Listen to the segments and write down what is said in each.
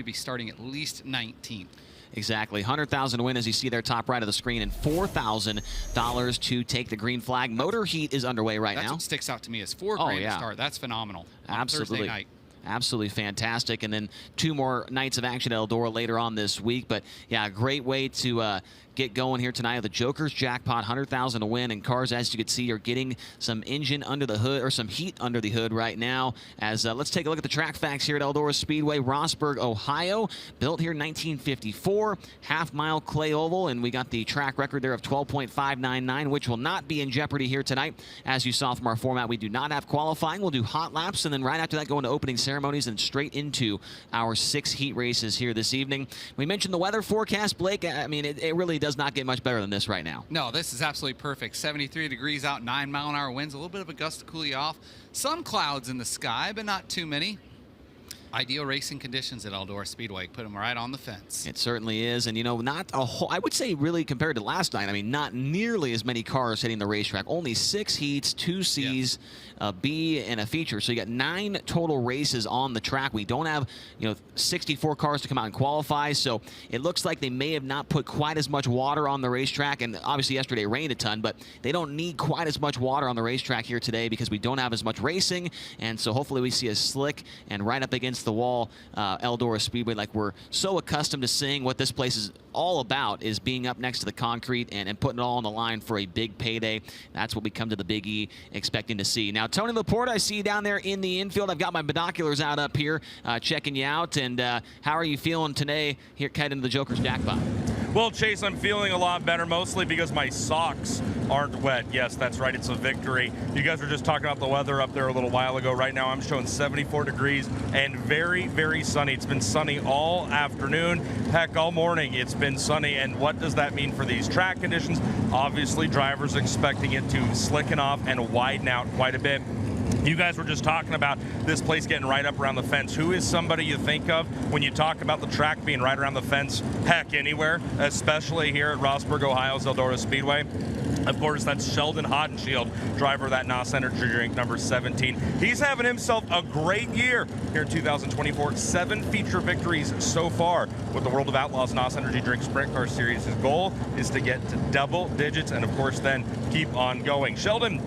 to be starting at least 19th. Exactly. $100,000 to win, as you see there, top right of the screen, and $4,000 to take the green flag. Motor Heat is underway right now. That's what sticks out to me is $4,000 to start. That's phenomenal. Absolutely. Thursday night. Absolutely fantastic. And then 2 more nights of action at Eldora later on this week. But, yeah, a great way to get going here tonight with the Joker's Jackpot, $100,000 to win. And cars, as you can see, are getting some engine under the hood, or some heat under the hood right now. As let's take a look at the track facts here at Eldora Speedway, Rossburg, Ohio. Built here in 1954, half-mile clay oval. And we got the track record there of 12.599, which will not be in jeopardy here tonight. As you saw from our format, we do not have qualifying. We'll do hot laps, and then right after that go into opening ceremonies and straight into our 6 heat races here this evening. We mentioned the weather forecast, Blake. I mean, it really does not get much better than this right now. No, this is absolutely perfect. 73 degrees out, 9-mile-an-hour winds, a little bit of a gust to cool you off. Some clouds in the sky, but not too many. Ideal racing conditions at Eldora Speedway. Put them right on the fence. It certainly is. And, you know, not a whole, I would say really compared to last night, I mean, not nearly as many cars hitting the racetrack. Only 6 heats, 2 Cs, a B, and a feature. So you got 9 total races on the track. We don't have, 64 cars to come out and qualify. So it looks like they may have not put quite as much water on the racetrack. And obviously yesterday it rained a ton, but they don't need quite as much water on the racetrack here today because we don't have as much racing. And so hopefully we see a slick and right up against the wall Eldora Speedway, like we're so accustomed to seeing. What this place is all about is being up next to the concrete and putting it all on the line for a big payday. That's what we come to the Big E expecting to see. Now, Tony Laporte, I see you down there in the infield. I've got my binoculars out up here checking you out. And how are you feeling today here heading into the Joker's Jackpot? Well, Chase, I'm feeling a lot better, mostly because my socks aren't wet. Yes, that's right. It's a victory. You guys were just talking about the weather up there a little while ago. Right now, I'm showing 74 degrees and very, very sunny. It's been sunny all afternoon. Heck, all morning it's been sunny. And what does that mean for these track conditions? Obviously, drivers expecting it to slicken off and widen out quite a bit. You guys were just talking about this place getting right up around the fence. Who is somebody you think of when you talk about the track being right around the fence? Heck, anywhere, especially here at Rossburg, Ohio's Eldora Speedway. Of course, that's Sheldon Hodenshield, driver of that NOS Energy drink, number 17. He's having himself a great year here in 2024. 7 feature victories so far with the World of Outlaws NOS Energy Drink Sprint Car Series. His goal is to get to double digits and, of course, then keep on going. Sheldon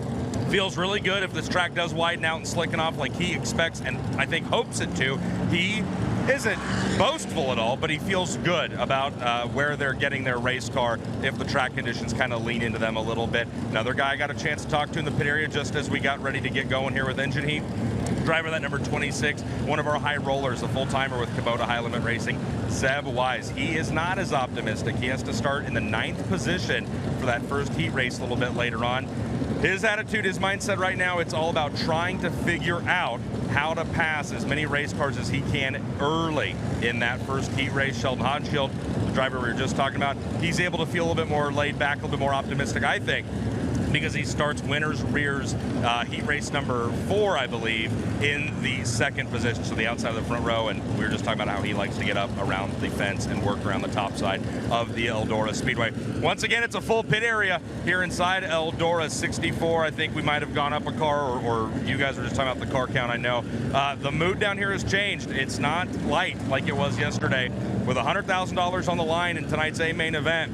feels really good if this track does widen out and slicken off like he expects and I think hopes it to. He isn't boastful at all, but he feels good about where they're getting their race car if the track conditions kind of lean into them a little bit. Another guy I got a chance to talk to in the pit area just as we got ready to get going here with engine heat. Driver that number 26, one of our high rollers, a full-timer with Kubota High Limit Racing, Zeb Wise. He is not as optimistic. He has to start in the 9th position for that first heat race a little bit later on. His attitude, his mindset right now, it's all about trying to figure out how to pass as many race cars as he can early in that first heat race. Sheldon Hodenshield, the driver we were just talking about, he's able to feel a little bit more laid back, a little bit more optimistic, I think, because he starts winners rears heat race number 4, I believe, in the 2nd position, so the outside of the front row. And we were just talking about how he likes to get up around the fence and work around the top side of the Eldora Speedway. Once again, it's a full pit area here inside Eldora 64. I think we might have gone up a car, or you guys were just talking about the car count, I know. The mood down here has changed. It's not light like it was yesterday. With $100,000 on the line in tonight's A main event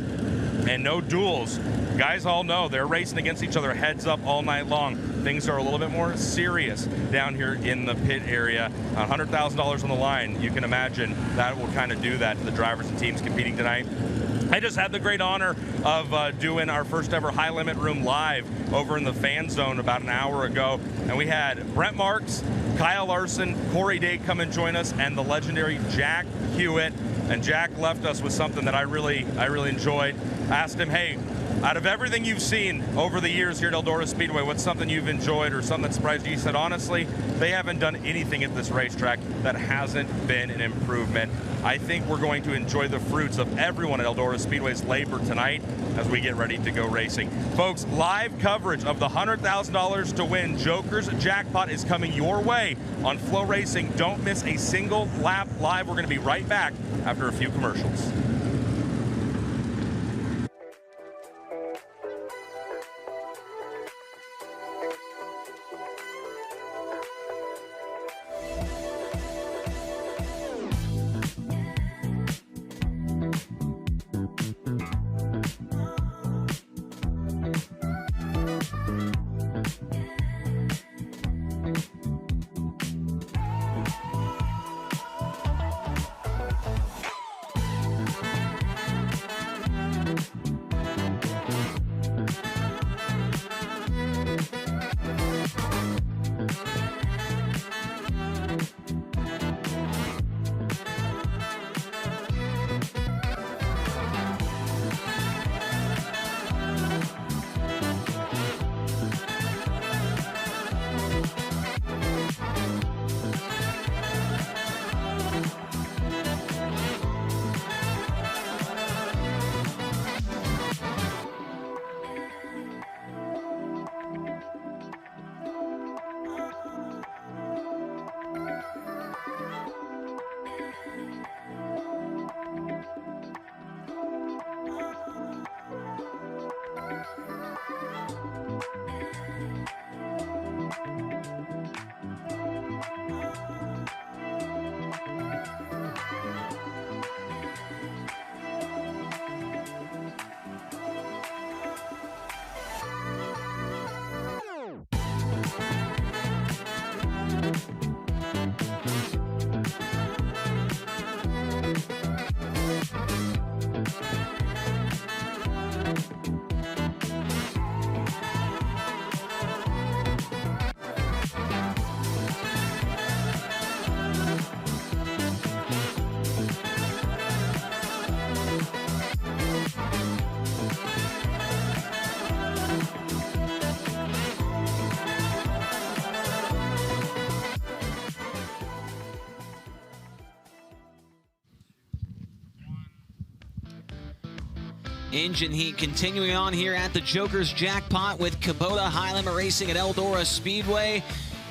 and no duels, guys all know they're racing against each other heads up all night long. Things are a little bit more serious down here in the pit area. $100,000 on the line, you can imagine that will kind of do that to the drivers and teams competing tonight. I just had the great honor of doing our first ever High Limit Room live over in the fan zone about an hour ago. And we had Brent Marks, Kyle Larson, Corey Day come and join us, and the legendary Jack Hewitt. And Jack left us with something that I really enjoyed. Asked him, hey, out of everything you've seen over the years here at Eldora Speedway, what's something you've enjoyed or something that surprised you? He said, honestly, they haven't done anything at this racetrack that hasn't been an improvement. I think we're going to enjoy the fruits of everyone at Eldora Speedway's labor tonight as we get ready to go racing. Folks, live coverage of the $100,000 to win Joker's Jackpot is coming your way on FloRacing. Don't miss a single lap live. We're going to be right back after a few commercials. Engine heat continuing on here at the Joker's Jackpot with Kubota High Limit Racing at Eldora Speedway.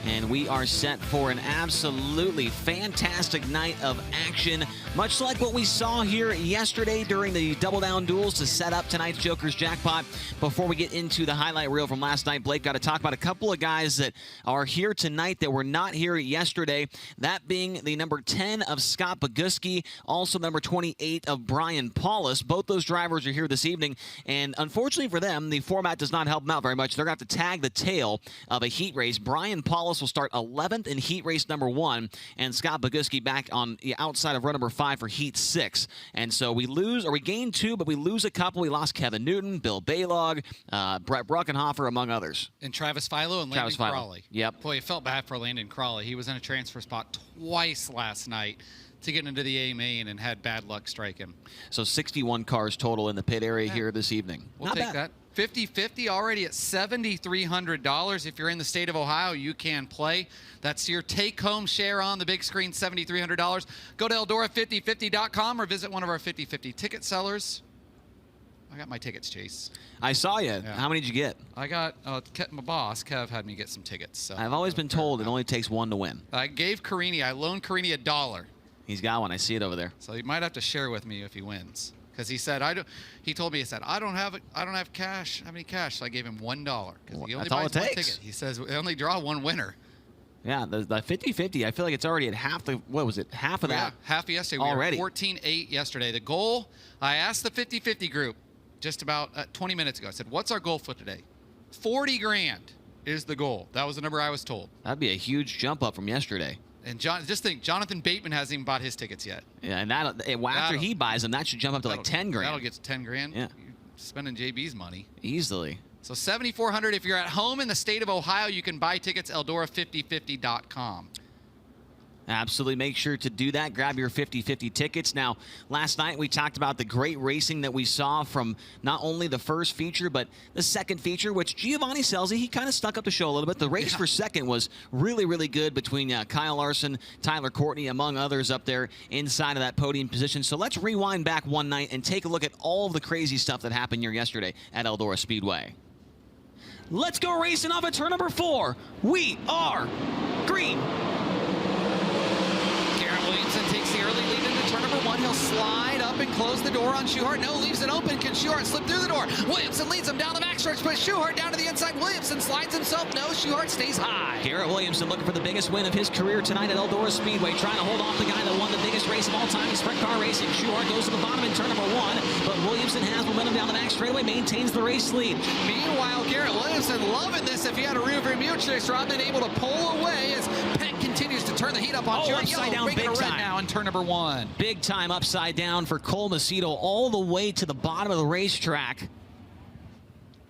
And we are set for an absolutely fantastic night of action, much like what we saw here yesterday during the Double Down duels to set up tonight's Joker's Jackpot. Before we get into the highlight reel from last night, Blake, got to talk about a couple of guys that are here tonight that were not here yesterday, that being the number 10 of Scott Boguski, also number 28 of Brian Paulus. Both those drivers are here this evening, and unfortunately for them, the format does not help them out very much. They're going to have to tag the tail of a heat race. Brian Paulus will start 11th in heat race number 1, and Scott Boguski back on the outside of run number 5 for heat 6. And so we gain 2, but we lose a couple. We lost Kevin Newton, Bill Baylog, Brett Bruckenhofer, among others. And Travis Philo and Landon Crawley. Yep. Boy, it felt bad for Landon Crawley. He was in a transfer spot twice last night to get into the A main and had bad luck striking. So 61 cars total in the pit area here this evening. We'll Not take bad. that. 50-50 already at $7,300. If you're in the state of Ohio, you can play. That's your take-home share on the big screen, $7,300. Go to Eldora5050.com or visit one of our 50-50 ticket sellers. I got my tickets, Chase. I saw you. Yeah. How many did you get? I got my boss, Kev, had me get some tickets. So I've always been told it only takes 1 to win. I loaned Carini $1. He's got one. I see it over there. So he might have to share with me if he wins. Because he said he told me I don't have cash. How many cash? So I gave him $1. Because he only That's all buys it one takes. ticket. He says we only draw one winner. Yeah, the 50-50, I feel like it's already at half the, what was it, half of that? Half yesterday. Already. We were 14-8 yesterday. The goal, I asked the 50-50 group just about 20 minutes ago. I said, what's our goal for today? 40 grand is the goal. That was the number I was told. That'd be a huge jump up from yesterday. And just think, Jonathan Bateman hasn't even bought his tickets yet. Yeah, and after he buys them, that should jump up to like 10 grand. That'll get to 10 grand. Yeah. You're spending JB's money. Easily. So $7,400. If you're at home in the state of Ohio, you can buy tickets Eldora5050.com. Absolutely. Make sure to do that. Grab your 50-50 tickets. Now, last night we talked about the great racing that we saw from not only the first feature, but the second feature, which Giovanni Scelzi, he kind of stuck up the show a little bit. The race for second was really, really good between Kyle Larson, Tyler Courtney, among others up there inside of that podium position. So let's rewind back one night and take a look at all of the crazy stuff that happened here yesterday at Eldora Speedway. Let's go racing off at turn number 4. We are green. Williamson takes the early lead into turn number 1. He'll slide up and close the door on Schuhart. No, leaves it open. Can Schuhart slip through the door? Williamson leads him down the backstretch, but Schuhart down to the inside. Williamson slides himself. No, Schuhart stays high. Garrett Williamson looking for the biggest win of his career tonight at Eldora Speedway, trying to hold off the guy that won the biggest race of all time in sprint car racing. Schuhart goes to the bottom in turn number 1, but Williamson has momentum down the back straightaway, maintains the race lead. Meanwhile, Garrett Williamson loving this if he had a rear-view mirror chase rod, been able to pull away as Peck continues to turn the heat up on Schuhart. Upside down, big time. now in turn number 1. Big time upside down for Cole Macedo all the way to the bottom of the racetrack.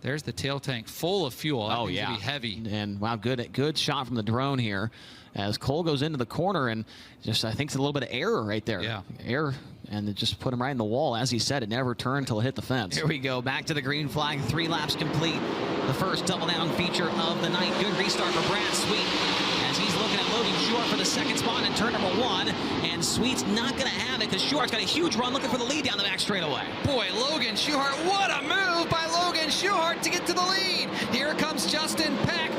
There's the tail tank full of fuel. That yeah. to be heavy. And wow, good shot from the drone here as Cole goes into the corner and just, I think it's a little bit of error right there. Yeah. Error, and it just put him right in the wall. As he said, it never turned until it hit the fence. Here we go, back to the green flag, 3 laps complete. The first double down feature of the night. Good restart for Brad Sweet as he's looking at Logan Schuhart for the second spot in turn number 1. And Sweet's not going to have it because Schuhart's got a huge run looking for the lead down the back straightaway. Boy, Logan Schuhart, what a move by Logan Schuhart to get to the lead. Here comes Justin Peck.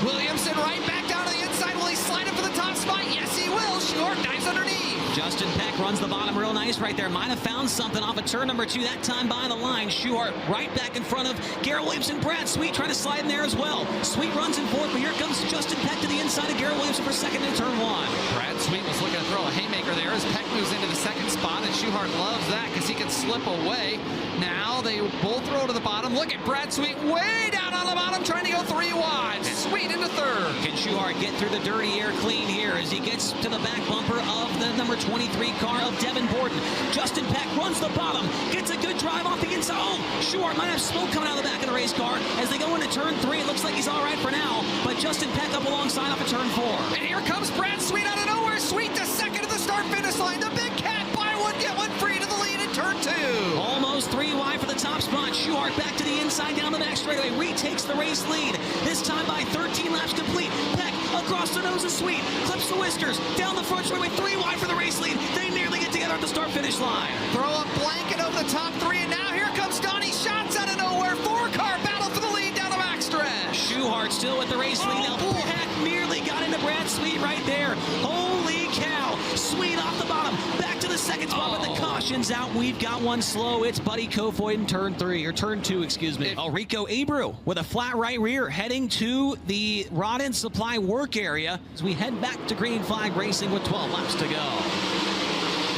Williamson right back down to the inside. Will he slide up for the top spot? Yes, he will. Schuhart dives underneath. Justin Peck runs the bottom real nice right there. Might have found something off of turn number 2, that time by the line. Schuhart right back in front of Garrett Williamson. Brad Sweet trying to slide in there as well. Sweet runs in fourth, but here comes Justin Peck to the inside of Garrett Williamson for second in turn 1. Brad Sweet was looking to throw a haymaker there as Peck moves into the second spot, and Schuhart loves that because he can slip away. Now they both throw to the bottom. Look at Brad Sweet way down on the bottom trying to go 3 wide. Sweet into third. Can Schuhart get through the dirty air clean here as he gets to the back bumper of the number 23 car of Devin Borden? Justin Peck runs the bottom, gets a good drive off the inside. Oh, Schuhart might have smoke coming out of the back of the race car as they go into turn 3. It looks like he's all right for now, but Justin Peck up alongside off of turn 4. And here comes Brad Sweet out of nowhere. Sweet to second at the start-finish line. The big cat, buy one, get one free to the lead in turn 2. Almost 3 wide for the top spot. Schuhart back to the inside down the back straightaway, retakes the race lead, this time by 13 laps complete. Peck across the nose of Sweet, clips the whiskers, down the front straightaway, 3 wide for the race lead. They nearly get together at the start-finish line. Throw a blanket over the top three, and now here comes Donnie Schatz out of nowhere. 4-car battle for the lead down the backstretch. Schuhart still with the race lead. Now Peck nearly got into Brad Sweet right there. Holy cow. Sweet off the bottom. Back to the second spot, but the caution's out. We've got one slow. It's Buddy Kofoid in turn 2, excuse me. Rico Abreu with a flat right rear heading to the Rod End Supply work area as we head back to green flag racing with 12 laps to go.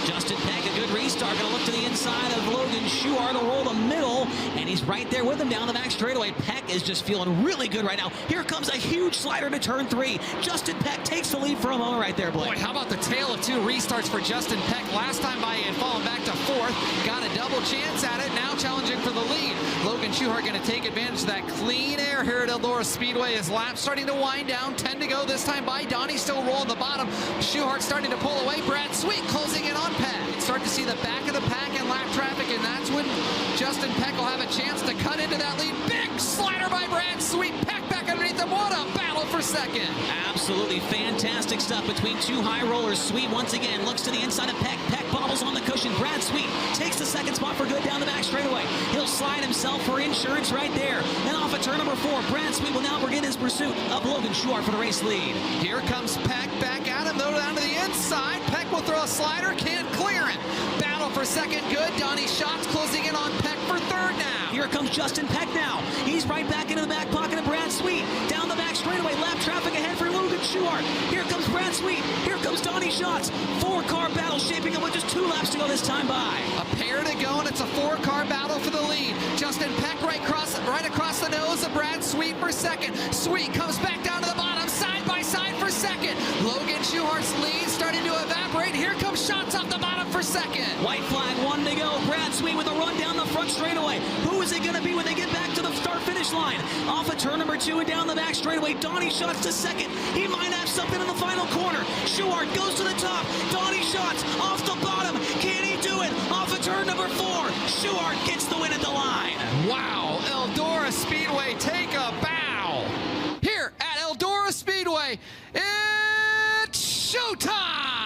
Justin Peck, a good restart, going to look to the inside of Logan Schuhart to roll the middle, and he's right there with him down the back straightaway. Peck is just feeling really good right now. Here comes a huge slider to turn 3. Justin Peck takes the lead for a moment right there, Blake. Boy, how about the tale of 2 restarts for Justin Peck? Last time by, he had fallen back to 4th, got a double chance at it, now challenging for the lead. Logan Schuhart going to take advantage of that clean air here at Eldora Speedway. His lap starting to wind down, 10 to go this time by. Donnie still rolling the bottom. Schuhart starting to pull away. Brad Sweet closing in on Peck. Start to see the back of the pack and lap traffic, and that's when Justin Peck will have a chance to cut into that lead. Big slider by Brad Sweet. Peck back underneath him. What a battle for second. Absolutely fantastic stuff between 2 high rollers. Sweet once again looks to the inside of Peck. Peck bobbles on the cushion. Brad Sweet takes the second spot for good down the back straightaway. He'll slide himself for insurance right there. Then off of turn number 4, Brad Sweet will now begin his pursuit of Logan Schuhart for the race lead. Here comes Peck back at him, though, down to the inside. Peck will throw a slider, can't clear it. Battle for second, good. Donnie Schatz closing in on Peck for 3rd now. Here comes Justin Peck now. He's right back into the back pocket of Brad Sweet. Down the back straightaway, lap traffic ahead for Logan Schuhart. Here comes Brad Sweet. Here comes Donnie Schatz. 4-car battle shaping up with just 2 laps to go this time by. A pair to go, and it's a 4-car battle for the lead. Justin Peck right across the nose of Brad Sweet for second. Sweet comes back down to the bottom, side by side for second. Logan Schuhart's lead starting to evaporate. Here comes Schatz off the bottom for second. White flag, 1 to go. Brad Sweet with a run down the front straightaway. Who is it going to be when they get back to the start-finish line? Off of turn number 2 and down the back straightaway. Donnie Schatz to second. He might have something in the final corner. Schuhart goes to the top. Donnie Schatz off the bottom. Can he do it? Off of turn number 4. Schuhart gets the win at the line. Wow, Eldora Speedway, take a bow. Here at Eldora Speedway, it's showtime.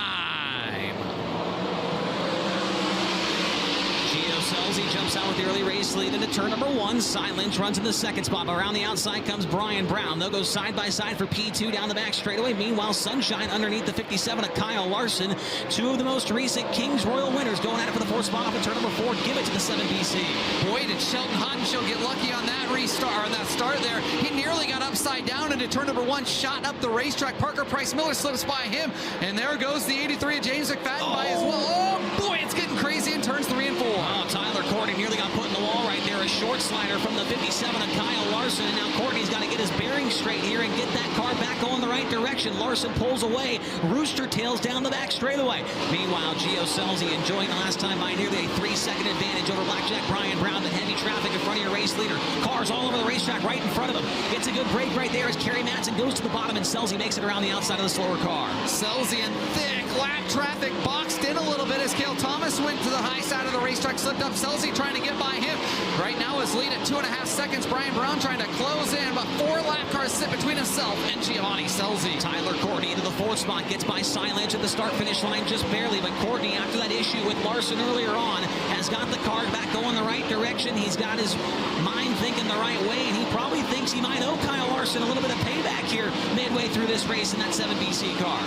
Selzy jumps out with the early race lead into turn number 1. Cy Lynch runs in the second spot. Around the outside comes Brian Brown. They'll go side by side for P2 down the back straightaway. Meanwhile, Sunshine underneath the 57 of Kyle Larson. 2 of the most recent Kings Royal winners going at it for the 4th spot off of turn number 4. Give it to the 7BC. Boy, did Shelton Hodenshow get lucky on that restart, on that start there. He nearly got upside down into turn number 1, shot up the racetrack. Parker Price Miller slips by him, and there goes the 83 of James McFadden by as well. Oh boy, it's getting crazy in turns 3 and 4. Oh, Tyler Courtney nearly got put in the wall right there. A short slider from the 57 of Kyle Larson, and now Courtney's got to get his bearings straight here and get that car back going the right direction. Larson pulls away. Rooster tails down the back straightaway. Meanwhile, Gio Selzy enjoying the last time by nearly a 3-second advantage over Blackjack Brian Brown. The heavy traffic in front of your race leader. Cars all over the racetrack right in front of him. Gets a good break right there as Kerry Matson goes to the bottom, and Selzy makes it around the outside of the slower car. Selzy in thick lap traffic, boxed in a little bit as Cale Thomas went to the high side of the racetrack, slipped up. Selzy trying to get by him. Right now his lead at 2.5 seconds. Brian Brown trying to close in, but 4 lap cars sit between himself and Giovanni Selzy. Tyler Courtney into the 4th spot, gets by Cy Lynch at the start-finish line just barely, but Courtney, after that issue with Larson earlier on, has got the car back going the right direction. He's got his mind thinking the right way, and he probably thinks he might owe Kyle Larson a little bit of payback here midway through this race in that 7BC car.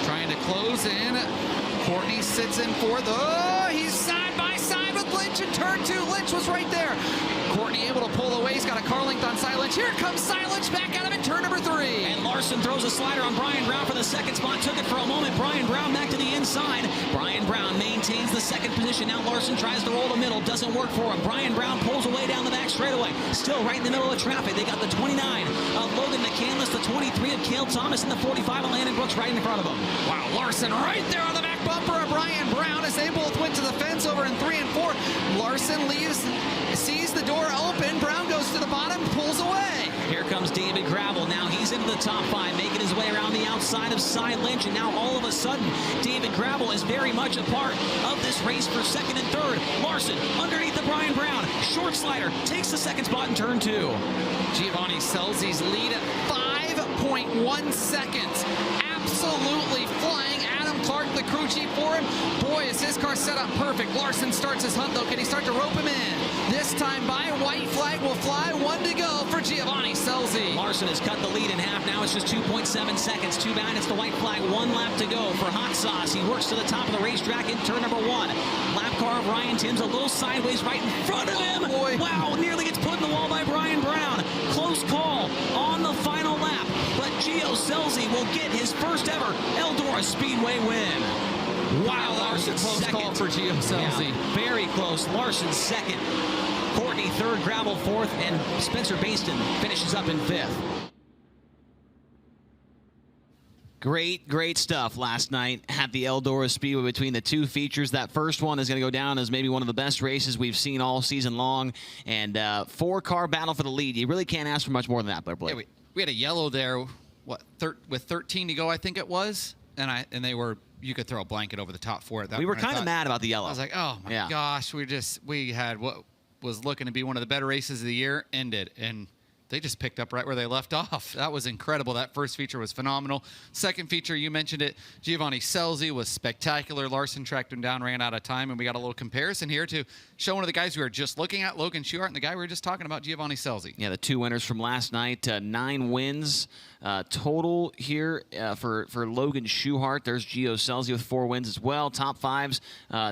Trying to close in. Courtney sits in 4th. Oh, he's side by side with Lynch in turn 2. Lynch was right there. Courtney able to pull away. He's got a car length on Cy Lynch. Here comes Cy Lynch back at him in turn number 3. And Larson throws a slider on Brian Brown for the 2nd spot. Took it for a moment. Brian Brown back to the inside. Brian Brown maintains the 2nd position. Now Larson tries to roll the middle. Doesn't work for him. Brian Brown pulls away down the back straightaway. Still right in the middle of traffic. They got the 29 of Logan McCandless, the 23 of Cale Thomas, and the 45 of Landon Brooks right in front of him. Wow, Larson right there on the back bumper of Brian Brown as they both went to the fence over in 3 and 4. Larson sees the door open. Brown goes to the bottom, pulls away. Here comes David Gravel. Now he's into the top 5, making his way around the outside of Cy Lynch, and now all of a sudden, David Gravel is very much a part of this race for 2nd and 3rd. Larson underneath the Brian Brown. Short slider takes the 2nd spot in turn 2. Giovanni Selzy's lead at 5.1 seconds. Absolutely flying. Adam Clark, the crew chief for him. Boy, is his car set up perfect. Larson starts his hunt, though. Can he start to rope him in? This time by a white flag will fly. 1 to go for Giovanni Scelzi. Larson has cut the lead in half. Now it's just 2.7 seconds. Too bad it's the white flag. 1 lap to go for Hot Sauce. He works to the top of the racetrack in turn number 1. Lap car of Ryan Timms a little sideways right in front of him. Boy. Wow, nearly gets put in the wall by Brian Brown. Close call on the final lap. But Gio Scelzi will get his first ever Eldora Speedway win. Wow, Larson close second. call for Gio Scelzi. Yeah, very close. Larson second. Courtney third, Gravel fourth, and Spencer Baston finishes up in 5th. Great stuff last night at the Eldora Speedway between the 2 features. That first one is going to go down as maybe one of the best races we've seen all season long. And 4-car battle for the lead. You really can't ask for much more than that, Blake. Yeah, we had a yellow there, with 13 to go, I think it was. And they were, you could throw a blanket over the top 4 at that point. We were kind of mad about the yellow. I was like, oh my gosh, we had what was looking to be one of the better races of the year ended, and they just picked up right where they left off. That was incredible. That first feature was phenomenal. Second feature, you mentioned it, Giovanni Scelzi was spectacular. Larson tracked him down, ran out of time, and we got a little comparison here to show one of the guys we were just looking at, Logan Schuchart, and the guy we were just talking about, Giovanni Scelzi. Yeah, the 2 winners from last night, 9 wins total here for Logan Schuchart. There's Gio Scelzi with 4 wins as well. Top 5s,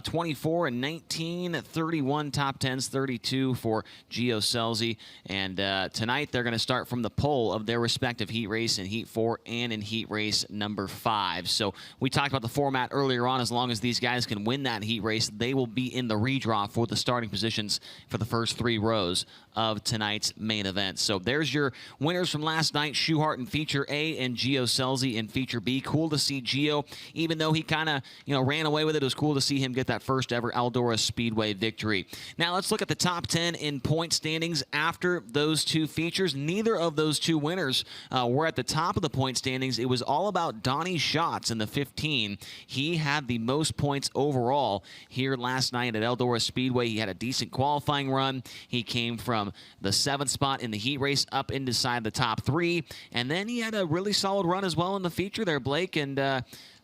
24 and 19, 31 top 10s, 32 for Gio Scelzi. And tonight they're going to start from the pole of their respective heat race in Heat 4 and in Heat race number 5. So we talked about the format earlier on. As long as these guys can win that heat race, they will be in the redraw for the starting positions for the first 3 rows of tonight's main event. So there's your winners from last night, Schuchart in Feature A and Gio Scelzi in Feature B. Cool to see Gio, even though he kind of ran away with it. It was cool to see him get that first ever Eldora Speedway victory. Now let's look at the top 10 in point standings after those 2 features. Neither of those 2 winners were at the top of the point standings. It was all about Donnie Schatz in the 15. He had the most points overall here last night at Eldora Speedway. He had a decent qualifying run. He came from the 7th spot in the heat race up inside the top 3, and then he had a really solid run as well in the feature there, Blake. And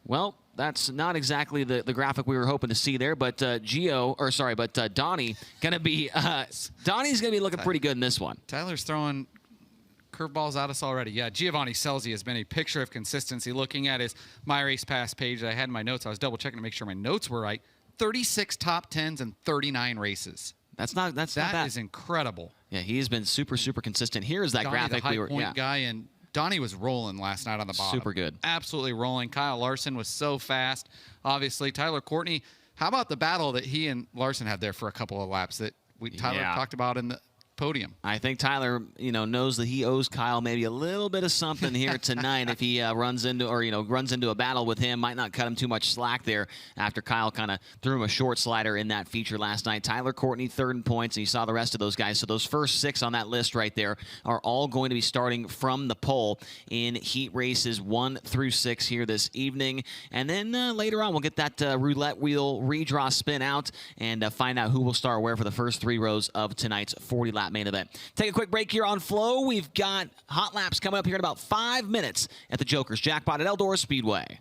well, that's not exactly the graphic we were hoping to see there, but Donnie gonna be Donnie's gonna be looking pretty good in this one. Tyler's throwing curveballs at us already. Yeah, Giovanni Scelzi has been a picture of consistency. Looking at his My Race Pass page that I had in my notes, I was double checking to make sure my notes were right. 36 top 10s and 39 races. That's not bad. That is incredible. Yeah, he's been super consistent. Here's that graphic the high point guy, and Donnie was rolling last night on the bottom. Super good. Absolutely rolling. Kyle Larson was so fast. Obviously, Tyler Courtney. How about the battle that he and Larson had there for a couple of laps that Tyler talked about in the podium? I think Tyler, knows that he owes Kyle maybe a little bit of something here tonight. If he runs into a battle with him, might not cut him too much slack there after Kyle kind of threw him a short slider in that feature last night. Tyler Courtney 3rd in points, and you saw the rest of those guys. So those first 6 on that list right there are all going to be starting from the pole in heat races 1 through 6 here this evening. And then later on, we'll get that roulette wheel redraw spin out and find out who will start where for the first 3 rows of tonight's 40-lap main event. Take a quick break here on Flow. We've got hot laps coming up here in about 5 minutes at the Joker's Jackpot at Eldora Speedway.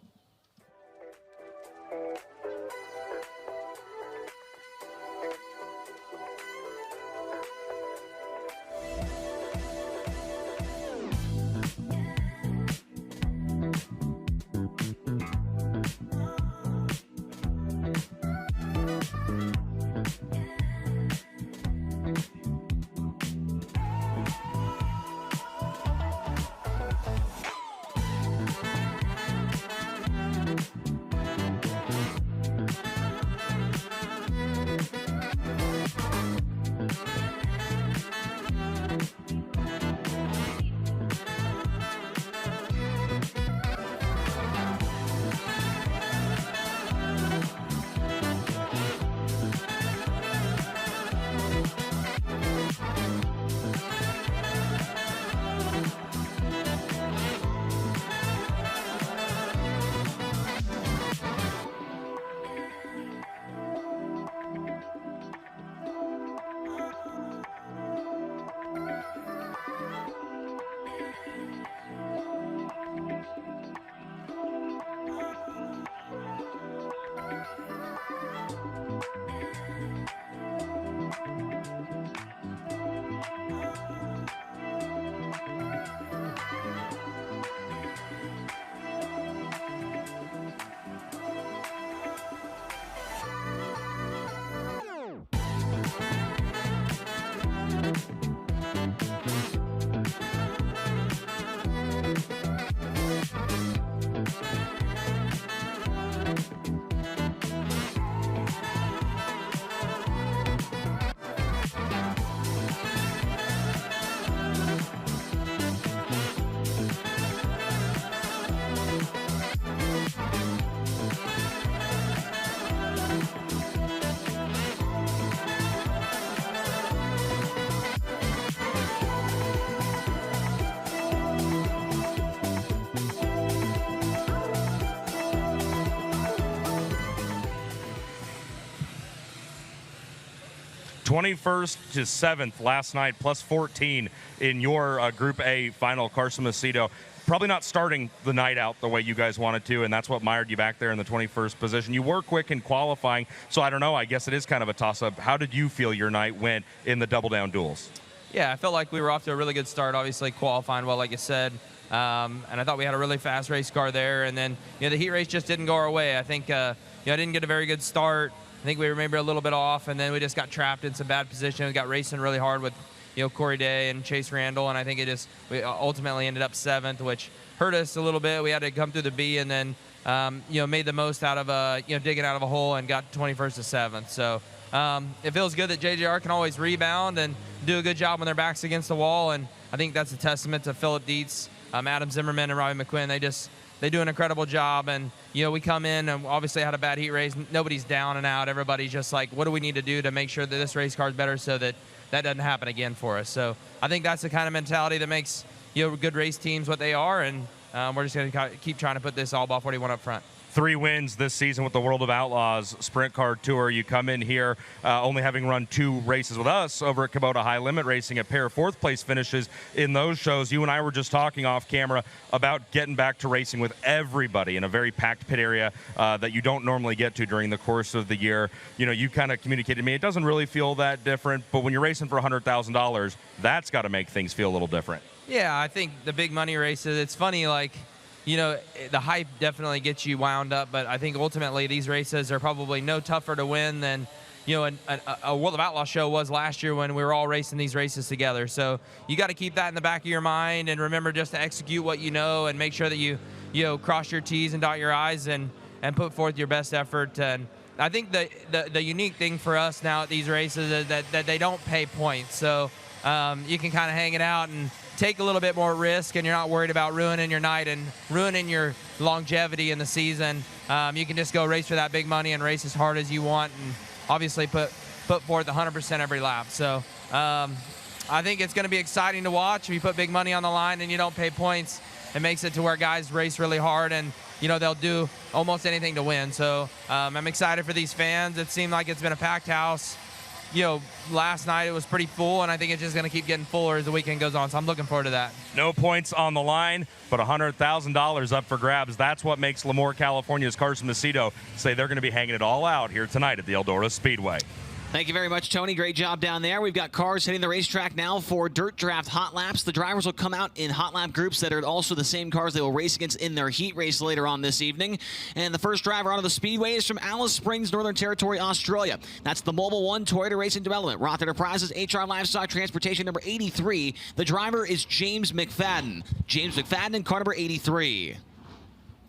21st to 7th last night, plus 14 in your Group A final, Carson Macedo. Probably not starting the night out the way you guys wanted to, and that's what mired you back there in the 21st position. You were quick in qualifying, so I don't know. I guess it is kind of a toss-up. How did you feel your night went in the double-down duels? Yeah, I felt like we were off to a really good start, obviously qualifying well, like you said. And I thought we had a really fast race car there. And then, the heat race just didn't go our way. I think, I didn't get a very good start. I think we were maybe a little bit off, and then we just got trapped in some bad position. We got racing really hard with, Corey Day and Chase Randall, and I think we ultimately ended up 7th, which hurt us a little bit. We had to come through the B and then, made the most out of, digging out of a hole and got 21st to 7th. So it feels good that JJR can always rebound and do a good job when their back's against the wall, and I think that's a testament to Philip Dietz, Adam Zimmerman, and Robbie McQuinn. They do an incredible job, and we come in and obviously had a bad heat race. Nobody's down and out. Everybody's just like, what do we need to do to make sure that this race car is better so that doesn't happen again for us? So I think that's the kind of mentality that makes good race teams what they are, and we're just going to keep trying to put this all ball 41 up front. 3 wins this season with the World of Outlaws Sprint Car Tour. You come in here only having run 2 races with us over at Kubota High Limit Racing, a pair of 4th place finishes in those shows. You and I were just talking off camera about getting back to racing with everybody in a very packed pit area that you don't normally get to during the course of the year. You kind of communicated to me, it doesn't really feel that different, but when you're racing for $100,000, that's got to make things feel a little different. Yeah, I think the big money races, it's funny, like, the hype definitely gets you wound up, but I think ultimately these races are probably no tougher to win than, a World of Outlaw show was last year when we were all racing these races together. So you got to keep that in the back of your mind and remember just to execute what you know and make sure that you cross your T's and dot your I's and put forth your best effort. And I think the unique thing for us now at these races is that they don't pay points. So you can kind of hang it out and take a little bit more risk, and you're not worried about ruining your night and ruining your longevity in the season. You can just go race for that big money and race as hard as you want, and obviously put forth 100% every lap. So I think it's going to be exciting to watch. If you put big money on the line and you don't pay points, it makes it to where guys race really hard, and they'll do almost anything to win. So I'm excited for these fans. It seemed like it's been a packed house. Last night it was pretty full, and I think it's just going to keep getting fuller as the weekend goes on, so I'm looking forward to that. No points on the line, but $100,000 up for grabs. That's what makes Lemoore, California's Carson Macedo say they're going to be hanging it all out here tonight at the Eldora Speedway. Thank you very much, Tony. Great job down there. We've got cars hitting the racetrack now for Dirt Draft Hot Laps. The drivers will come out in hot lap groups that are also the same cars they will race against in their heat race later on this evening. And the first driver onto the Speedway is from Alice Springs, Northern Territory, Australia. That's the Mobile One Toyota Racing Development, Roth Enterprises, HR Livestock Transportation number 83. The driver is James McFadden. James McFadden in car number 83.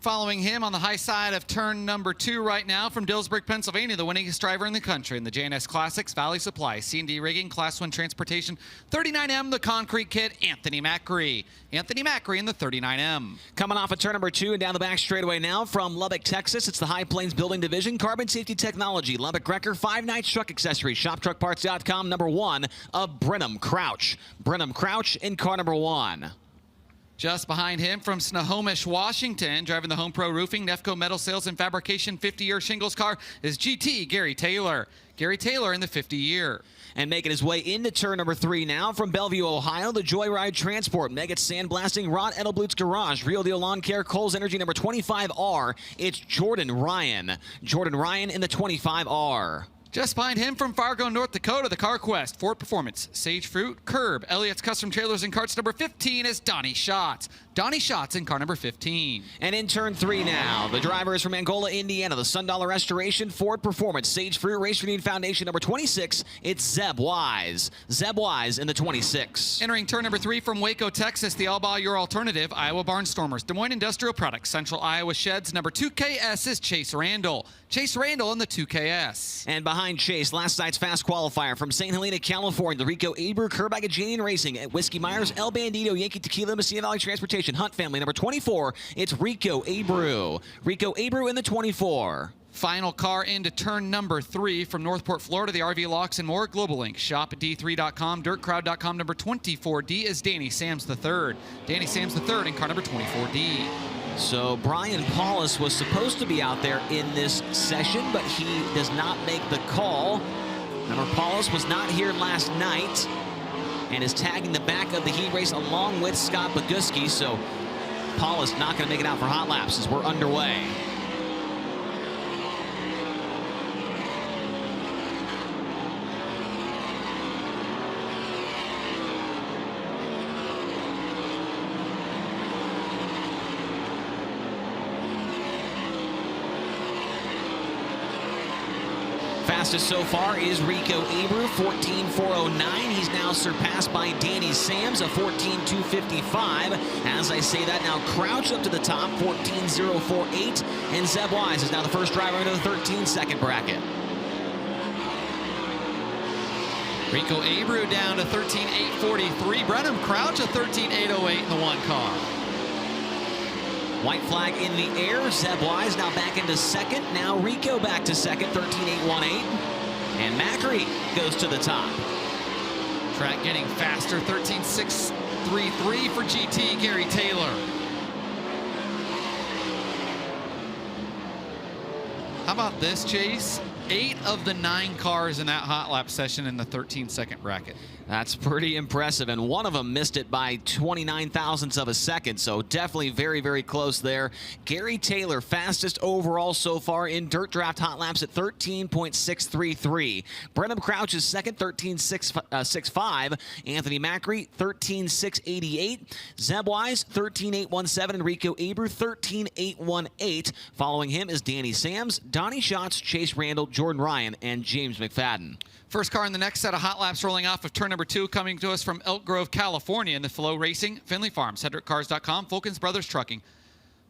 Following him on the high side of turn number 2 right now from Dillsburg, Pennsylvania, the winningest driver in the country in the J&S Classics, Valley Supply, C&D Rigging, Class 1 Transportation, 39M, the Concrete Kit, Anthony Macri. Anthony Macri in the 39M. Coming off of turn number 2 and down the back straightaway now from Lubbock, Texas, it's the High Plains Building Division, Carbon Safety Technology, Lubbock Wrecker, 5 Nights Truck Accessories, ShopTruckParts.com, number 1 of Brenham Crouch. Brenham Crouch in car number 1. Just behind him from Snohomish, Washington, driving the Home Pro Roofing, Nefco Metal Sales and Fabrication 50-year shingles car is GT Gary Taylor. Gary Taylor in the 50-year. And making his way into turn number 3 now from Bellevue, Ohio, the Joyride Transport, Megget Sandblasting, Ron Edelblut's Garage, Real Deal Lawn Care, Kohl's Energy number 25R. It's Jordan Ryan. Jordan Ryan in the 25R. Just behind him from Fargo, North Dakota, the CarQuest, Ford Performance, Sage Fruit, Curb, Elliott's Custom Trailers and Carts number 15 is Donnie Schatz. Donnie Schatz in car number 15. And in turn 3 now, the driver is from Angola, Indiana, the Sundollar Restoration, Ford Performance, Sage Fruit, Race Union Foundation number 26. It's Zeb Wise. Zeb Wise in the 26. Entering turn number 3 from Waco, Texas, the All Your Alternative, Iowa Barnstormers, Des Moines Industrial Products, Central Iowa Sheds, number 2KS is Chase Randall. Chase Randall in the 2KS. And behind Chase, last night's fast qualifier from St. Helena, California, the Rico Abreu, Kerbagajanian Racing, at Whiskey Myers, El Bandito, Yankee Tequila, Messina Valley Transportation, Hunt Family, number 24. It's Rico Abreu. Rico Abreu in the 24. Final car into turn number 3 from Northport, Florida, the RV Locks and More, Global Link, shop at D3.com, DirtCrowd.com, number 24D is Danny Sams III. Danny Sams III in car number 24D. So Brian Paulus was supposed to be out there in this session, but he does not make the call. Remember, Paulus was not here last night and is tagging the back of the heat race along with Scott Boguski, so Paulus not going to make it out for hot laps as we're underway. Fastest so far is Rico Abreu, 14.409. He's now surpassed by Danny Sams, a 14.255. As I say that, now Crouch up to the top, 14.048. And Zeb Wise is now the first driver into the 13-second bracket. Rico Abreu down to 13.843. Brenham Crouch a 13.808 in the one car. White flag in the air. Zeb Wise now back into second. Now Rico back to second, 13.818. And Macri goes to the top. Track getting faster, 13.633 for GT Gary Taylor. How about this, Chase? 8 of the 9 cars in that hot lap session in the 13-second bracket. That's pretty impressive, and one of them missed it by 29 thousandths of a second, so definitely very, very close there. Gary Taylor, fastest overall so far in Dirt Draft hot laps at 13.633. Brenham Crouch is second, 13.665. Anthony Macri, 13.688. Zeb Wise, 13.817. And Rico Abreu, 13.818. Following him is Danny Sams, Donnie Schatz, Chase Randall, Jordan Ryan, and James McFadden. First car in the next set of hot laps rolling off of turn number 2, coming to us from Elk Grove, California in the FloRacing, Finley Farms, HedrickCars.com, Fulkins Brothers Trucking,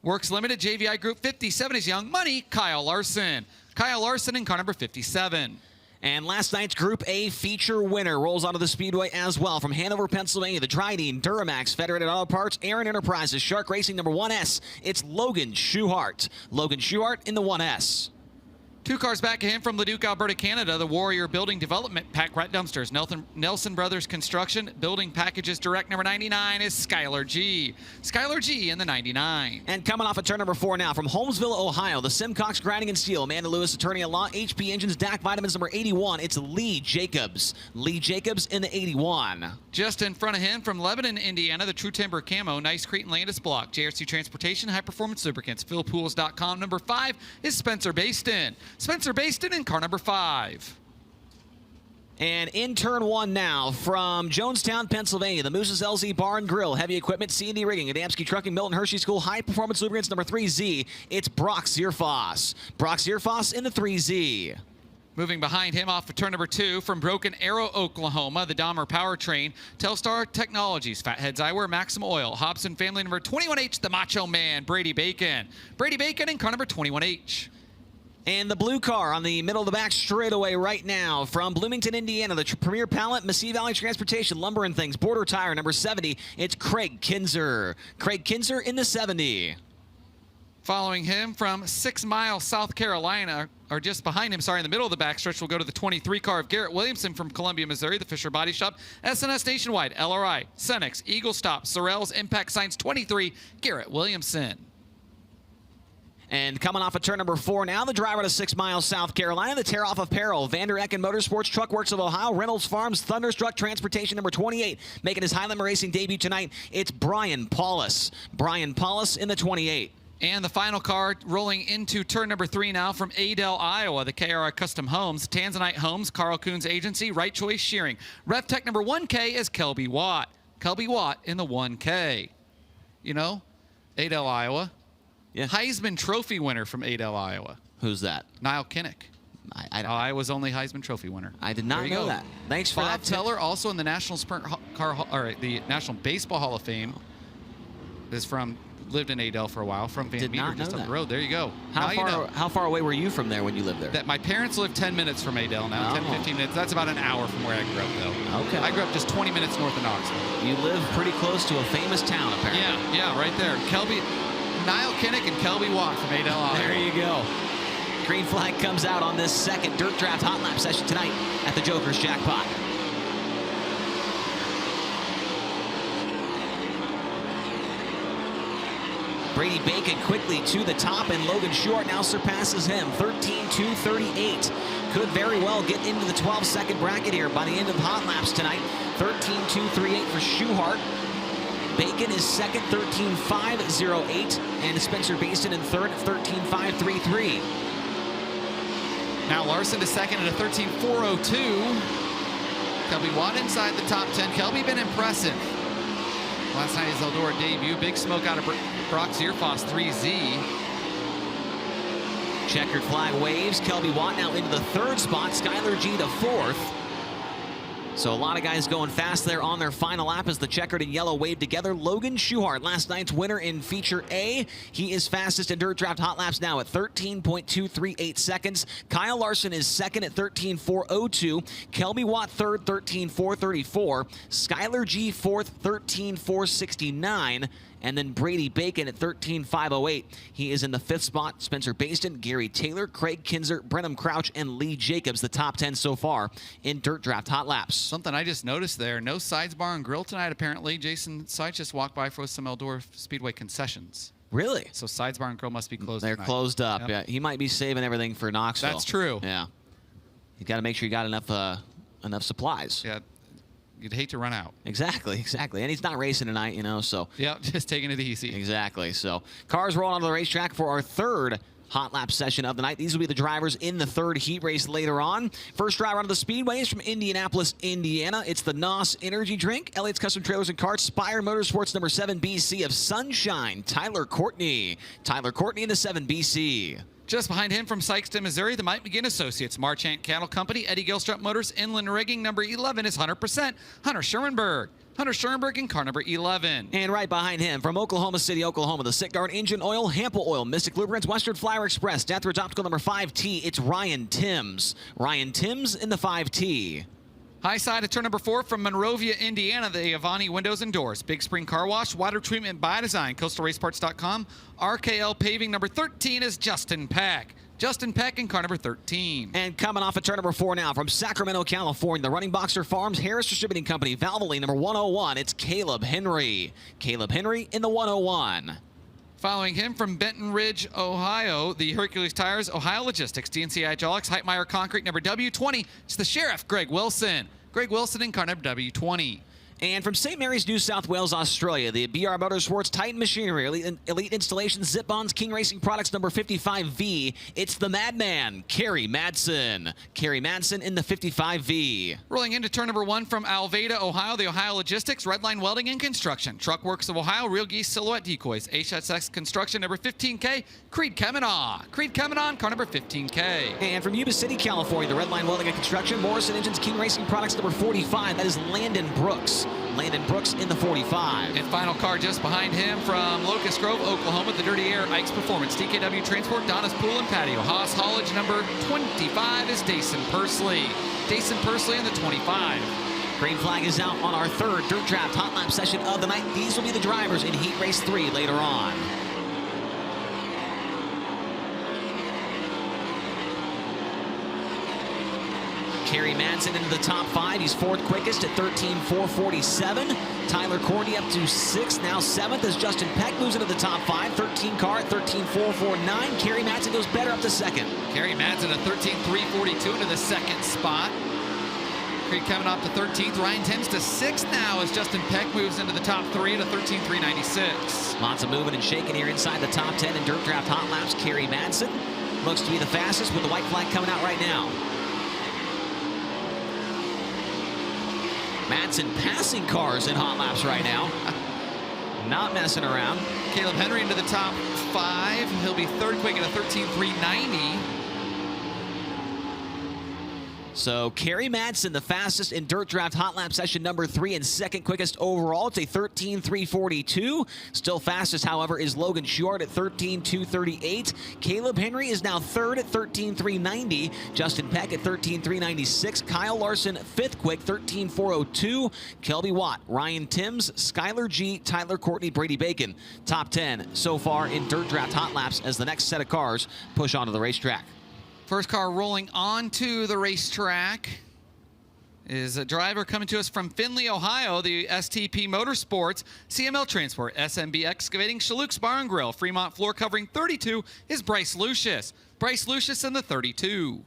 Works Limited, JVI Group, 57 is Young Money, Kyle Larson. Kyle Larson in car number 57. And last night's Group A feature winner rolls onto the Speedway as well from Hanover, Pennsylvania. The Dryden, Duramax, Federated Auto Parts, Aaron Enterprises, Shark Racing number 1S. It's Logan Schuhart. Logan Schuhart in the 1S. 2 cars back of him from Leduc, Alberta, Canada. The Warrior Building Development, Pack Rat Dumpsters. Nelson Brothers Construction, Building Packages Direct number 99 is Skylar G. Skylar G in the 99. And coming off of turn number 4 now from Holmesville, Ohio, the Simcox Grinding and Steel, Amanda Lewis, Attorney at Law, HP Engines, DAC Vitamins number 81. It's Lee Jacobs. Lee Jacobs in the 81. Just in front of him from Lebanon, Indiana, the True Timber Camo, Nice Crete and Landis Block, JRC Transportation, High Performance Lubricants, PhilPools.com. Number 5 is Spencer Baston. Spencer Baston in car number 5. And in turn 1 now from Jonestown, Pennsylvania, the Moose's LZ Bar and Grill, Heavy Equipment, C&D Rigging, Adamski Trucking, Milton Hershey School, High Performance Lubricants number 3Z. It's Brock Zierfoss. Brock Zierfoss in the 3Z. Moving behind him off of turn number 2 from Broken Arrow, Oklahoma, the Dahmer Powertrain, Telstar Technologies, Fatheads Eyewear, Maxim Oil, Hobson Family number 21H, the Macho Man, Brady Bacon. Brady Bacon in car number 21H. And the blue car on the middle of the back straightaway right now from Bloomington, Indiana, the Premier Pallet, Massey Valley Transportation, Lumber and Things, Border Tire, number 70. It's Craig Kinzer. Craig Kinzer in the 70. Following him from 6 Mile, South Carolina, or just behind him, sorry, in the middle of the backstretch, we'll go to the 23 car of Garrett Williamson from Columbia, Missouri, the Fisher Body Shop, SNS Nationwide, LRI, Cenex, Eagle Stop, Sorrells, Impact Signs 23, Garrett Williamson. And coming off of turn number 4 now, the driver to 6 Mile, South Carolina, the tear-off of Peril, Vander Ecken Motorsports, Truck Works of Ohio, Reynolds Farms, Thunderstruck Transportation, number 28. Making his Highland Racing debut tonight, it's Brian Paulus. Brian Paulus in the 28. And the final car rolling into turn number 3 now from Adel, Iowa, the KRI Custom Homes, Tanzanite Homes, Carl Coons Agency, Right Choice Shearing. Rev Tech number 1K is Kelby Watt. Kelby Watt in the 1K. You know, Adel, Iowa. Yeah. Heisman Trophy winner from Adel, Iowa. Who's that? Niall Kinnick. Iowa's only Heisman Trophy winner. I did not know that. Thanks for Bob that. Teller, also in the National Sprint Car, or the National Baseball Hall of Fame, lived in Adel for a while, from Van Meter, just up the road. There you go. How far away were you from there when you lived there? My parents live 10 minutes from Adel now, 10, 15 minutes. That's about an hour from where I grew up, though. Okay. I grew up just 20 minutes north of Knoxville. You live pretty close to a famous town, apparently. Yeah, right there. Niall Kinnick and Kelby Watt from Adel, Iowa. There you go. Green flag comes out on this second Dirt Draft Hot Lap session tonight at the Joker's Jackpot. Brady Bacon quickly to the top, and Logan Short now surpasses him. 13.238. Could very well get into the 12-second bracket here by the end of hot laps tonight. 13.238 for Schuhart. Bacon is second, 13.508, and Spencer Basin in third at 13.533. Now Larson to second at a 13.402. Kelby Watt inside the top 10. Kelby been impressive. Last night his Eldora debut. Big smoke out of Brock Zierfoss 3Z. Checkered flag waves. Kelby Watt now into the third spot. Skylar G to fourth. So a lot of guys going fast there on their final lap as the checkered and yellow wave together. Logan Schuhart, last night's winner in Feature A. He is fastest in Dirt Draft Hot Laps now at 13.238 seconds. Kyle Larson is second at 13.402. Kelby Watt third, 13.434. Skylar G fourth, 13.469. And then Brady Bacon at 13.508. He is in the fifth spot. Spencer Baston, Gary Taylor, Craig Kinzer, Brenham Crouch, and Lee Jacobs, the top 10 so far in Dirt Draft Hot Laps. Something I just noticed there, no sides bar and grill tonight apparently. Jason Seitz just walked by for some Eldora Speedway concessions. Really? So sides bar and grill must be closed They're tonight. closed up. Yep. Yeah, he might be saving everything for Knoxville. That's true. Yeah. You got to make sure you got enough supplies. Yeah. You'd hate to run out. Exactly. And he's not racing tonight, you know, so. Yeah, just taking it easy. Exactly. So cars rolling onto the racetrack for our third hot lap session of the night. These will be the drivers in the third heat race later on. First driver onto the Speedway is from Indianapolis, Indiana. It's the NOS Energy Drink, Elliott's Custom Trailers and Carts, Spire Motorsports number 7 BC of Sunshine, Tyler Courtney. Tyler Courtney in the 7 BC. Just behind him from Sykeston, Missouri, the Mike McGinn Associates, Marchant Cattle Company, Eddie Gilstrup Motors, Inland Rigging, number 11 is 100%, Hunter Schurenberg. Hunter Schurenberg in car number 11. And right behind him, from Oklahoma City, Oklahoma, the Sitgard Engine Oil, Hampel Oil, Mystic Lubricants, Western Flyer Express, Deathridge Optical number 5T, it's Ryan Timms. Ryan Timms in the 5T. High side of turn number 4 from Monrovia, Indiana, the Avani Windows and Doors, Big Spring Car Wash, Water Treatment by Design, CoastalRaceParts.com, RKL Paving number 13 is Justin Peck. Justin Peck in car number 13. And coming off of turn number 4 now from Sacramento, California, the Running Boxer Farms Harris Distributing Company, Valvoline number 101, it's Caleb Henry. Caleb Henry in the 101. Following him from Benton Ridge, Ohio, the Hercules Tires, Ohio Logistics, DNC Hydraulics, Heitmeyer Concrete number W20, it's the Sheriff, Greg Wilson. Greg Wilson in car number W20. And from St. Mary's, New South Wales, Australia, the BR Motorsports Titan Machinery, Elite Installations, Zip-Ons, King Racing Products number 55V. It's the Madman, Kerry Madsen. Kerry Madsen in the 55V. Rolling into turn number 1 from Alveda, Ohio, the Ohio Logistics, Redline Welding and Construction, Truck Works of Ohio, Real Geese Silhouette Decoys, HSX Construction number 15K, Creed Kemanaugh. Creed Kemanaugh, car number 15K. And from Yuba City, California, the Redline Welding and Construction, Morrison Engines, King Racing Products number 45. That is Landon Brooks. Landon Brooks in the 45. And final car just behind him from Locust Grove, Oklahoma, the Dirty Air, Ike's Performance, DKW Transport, Donna's Pool and Patio. Haas Haulage number 25 is Dayson Pursley. Dayson Pursley in the 25. Green flag is out on our third Dirt Draft Hot Lap session of the night. These will be the drivers in Heat Race 3 later on. Kerry Madsen into the top 5. He's 4th quickest at 13.447. Tyler Courtney up to 6th, now 7th as Justin Peck moves into the top 5. 13 car at 13.449. Kerry Madsen goes better up to 2nd. Kerry Madsen at 13.342 into the 2nd spot. Creed coming up to 13th. Ryan Timms to 6th now as Justin Peck moves into the top 3 at a 13.396. Lots of moving and shaking here inside the top 10 in Dirt Draft Hot Laps. Kerry Madsen looks to be the fastest with the white flag coming out right now. Madsen passing cars in hot laps right now. Not messing around. Caleb Henry into the top 5. He'll be 3rd quick at a 13.390. So Kerry Madsen, the fastest in Dirt Draft Hot Lap session number 3 and 2nd quickest overall. It's a 13.342. Still fastest, however, is Logan Schuhart at 13.238. Caleb Henry is now 3rd at 13.390. Justin Peck at 13.396. Kyle Larson, 5th quick, 13.402. Kelby Watt, Ryan Timms, Skylar G, Tyler Courtney, Brady Bacon. Top 10 so far in Dirt Draft Hot Laps as the next set of cars push onto the racetrack. First car rolling onto the racetrack is a driver coming to us from Findlay, Ohio, the STP Motorsports, CML Transport, SMB Excavating, Chaluk's Bar and Grill, Fremont Floor Covering 32 is Bryce Lucius. Bryce Lucius in the 32.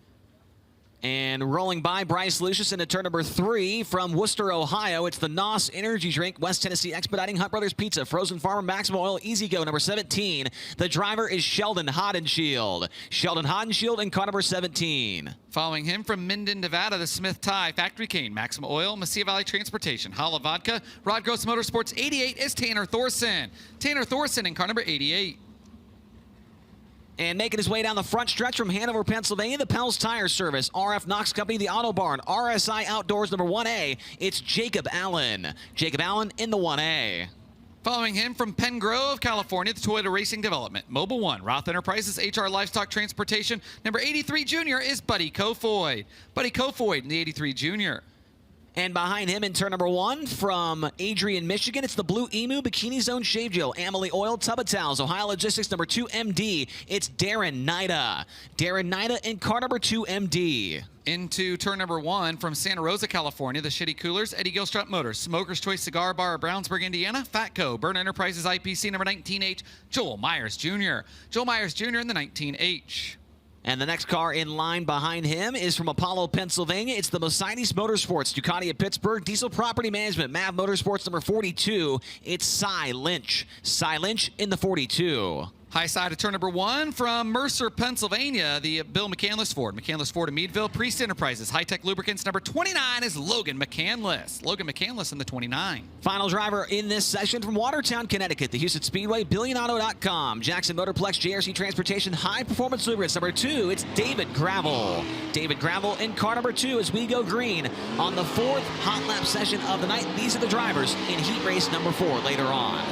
And rolling by Bryce Lucius into turn number 3 from Worcester, Ohio. It's the NOS Energy Drink, West Tennessee Expediting, Hunt Brothers Pizza, Frozen Farmer, Maximum Oil, Easy Go, number 17. The driver is Sheldon Hodenshield. Sheldon Hodenshield in car number 17. Following him from Minden, Nevada, the Smith Tie, Factory Cane, Maximum Oil, Mesilla Valley Transportation, Holla Vodka, Rod Gross Motorsports 88 is Tanner Thorson. Tanner Thorson in car number 88. And making his way down the front stretch from Hanover, Pennsylvania, the Pell's Tire Service, RF Knox Company, the Auto Barn, RSI Outdoors number 1A, it's Jacob Allen. Jacob Allen in the 1A. Following him from Pen Grove, California, the Toyota Racing Development, Mobile One, Roth Enterprises, HR Livestock Transportation, number 83 Junior is Buddy Kofoid. Buddy Kofoid in the 83 Junior. And behind him in turn number 1 from Adrian, Michigan, it's the Blue Emu Bikini Zone Shave Gel, Amalie Oil, Tubba Towels, Ohio Logistics number 2 MD. It's Darren Nida. Darren Nida in car number 2 MD. Into turn number 1 from Santa Rosa, California, the Shitty Coolers, Eddie Gilstrap Motors, Smoker's Choice Cigar Bar, Brownsburg, Indiana, Fatco, Burn Enterprises IPC number 19H, Joel Myers Jr. Joel Myers Jr. in the 19H. And the next car in line behind him is from Apollo, Pennsylvania. It's the Mercedes Motorsports, Ducati of Pittsburgh, Diesel Property Management, MAV Motorsports number 42. It's Cy Lynch. Cy Lynch in the 42. High side of turn number 1 from Mercer, Pennsylvania, the Bill McCandless Ford. McCandless Ford of Meadville, Priest Enterprises, High Tech Lubricants. Number 29 is Logan McCandless. Logan McCandless in the 29. Final driver in this session from Watertown, Connecticut, the Houston Speedway, BillionAuto.com, Jackson Motorplex, JRC Transportation, High Performance Lubricants. Number 2, it's David Gravel. David Gravel in car number 2 as we go green on the 4th hot lap session of the night. These are the drivers in heat race number 4 later on.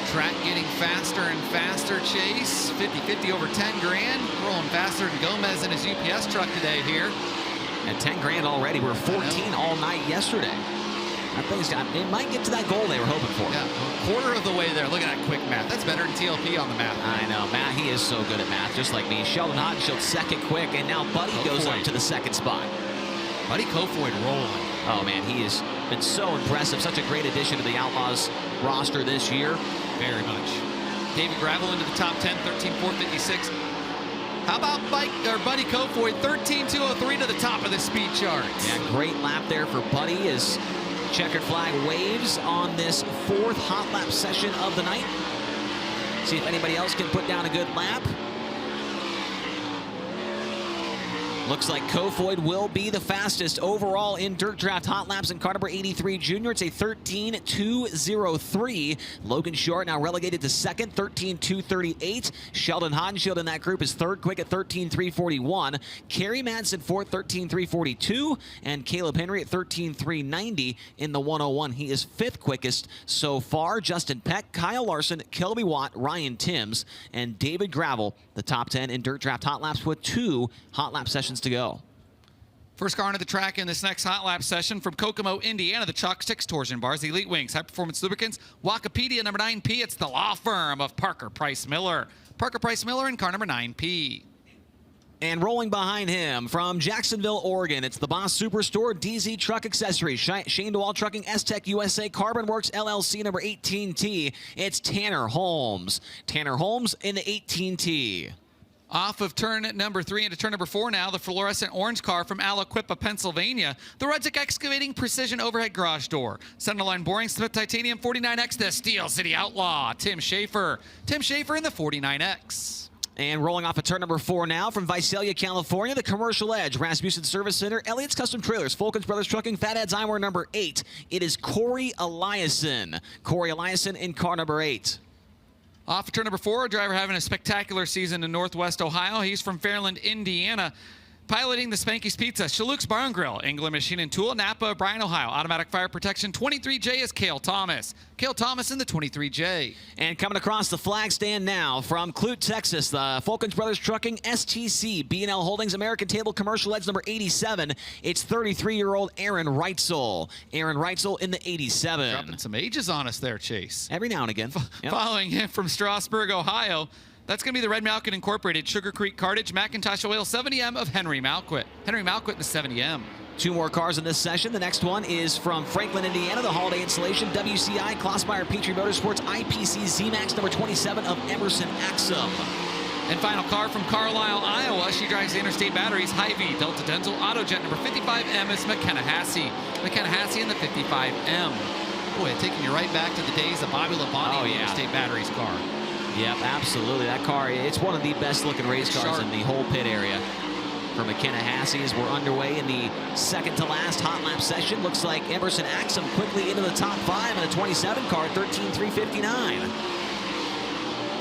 Track getting faster and faster, Chase. 50-50 over 10 grand. Rolling faster than Gomez in his UPS truck today here. At 10 grand already. We're 14 all night yesterday. That thing's got, it might get to that goal they were hoping for. Yeah, quarter of the way there. Look at that quick math. That's better than TLP on the math. I know. Matt, he is so good at math, just like me. Sheldon Hodenshield second quick, and now Buddy goes up to the second spot. Buddy Kofoid rolling. Oh, man, he has been so impressive. Such a great addition to the Outlaws roster this year. Very much. David Gravel into the top 10, 13.456. How about Buddy Kofoid, 13.203 to the top of the speed charts. Yeah, great lap there for Buddy as checkered flag waves on this 4th hot lap session of the night. See if anybody else can put down a good lap. Looks like Kofoid will be the fastest overall in Dirt Draft Hot Laps in car number 83 Junior. It's a 13.203. Logan Short now relegated to second, 13.238. Sheldon Hodenshield in that group is third quick at 13.341. Kerry Madsen fourth, 13.342. And Caleb Henry at 13.390 in the 101. He is 5th quickest so far. Justin Peck, Kyle Larson, Kelby Watt, Ryan Timms, and David Gravel, the top 10 in Dirt Draft Hot Laps with 2 hot lap sessions to go. First car onto the track in this next hot lap session from Kokomo, Indiana, the Chalk 6 Torsion Bars, the Elite Wings, High Performance Lubricants, Wikipedia number 9P. It's the law firm of Parker Price Miller. Parker Price Miller in car number 9P. And rolling behind him from Jacksonville, Oregon, it's the Boss Superstore, DZ Truck Accessories, Shane DeWalt Trucking, S-Tech USA, Carbon Works LLC number 18T. It's Tanner Holmes. Tanner Holmes in the 18T. Off of turn number 3 into turn number 4 now, the fluorescent orange car from Aliquippa, Pennsylvania. The Rudzik Excavating Precision Overhead Garage Door. Centerline Boring Smith Titanium 49X, the Steel City Outlaw, Tim Schaefer. Tim Schaefer in the 49X. And rolling off of turn number 4 now from Visalia, California, the Commercial Edge, Rasmussen Service Center, Elliott's Custom Trailers, Fulkins Brothers Trucking, Fatheads Eyewear number 8. It is Corey Eliason. Corey Eliason in car number 8. Off of turn number 4, a driver having a spectacular season in Northwest Ohio. He's from Fairland, Indiana. Piloting the Spanky's Pizza, Chaluk's Bar and Grill, England Machine and Tool, Napa, Bryan, Ohio. Automatic Fire Protection, 23J is Cale Thomas. Cale Thomas in the 23J. And coming across the flag stand now from Clute, Texas, the Fulkins Brothers Trucking, STC, B&L Holdings, American Table Commercial Edge number 87. It's 33-year-old Aaron Reitzel. Aaron Reitzel in the 87. Dropping some ages on us there, Chase. Every now and again. Yep. Following him from Strasburg, Ohio, that's going to be the Red Malkin Incorporated Sugar Creek Cartage Macintosh Oil 70M of Henry Malquit. Henry Malquit in the 70M. 2 more cars in this session. The next one is from Franklin, Indiana, the holiday installation, WCI Klossmeyer Petrie Motorsports IPC Z-Max number 27 of Emerson Axum. And final car from Carlisle, Iowa. She drives the Interstate Batteries Hy-Vee Delta Dental Autojet number 55M is McKenna Hassey. McKenna Hassey in the 55M. Boy, taking you right back to the days of Bobby Labonte in the Interstate Batteries car. Yep, absolutely. That car, it's one of the best looking race cars in the whole pit area. For McKenna Hassey, as we're underway in the second to last hot lap session. Looks like Emerson Axum quickly into the top 5 in a 27 car, 13,359.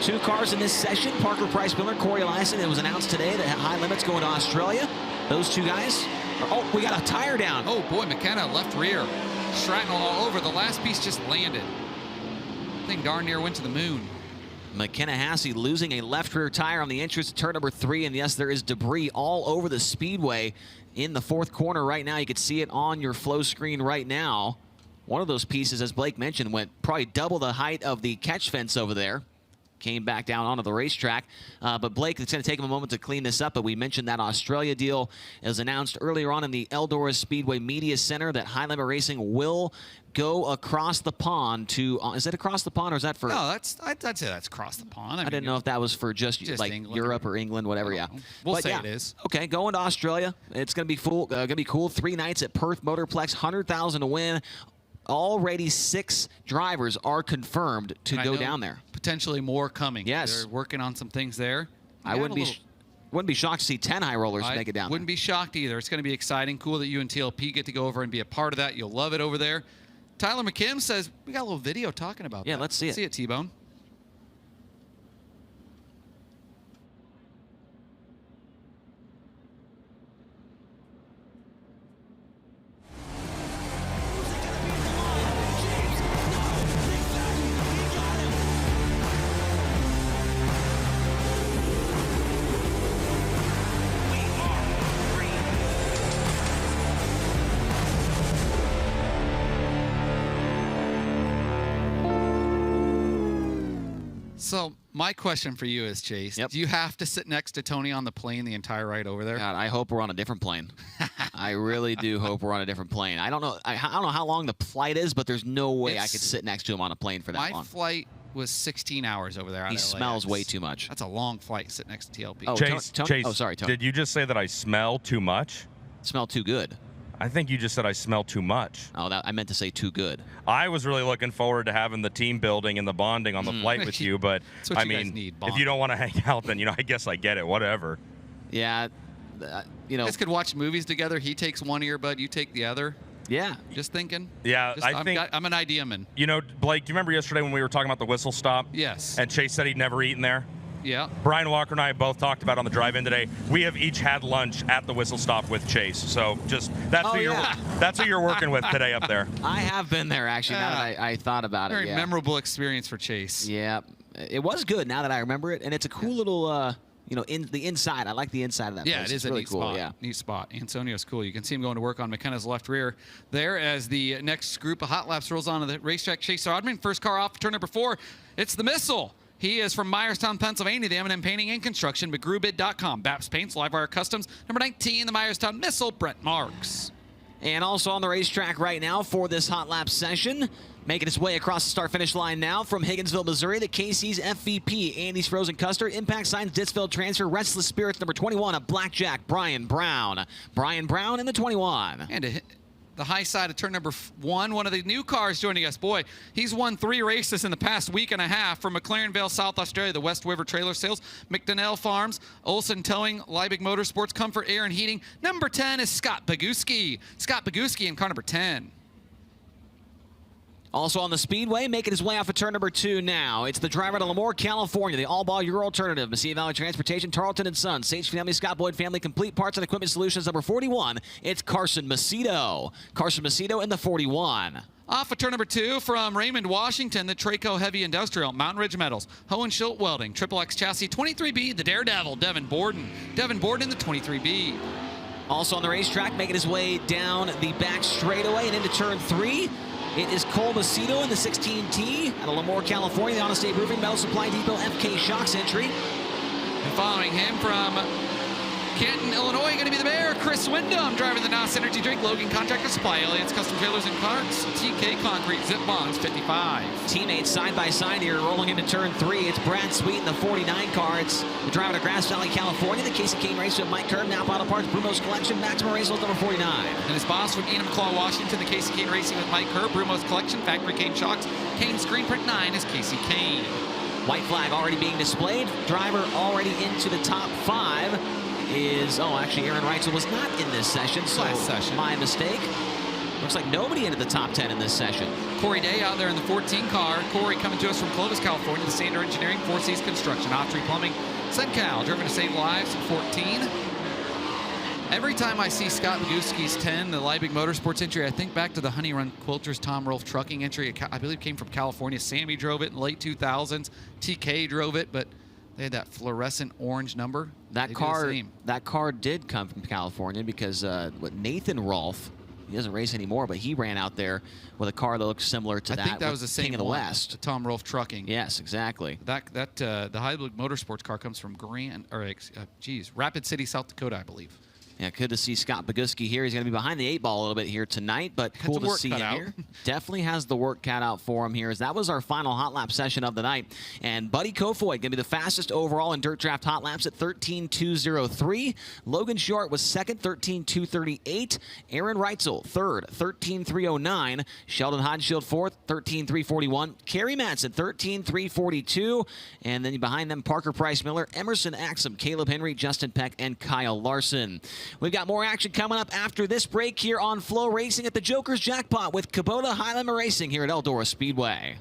2 cars in this session. Parker Price Miller, Corey Eliason. It was announced today that High Limits going to Australia. Those 2 guys. Oh, we got a tire down. Oh boy, McKenna left rear. Shrapnel all over. The last piece just landed. Thing darn near went to the moon. McKenna Hassey losing a left rear tire on the entrance to turn number 3, and yes, there is debris all over the speedway in the 4th corner right now. You can see it on your flow screen right now. One of those pieces, as Blake mentioned, went probably double the height of the catch fence over there. Came back down onto the racetrack. But Blake, it's going to take him a moment to clean this up, but we mentioned that Australia deal is announced earlier on in the Eldora Speedway Media Center that High Limit Racing will go across the pond to, is it across the pond or is that for? No, I'd say that's across the pond. I didn't know if that was for just like England, Europe or England, whatever, yeah. We'll say it is. Okay, going to Australia. It's going to be cool. 3 nights at Perth Motorplex, 100,000 to win. Already 6 drivers are confirmed to go down there. Potentially more coming. Yes. They're working on some things there. I wouldn't be shocked to see 10 high rollers make it down. Wouldn't be shocked either. It's going to be exciting. Cool that you and TLP get to go over and be a part of that. You'll love it over there. Tyler McKim says we got a little video talking about that. Yeah, let's see it. See it, T-Bone. So my question for you is, Chase, do you have to sit next to Tony on the plane the entire ride over there? God, I hope we're on a different plane. I really do hope we're on a different plane. I don't know how long the flight is, but there's no way I could sit next to him on a plane for that long. My flight was 16 hours over there. He smells way too much. That's a long flight to sit next to TLP. Oh, Chase, Chase, oh, sorry, Tony. Did you just say that I smell too much? Smell too good. I think you just said I smell too much. Oh, I meant to say too good. I was really looking forward to having the team building and the bonding on the flight with you, but I mean, if you don't want to hang out, then I guess I get it. Whatever. Yeah, You guys could watch movies together. He takes one earbud, you take the other. Yeah. Just thinking. Yeah, I'm an idea man. Blake, do you remember yesterday when we were talking about the whistle stop? Yes. And Chase said he'd never eaten there? Yeah. Brian Walker and I both talked about on the drive-in today. We have each had lunch at the whistle stop with Chase. So just that's who you're working with today up there. I have been there actually. Now that I thought about Very it. Very memorable experience for Chase. Yeah, it was good. Now that I remember it, and it's a cool little. In the inside. I like the inside of that place. Yeah, it is really a neat cool. spot. Yeah. Neat spot. Antonio's cool. You can see him going to work on McKenna's left rear there as the next group of hot laps rolls onto the racetrack. Chase Rodman, first car off, turn number 4. It's the Missile. He is from Myerstown, Pennsylvania, the M&M Painting and Construction, McGrewbid.com, Baps Paints, Livewire Customs, number 19, the Myerstown Missile, Brent Marks. And also on the racetrack right now for this hot lap session, making his way across the start-finish line now from Higginsville, Missouri, the KC's FVP, Andy's Frozen Custard, Impact Signs, Ditsville Transfer, Restless Spirits, number 21, a Blackjack, Brian Brown. Brian Brown in the 21. And the high side of turn number 1, one of the new cars joining us. Boy, he's won 3 races in the past week and a half from McLaren Vale, South Australia, the West River Trailer Sales, McDonnell Farms, Olson Towing, Liebig Motorsports, Comfort Air and Heating. Number 10 is Scott Boguski. Scott Boguski in car number 10. Also on the Speedway, making his way off of turn number 2 now. It's the driver out of Lemoore, California, the all-ball Euro Alternative, Mesilla Valley Transportation, Tarleton & Sons, Sage Family, Scott Boyd Family, Complete Parts and Equipment Solutions, number 41. It's Carson Macedo. Carson Macedo in the 41. Off of turn number 2 from Raymond, Washington, the Traco Heavy Industrial, Mountain Ridge Metals, Hohenschildt Welding, Triple X Chassis, 23B, the Daredevil, Devin Borden. Devin Borden in the 23B. Also on the racetrack, making his way down the back straightaway and into turn 3. It is Cole Macedo in the 16T out of Lemoore, California, the Honest State Roofing, Metal Supply Depot, FK Shocks entry. And following him from Canton, Illinois, going to be the mayor. Chris Wyndham driving the NOS Energy Drink. Logan Contractor Supply, Alliance Custom Trailers and Carts. TK Concrete, Zip Bonds, 55. Teammates side by side here, rolling into turn 3. It's Brad Sweet in the 49 car. It's the driver to Grass Valley, California. The Casey Kane race with Mike Kerb, Napa Auto Parts, Brumos Collection, Maximum Racing number 49. And his boss from Enumclaw, Washington, the Casey Kane Racing with Mike Kerb, Brumos Collection, Factory Kane Shocks. Kane Screen Print 9 is Casey Kane. White flag already being displayed. Driver already into the top 5 is, actually Aaron Reitzel was not in this session, so last session. My mistake. Looks like nobody into the top 10 in this session. Corey Day out there in the 14 car. Corey coming to us from Clovis, California, the Sander Engineering, Four Seas Construction, Autry Plumbing, Suncal, driven to save lives, 14. Every time I see Scott Boguski's 10, the Liebig Motorsports entry, I think back to the Honey Run Quilters Tom Rolfe trucking entry. I believe came from California. Sammy drove it in the late 2000s. TK drove it, but they had that fluorescent orange number. That car did come from California because Nathan Rolfe, he doesn't race anymore, but he ran out there with a car that looks similar to that. I think that was the same King of the one, West. the Tom Rolfe trucking. Yes, exactly. The Liebig Motorsports car comes from Rapid City, South Dakota, I believe. Yeah, good to see Scott Boguski here. He's going to be behind the 8 ball a little bit here tonight, but cool to see him here. Definitely has the work cut out for him here, as that was our final hot lap session of the night. And Buddy Kofoid going to be the fastest overall in Dirt Draft hot laps at 13.203. Logan Short was second, 13.238. Aaron Reitzel third, 13.309. Sheldon Hodgshield fourth, 13.341. Kerry Madsen, 13.342. And then behind them, Parker Price Miller, Emerson Axum, Caleb Henry, Justin Peck, and Kyle Larson. We've got more action coming up after this break here on FloRacing at the Joker's Jackpot with Kubota Highlander Racing here at Eldora Speedway.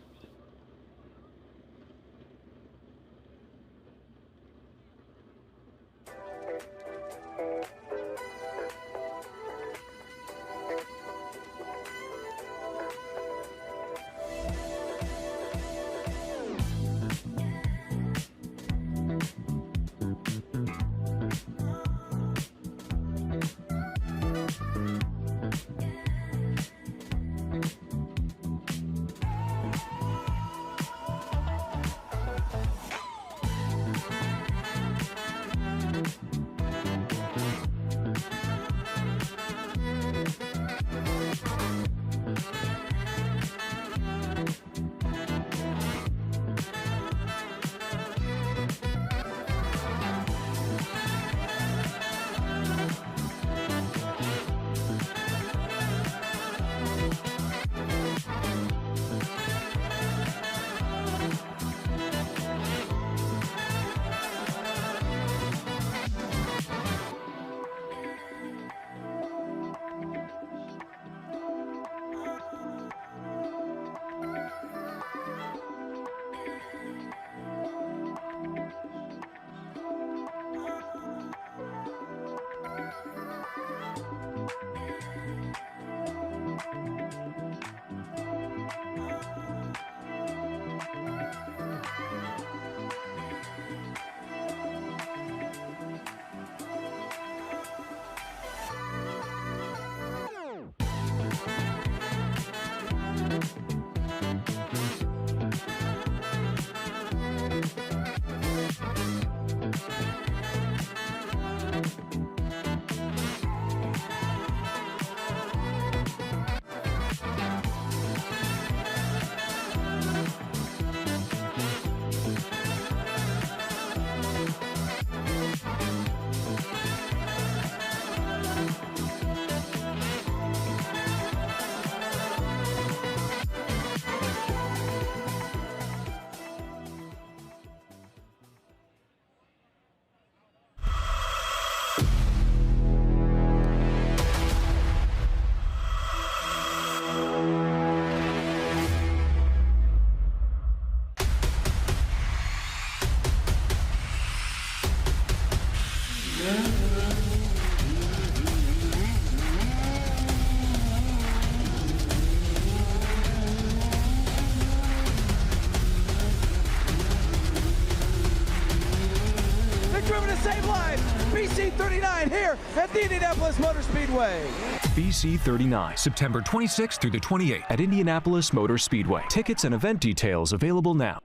BC39 here at the Indianapolis Motor Speedway. BC39, September 26th through the 28th at Indianapolis Motor Speedway. Tickets and event details available now.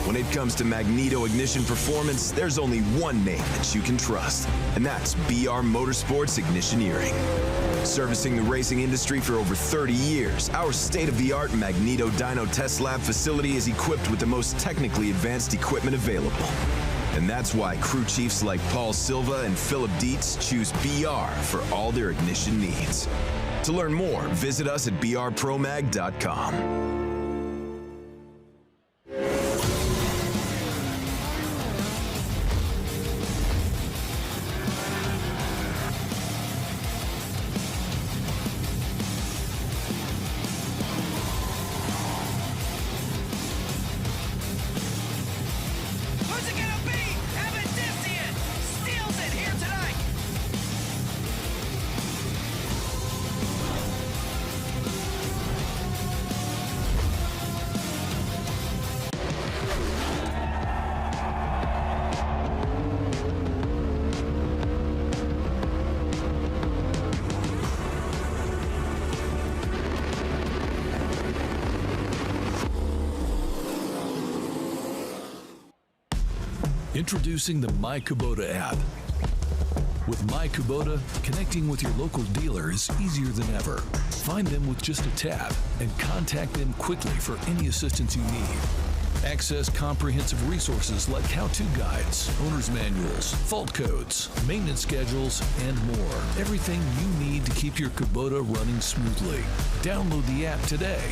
When it comes to magneto ignition performance, there's only one name that you can trust, and that's BR Motorsports Ignitioneering. Servicing the racing industry for over 30 years, our state-of-the-art Magneto Dyno Test Lab facility is equipped with the most technically advanced equipment available. And that's why crew chiefs like Paul Silva and Philip Dietz choose BR for all their ignition needs. To learn more, visit us at brpromag.com. Introducing the My Kubota app. With My Kubota, connecting with your local dealer is easier than ever. Find them with just a tap and contact them quickly for any assistance you need. Access comprehensive resources like how-to guides, owner's manuals, fault codes, maintenance schedules, and more. Everything you need to keep your Kubota running smoothly. Download the app today.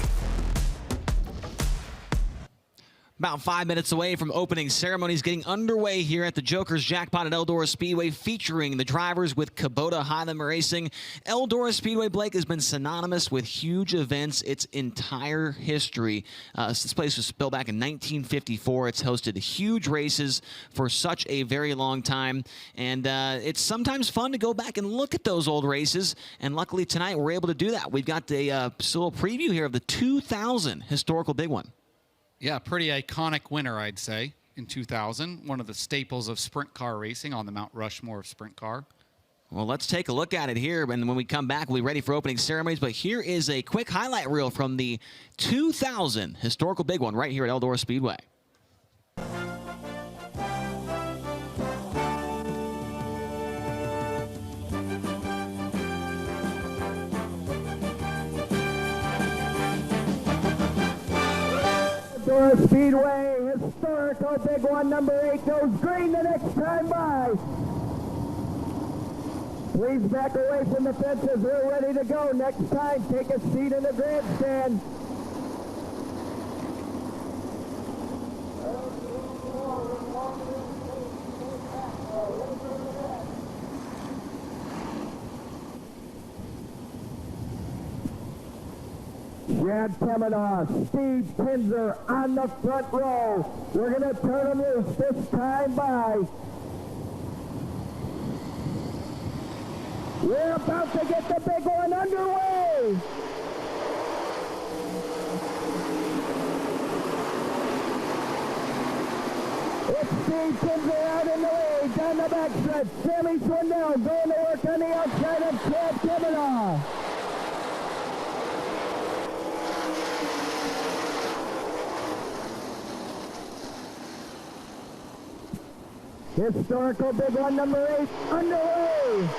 About 5 minutes away from opening ceremonies getting underway here at the Joker's Jackpot at Eldora Speedway, featuring the drivers with Kubota Highland Racing. Eldora Speedway, Blake, has been synonymous with huge events its entire history. This place was built back in 1954. It's hosted huge races for such a very long time, and it's sometimes fun to go back and look at those old races, and luckily tonight we're able to do that. We've got a little preview here of the 2000 historical big one. Yeah, pretty iconic winner, I'd say, in 2000. One of the staples of sprint car racing, on the Mount Rushmore of sprint car. Well, let's take a look at it here, and when we come back, we'll be ready for opening ceremonies. But here is a quick highlight reel from the 2000 historical big one right here at Eldora Speedway. Eldora Speedway, historical big one, number 8 goes green the next time by. Please back away from the fences. We're ready to go. Next time, take a seat in the grandstand. Brad Kavanaugh, Steve Kinzer on the front row. We're going to turn them loose this time by. We're about to get the big one underway. It's Steve Kinzer out in the lead, down the backstretch. Sammy Swindell going to work on the outside of Brad Kavanaugh. Historical big one, number 8, underway.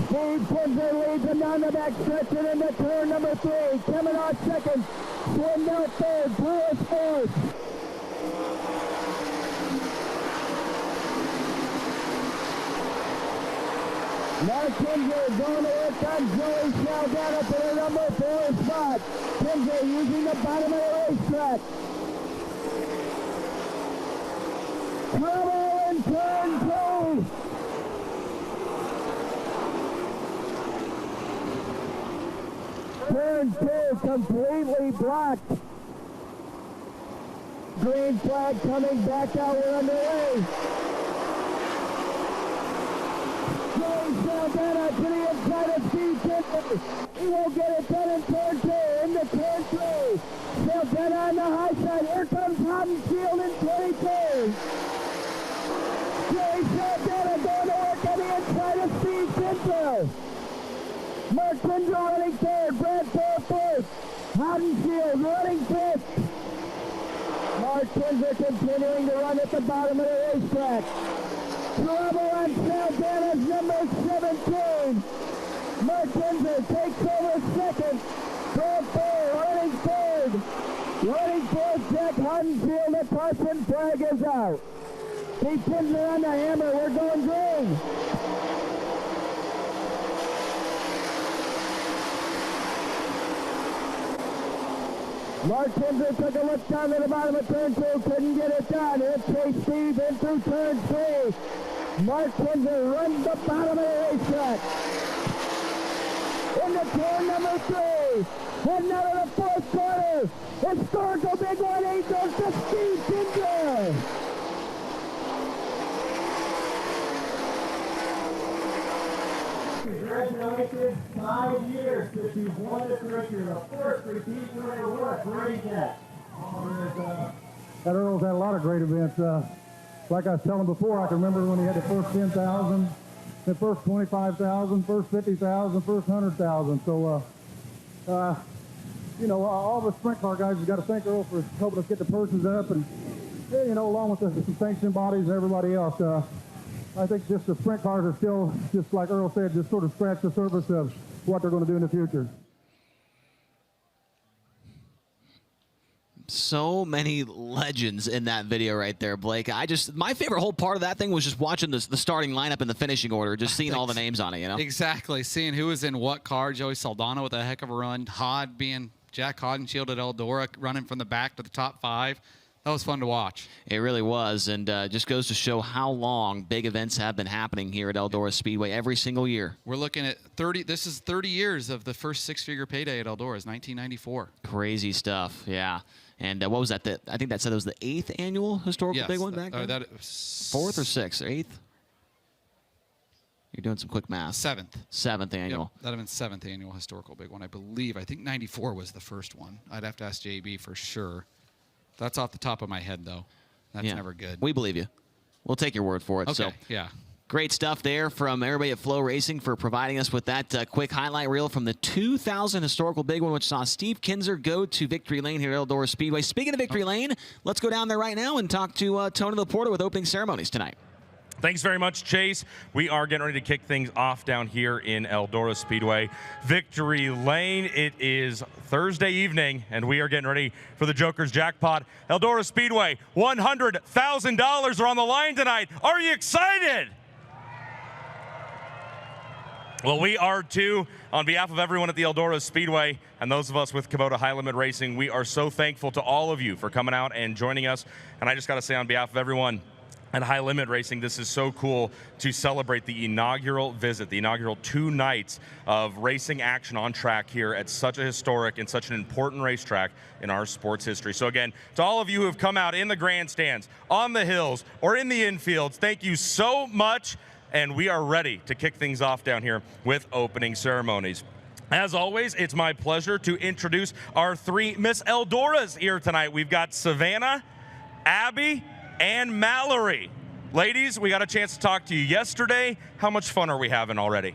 Steve Kinzer leads him down the back stretch and into turn number 3. Kavanaugh second, Swindell third, Powers fourth. Mark Kinzer going to work on Joey Saldana for the number 4 spot. Kinzer using the bottom of the racetrack. Trouble in turn 2. Turn 2 completely blocked. Green flag coming back out. We're underway. Joey Saldana to the inside of Steve Kinzer. He won't get it done in turn 2. Into turn 3. Saldana on the high side. Here comes Haddonfield in 22. Joey Saldana going to work on the inside of Steve Kinzer. Mark Kinzer running third. Brad Fair fourth. Haddonfield running fifth. Mark Kinzer continuing to run at the bottom of the racetrack. Trouble on Saldana's number 17. Mark Kinzer takes over second. Brad Fair running third. Running fourth, Jack Haddonfield. The caution flag is out. Keep Kinzer on the hammer. We're going green. Mark Kinzer took a look down to the bottom of turn 2, couldn't get it done. It's Chase Steve in through turn 3. Mark Kinzer runs the bottom of the racetrack. Into turn number 3. Heading out of the fourth quarter. Historical big 1-8 goes to Steve Kinzer. Congratulations, 5 years since you've won this race. You're the first repeat winner. What a great day. That Earl's had a lot of great events. Like I was telling before, I can remember when he had the first 10,000, the first 25,000, first 50,000, first 100,000. So, you know, all the sprint car guys have got to thank Earl for helping us get the purses up, and you know, along with the sanction bodies and everybody else. I think just the sprint cars are still, just like Earl said, just sort of scratch the surface of what they're going to do in the future. So many legends in that video right there, Blake. My favorite whole part of that thing was just watching the starting lineup and the finishing order, just seeing all the names on it, you know? Exactly. Seeing who was in what car. Joey Saldana with a heck of a run. Hod being Jack Haddonfield at Eldora, running from the back to the top 5. That was fun to watch. It really was, and just goes to show how long big events have been happening here at Eldora Speedway every single year. We're looking at 30. This is 30 years of the first 6-figure payday at Eldora. It's 1994. Crazy stuff, yeah. And what was that? I think that said it was the 8th annual historical big one back then? That 4th or 6th or 8th? You're doing some quick math. 7th. 7th annual. Yep, that would have been 7th annual historical big one, I believe. I think 94 was the first one. I'd have to ask JB for sure. That's off the top of my head, though. That's never good. We believe you. We'll take your word for it. Okay, so, yeah. Great stuff there from everybody at FloRacing for providing us with that quick highlight reel from the 2000 historical big one, which saw Steve Kinzer go to victory lane here at Eldora Speedway. Speaking of victory lane, let's go down there right now and talk to Tony Laporta with opening ceremonies tonight. Thanks very much, Chase. We are getting ready to kick things off down here in Eldora Speedway. Victory Lane. It is Thursday evening, and we are getting ready for the Joker's Jackpot. Eldora Speedway, $100,000 are on the line tonight. Are you excited? Well, we are too. On behalf of everyone at the Eldora Speedway and those of us with Kubota High Limit Racing, we are so thankful to all of you for coming out and joining us. And I just got to say on behalf of everyone at High Limit Racing, this is so cool to celebrate the inaugural visit, the inaugural 2 nights of racing action on track here at such a historic and such an important racetrack in our sports history. So again, to all of you who have come out in the grandstands, on the hills, or in the infields, thank you so much. And we are ready to kick things off down here with opening ceremonies. As always, it's my pleasure to introduce our 3 Miss Eldoras here tonight. We've got Savannah, Abby, and Mallory. Ladies, we got a chance to talk to you yesterday. How much fun are we having already?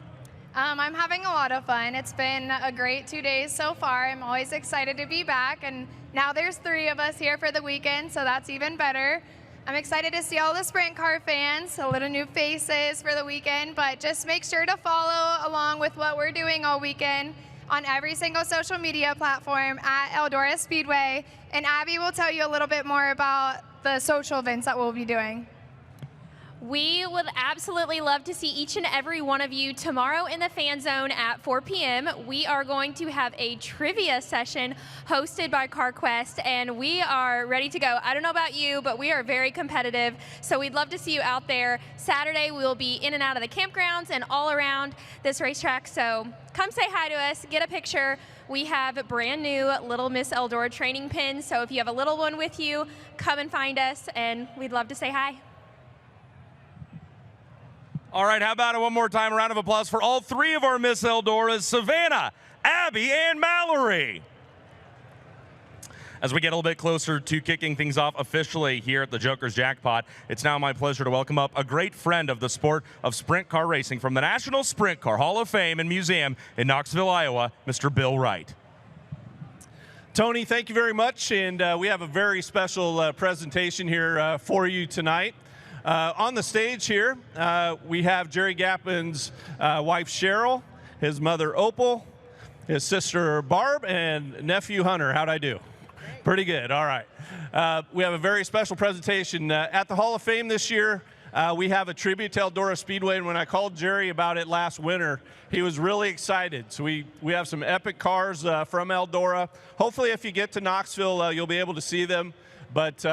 I'm having a lot of fun. It's been a great 2 days so far. I'm always excited to be back, and now there's 3 of us here for the weekend, so that's even better. I'm excited to see all the sprint car fans, a little new faces for the weekend, but just make sure to follow along with what we're doing all weekend on every single social media platform at Eldora Speedway, and Abby will tell you a little bit more about the social events that we'll be doing. We would absolutely love to see each and every one of you tomorrow in the fan zone at 4 p.m. We are going to have a trivia session hosted by CarQuest, and we are ready to go. I don't know about you, but we are very competitive, so we'd love to see you out there. Saturday, we'll be in and out of the campgrounds and all around this racetrack, so come say hi to us, get a picture. We have brand new Little Miss Eldora training pins, so if you have a little one with you, come and find us, and we'd love to say hi. All right, how about it one more time? A round of applause for all 3 of our Miss Eldoras, Savannah, Abby, and Mallory. As we get a little bit closer to kicking things off officially here at the Joker's Jackpot, it's now my pleasure to welcome up a great friend of the sport of sprint car racing from the National Sprint Car Hall of Fame and Museum in Knoxville, Iowa, Mr. Bill Wright. Tony, thank you very much, and we have a very special presentation here for you tonight. On the stage here, we have Jerry Gappin's wife Cheryl, his mother Opal, his sister Barb, and nephew Hunter. How'd I do? Pretty good, all right. We have a very special presentation at the Hall of Fame this year. We have a tribute to Eldora Speedway, and when I called Jerry about it last winter, he was really excited. So we have some epic cars from Eldora. Hopefully if you get to Knoxville, you'll be able to see them. But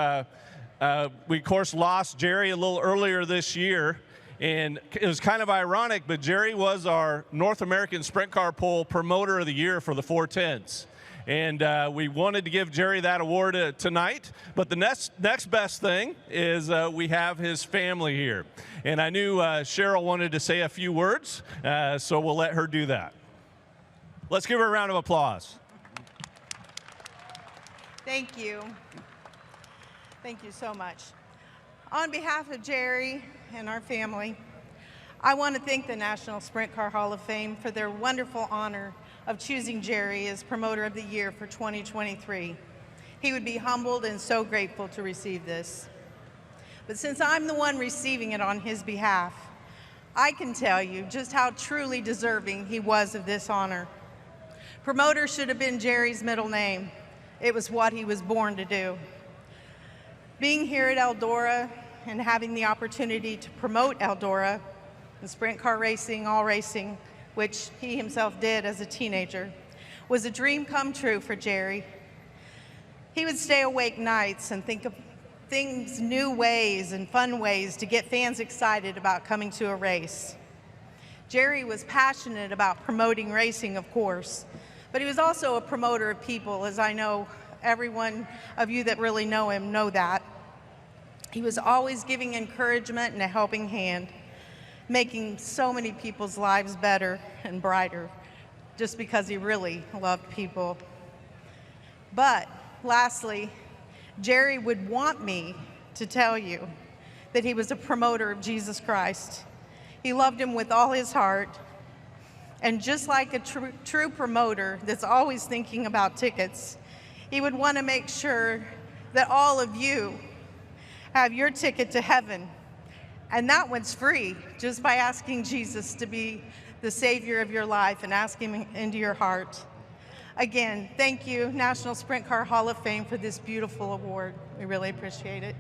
we, of course, lost Jerry a little earlier this year, and it was kind of ironic, but Jerry was our North American Sprint Car Pole Promoter of the Year for the 410s. And we wanted to give Jerry that award tonight. But the next best thing is we have his family here. And I knew Cheryl wanted to say a few words, so we'll let her do that. Let's give her a round of applause. Thank you. Thank you so much. On behalf of Jerry and our family, I want to thank the National Sprint Car Hall of Fame for their wonderful honor of choosing Jerry as Promoter of the Year for 2023. He would be humbled and so grateful to receive this. But since I'm the one receiving it on his behalf, I can tell you just how truly deserving he was of this honor. Promoter should have been Jerry's middle name. It was what he was born to do. Being here at Eldora and having the opportunity to promote Eldora and sprint car racing, all racing, which he himself did as a teenager, was a dream come true for Jerry. He would stay awake nights and think of things, new ways and fun ways to get fans excited about coming to a race. Jerry was passionate about promoting racing, of course, but he was also a promoter of people, as I know every one of you that really know him know that. He was always giving encouragement and a helping hand, making so many people's lives better and brighter just because he really loved people. But lastly, Jerry would want me to tell you that he was a promoter of Jesus Christ. He loved him with all his heart, and just like a true promoter that's always thinking about tickets, he would want to make sure that all of you have your ticket to heaven. And that one's free, just by asking Jesus to be the Savior of your life and asking him into your heart. Again, thank you, National Sprint Car Hall of Fame, for this beautiful award. We really appreciate it.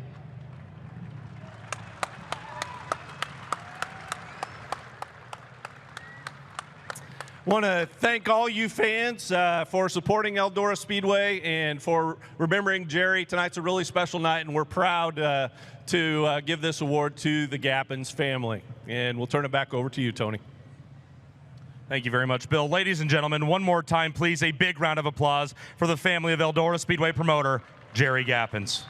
Want to thank all you fans for supporting Eldora Speedway and for remembering Jerry. Tonight's a really special night, and we're proud to give this award to the Gappins family. And we'll turn it back over to you, Tony. Thank you very much, Bill. Ladies and gentlemen, one more time, please, a big round of applause for the family of Eldora Speedway promoter, Jerry Gappins.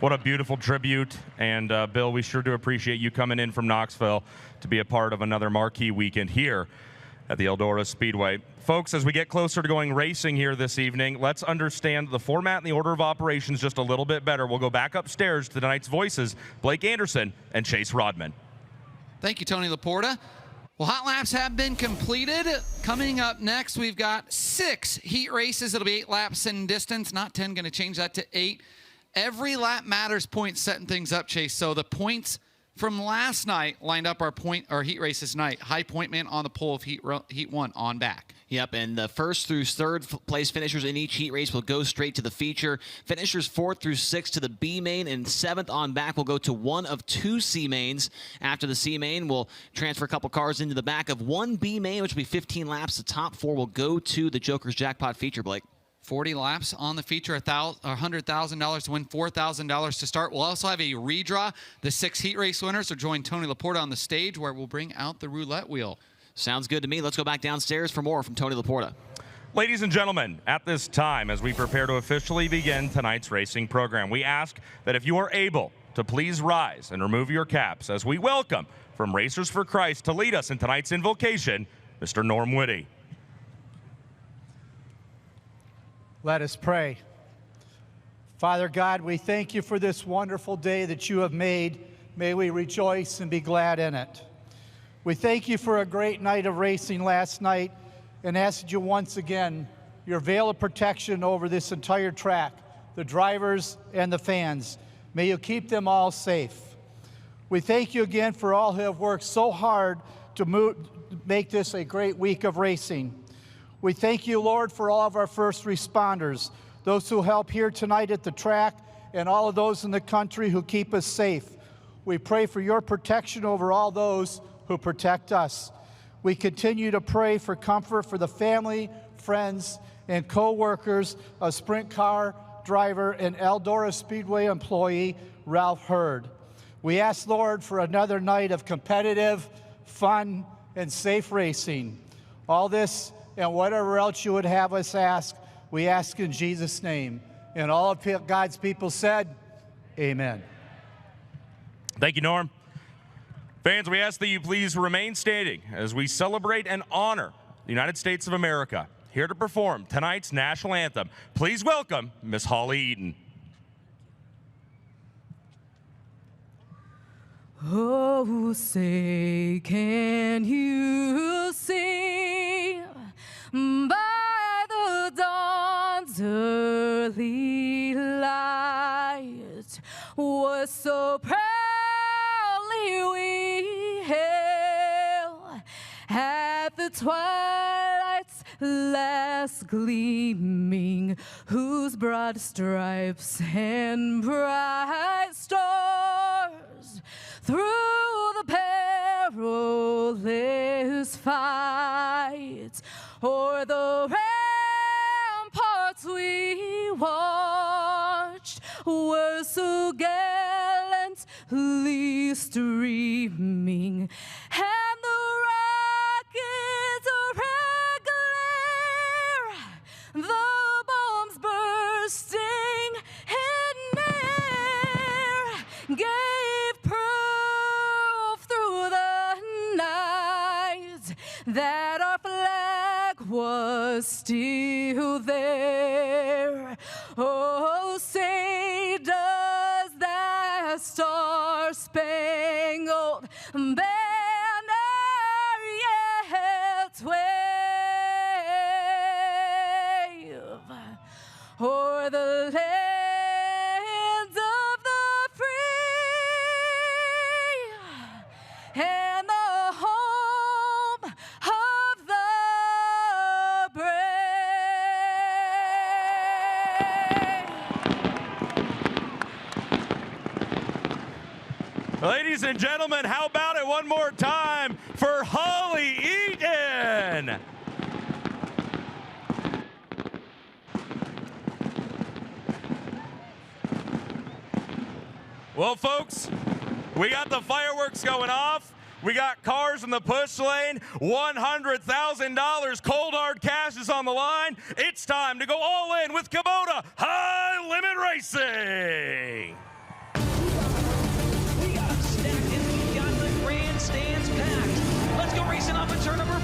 What a beautiful tribute, and Bill, we sure do appreciate you coming in from Knoxville to be a part of another marquee weekend here at the Eldora Speedway. Folks, as we get closer to going racing here this evening, let's understand the format and the order of operations just a little bit better. We'll go back upstairs to tonight's voices, Blake Anderson and Chase Rodman. Thank you, Tony Laporta. Well, hot laps have been completed. Coming up next, we've got 6 heat races. It'll be 8 laps in distance, not 10, going to change that to 8. Every lap matters points, setting things up, Chase. So the points from last night lined up our heat races tonight. High point man on the pole of heat 1 on back. Yep, and the first through third place finishers in each heat race will go straight to the feature. Finishers 4th through 6th to the B main, and 7th on back will go to one of 2 C mains. After the C main, we'll transfer a couple cars into the back of one B main, which will be 15 laps. The top 4 will go to the Joker's Jackpot feature, Blake. 40 laps on the feature, $100,000 to win, $4,000 to start. We'll also have a redraw. The 6 heat race winners will join Tony Laporta on the stage, where we'll bring out the roulette wheel. Sounds good to me. Let's go back downstairs for more from Tony Laporta. Ladies and gentlemen, at this time, as we prepare to officially begin tonight's racing program, we ask that if you are able to please rise and remove your caps as we welcome from Racers for Christ to lead us in tonight's invocation, Mr. Norm Whitty. Let us pray. Father God, we thank you for this wonderful day that you have made. May we rejoice and be glad in it. We thank you for a great night of racing last night and ask you once again your veil of protection over this entire track, the drivers and the fans. May you keep them all safe. We thank you again for all who have worked so hard to make this a great week of racing. We thank you, Lord, for all of our first responders, those who help here tonight at the track, and all of those in the country who keep us safe. We pray for your protection over all those who protect us. We continue to pray for comfort for the family, friends, and co-workers of sprint car driver and Eldora Speedway employee Ralph Hurd. We ask, Lord, for another night of competitive, fun, and safe racing. All this and whatever else you would have us ask, we ask in Jesus' name. And all of God's people said, amen. Thank you, Norm. Fans, we ask that you please remain standing as we celebrate and honor the United States of America. Here to perform tonight's national anthem, please welcome Miss Holly Eaton. Oh, say, can you see by the dawn's early light was so proudly we hail at the twilight's last gleaming, whose broad stripes and bright stars through the perilous fight o'er the ramparts we watched were so gallantly streaming, and the rockets red glare, the bombs bursting in air, gave proof through the night that our flag was still there. Oh, say, does that star-spangled banner yet wave o'er the lands of the free and the home of the brave? Ladies and gentlemen, how about it one more time for Holly Eaton? Well, folks, we got the fireworks going off. We got cars in the push lane. $100,000 cold hard cash is on the line. It's time to go all in with Kubota High Limit Racing. We got them stacked and we got the grandstands packed. Let's go racing off at turn number 4.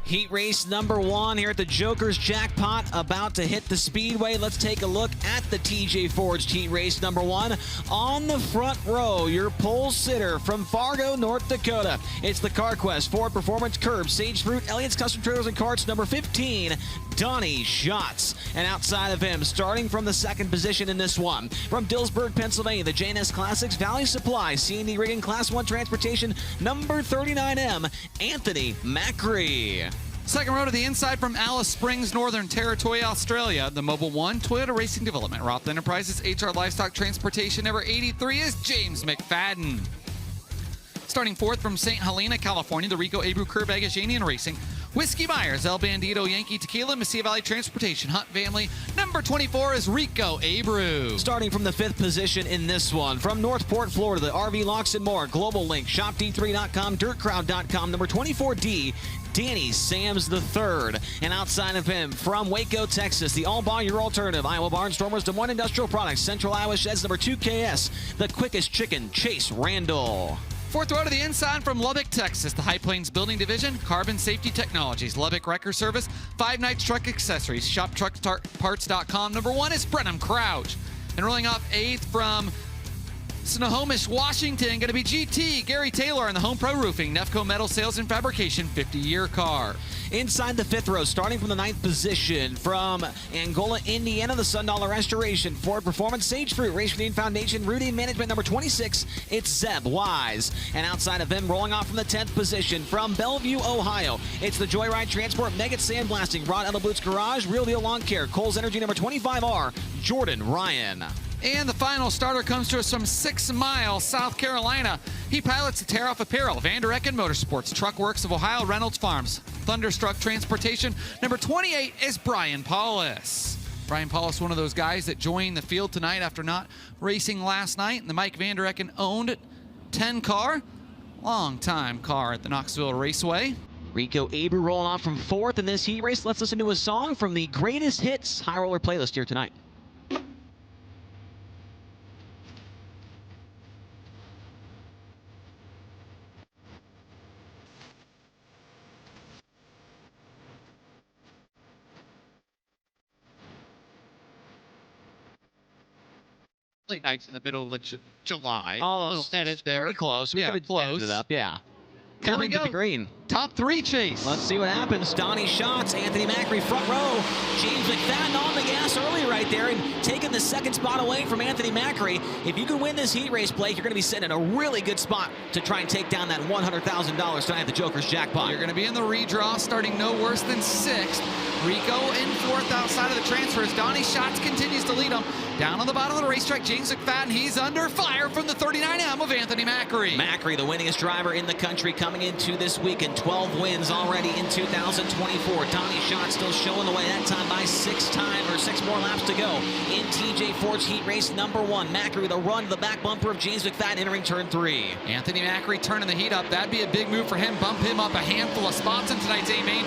Heat race number 1 here at the Joker's Jackpot, about to hit the Speedway. Let's take a look at the TJ Forged heat race number 1. On the front row, your pole sitter from Fargo, North Dakota. It's the CarQuest Ford Performance Curb Sage Fruit Elliott's Custom Trailers and Carts number 15, Donnie Schatz. And outside of him, starting from the second position in this one, from Dillsburg, Pennsylvania, the JNS Classics Valley Supply C&D Rigging Class 1 Transportation number 39M, Anthony Macri. Second row to the inside from Alice Springs, Northern Territory, Australia. The Mobile One Toyota Racing Development, Roth Enterprises, HR Livestock Transportation number 83 is James McFadden. Starting fourth from St. Helena, California, the Rico Abreu Curb Agashanian Racing. Whiskey Myers, El Bandito Yankee Tequila, Mesilla Valley Transportation, Hunt Family. Number 24 is Rico Abreu. Starting from the fifth position in this one, from Northport, Florida, the RV Locks and More, Global Link, ShopD3.com, DirtCrowd.com, number 24D, Danny Sams III. And outside of him, from Waco, Texas, the All Bar Your Alternative, Iowa Barnstormers, Des Moines Industrial Products, Central Iowa Sheds, number 2KS, the Quickest Chicken, Chase Randall. Fourth row to the inside from Lubbock, Texas, the High Plains Building Division, Carbon Safety Technologies, Lubbock Wrecker Service, Five Nights Truck Accessories, ShopTruckParts.com. Number 1 is Brenham Crouch. And rolling off eighth from Snohomish, Washington, going to be GT, Gary Taylor, and the Home Pro Roofing, Nefco Metal Sales and Fabrication 50-year car. Inside the fifth row, starting from the ninth position, from Angola, Indiana, the Sundollar Restoration, Ford Performance, Sage Fruit, Race Green Foundation, Routine Management, number 26, it's Zeb Wise. And outside of him, rolling off from the 10th position, from Bellevue, Ohio, it's the Joyride Transport, Megget Sandblasting, Rod Ella Boots Garage, Real Deal Lawn Care, Kohl's Energy, number 25R, Jordan Ryan. And the final starter comes to us from 6 Mile, South Carolina. He pilots the Tear Off Apparel, Van Der Ecken Motorsports, Truck Works of Ohio, Reynolds Farms, Thunderstruck Transportation. Number 28 is Brian Paulus. Brian Paulus, one of those guys that joined the field tonight after not racing last night. The Mike Van Der Ecken owned 10 car, long-time car at the Knoxville Raceway. Rico Abreu rolling off from fourth in this heat race. Let's listen to a song from the Greatest Hits High Roller playlist here tonight. Late nights in the middle of July. Oh, that is very close. We could close. it up, yeah. Here we Coming to go. the green. Top 3 chase. Let's see what happens. Donnie Schatz, Anthony Macri front row. James McFadden on the gas early right there and taking the second spot away from Anthony Macri. If you can win this heat race, Blake, you're going to be sitting in a really good spot to try and take down that $100,000 tonight at the Joker's Jackpot. You're going to be in the redraw starting no worse than 6th. Rico in 4th outside of the transfers. Donnie Schatz continues to lead them. Down on the bottom of the racetrack, James McFadden, he's under fire from the 39M of Anthony Macri. Macri, the winningest driver in the country coming into this weekend. 12 wins already in 2024. Donnie Schatz still showing the way, that time by 6 more laps to go in TJ Ford's heat race number 1. Macri with a run to the back bumper of James McFadden entering turn 3. Anthony Macri turning the heat up. That'd be a big move for him. Bump him up a handful of spots in tonight's A-main.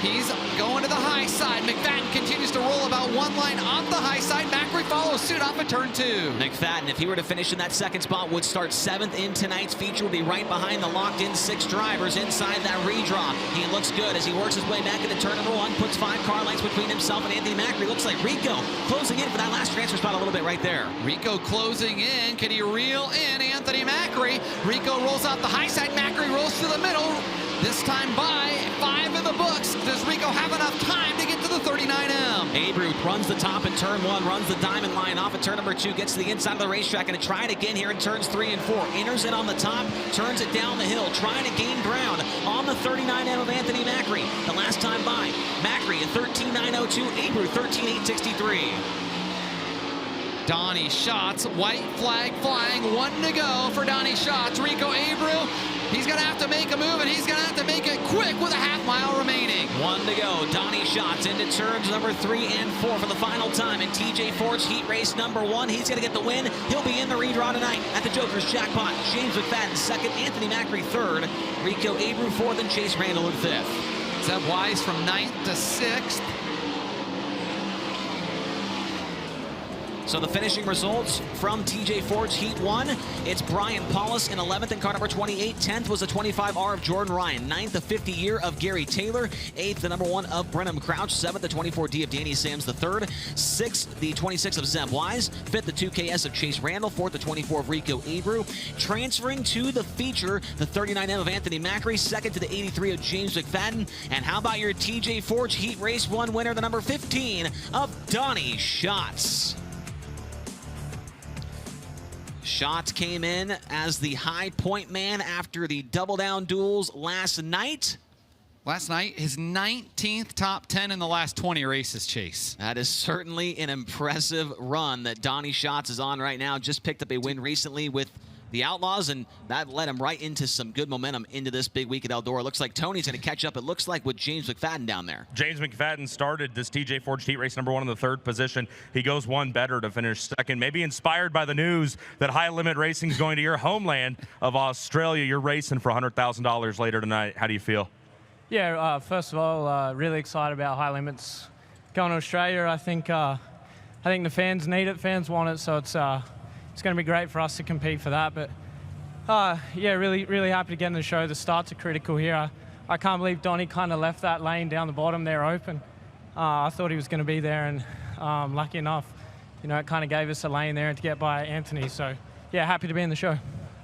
He's going to the high side. McFadden continues to roll about 1 line off the high side. Macri follows suit off of turn 2. McFadden, if he were to finish in that second spot, would start 7th in tonight's feature, would be right behind the locked-in 6 drivers inside that redraw. He looks good as he works his way back into turn number 1, puts 5 car lengths between himself and Anthony Macri. Looks like Rico closing in for that last transfer spot a little bit right there. Rico closing in. Can he reel in Anthony Macri? Rico rolls out the high side. Macri rolls to the middle. This time by 5 in the books. Does Rico have enough time to get to the 39M? Abreu runs the top in turn 1, runs the diamond line off at turn number 2, gets to the inside of the racetrack, and to try it again here in turns 3 and 4. Enters it on the top, turns it down the hill, trying to gain ground on the 39M of Anthony Macri. The last time by, Macri at 13.902, Abreu 13.863. Donnie Schatz, white flag flying, 1 to go for Donnie Schatz. Rico Abreu, he's going to have to make a move, and he's going to have to make it quick with a half-mile remaining. 1 to go. Donnie Schatz into turns number 3 and 4 for the final time in TJ Ford's heat race number 1. He's going to get the win. He'll be in the redraw tonight at the Joker's Jackpot. James McFadden 2nd, Anthony Macri 3rd, Rico Abreu 4th, and Chase Randall in 5th. Zeb Wise from 9th to 6th. So the finishing results from TJ Ford's Heat 1, it's Brian Paulus in 11th in car number 28. 10th was the 25R of Jordan Ryan. 9th, the 50-year of Gary Taylor. 8th, the number 1 of Brenham Crouch. 7th, the 24D of Danny Sams III. 6th, the 26 of Zeb Wise. 5th, the 2KS of Chase Randall. 4th, the 24 of Rico Abreu. Transferring to the feature, the 39M of Anthony Macri. 2nd to the 83 of James McFadden. And how about your TJ Ford's Heat Race 1 winner, the number 15 of Donnie Schatz. Schatz came in as the high point man after the double down duels last night. Last night, his 19th top 10 in the last 20 races, Chase. That is certainly an impressive run that Donnie Schatz is on right now. Just picked up a win recently with the Outlaws, and that led him right into some good momentum into this big week at Eldora. Looks like Tony's going to catch up, it looks like, with James McFadden down there. James McFadden started this TJ Ford's Heat Race number 1 in the 3rd position. He goes one better to finish 2nd. Maybe inspired by the news that High Limit Racing is going to your homeland of Australia. You're racing for $100,000 later tonight. How do you feel? Yeah, first of all, really excited about High Limits going to Australia. I think the fans need it, fans want it, so it's going to be great for us to compete for that. But yeah, really happy to get in the show. The starts are critical here. I can't believe Donnie kind of left that lane down the bottom there open. I thought he was going to be there, and lucky enough, you know, it kind of gave us a lane there to get by Anthony. So yeah, happy to be in the show.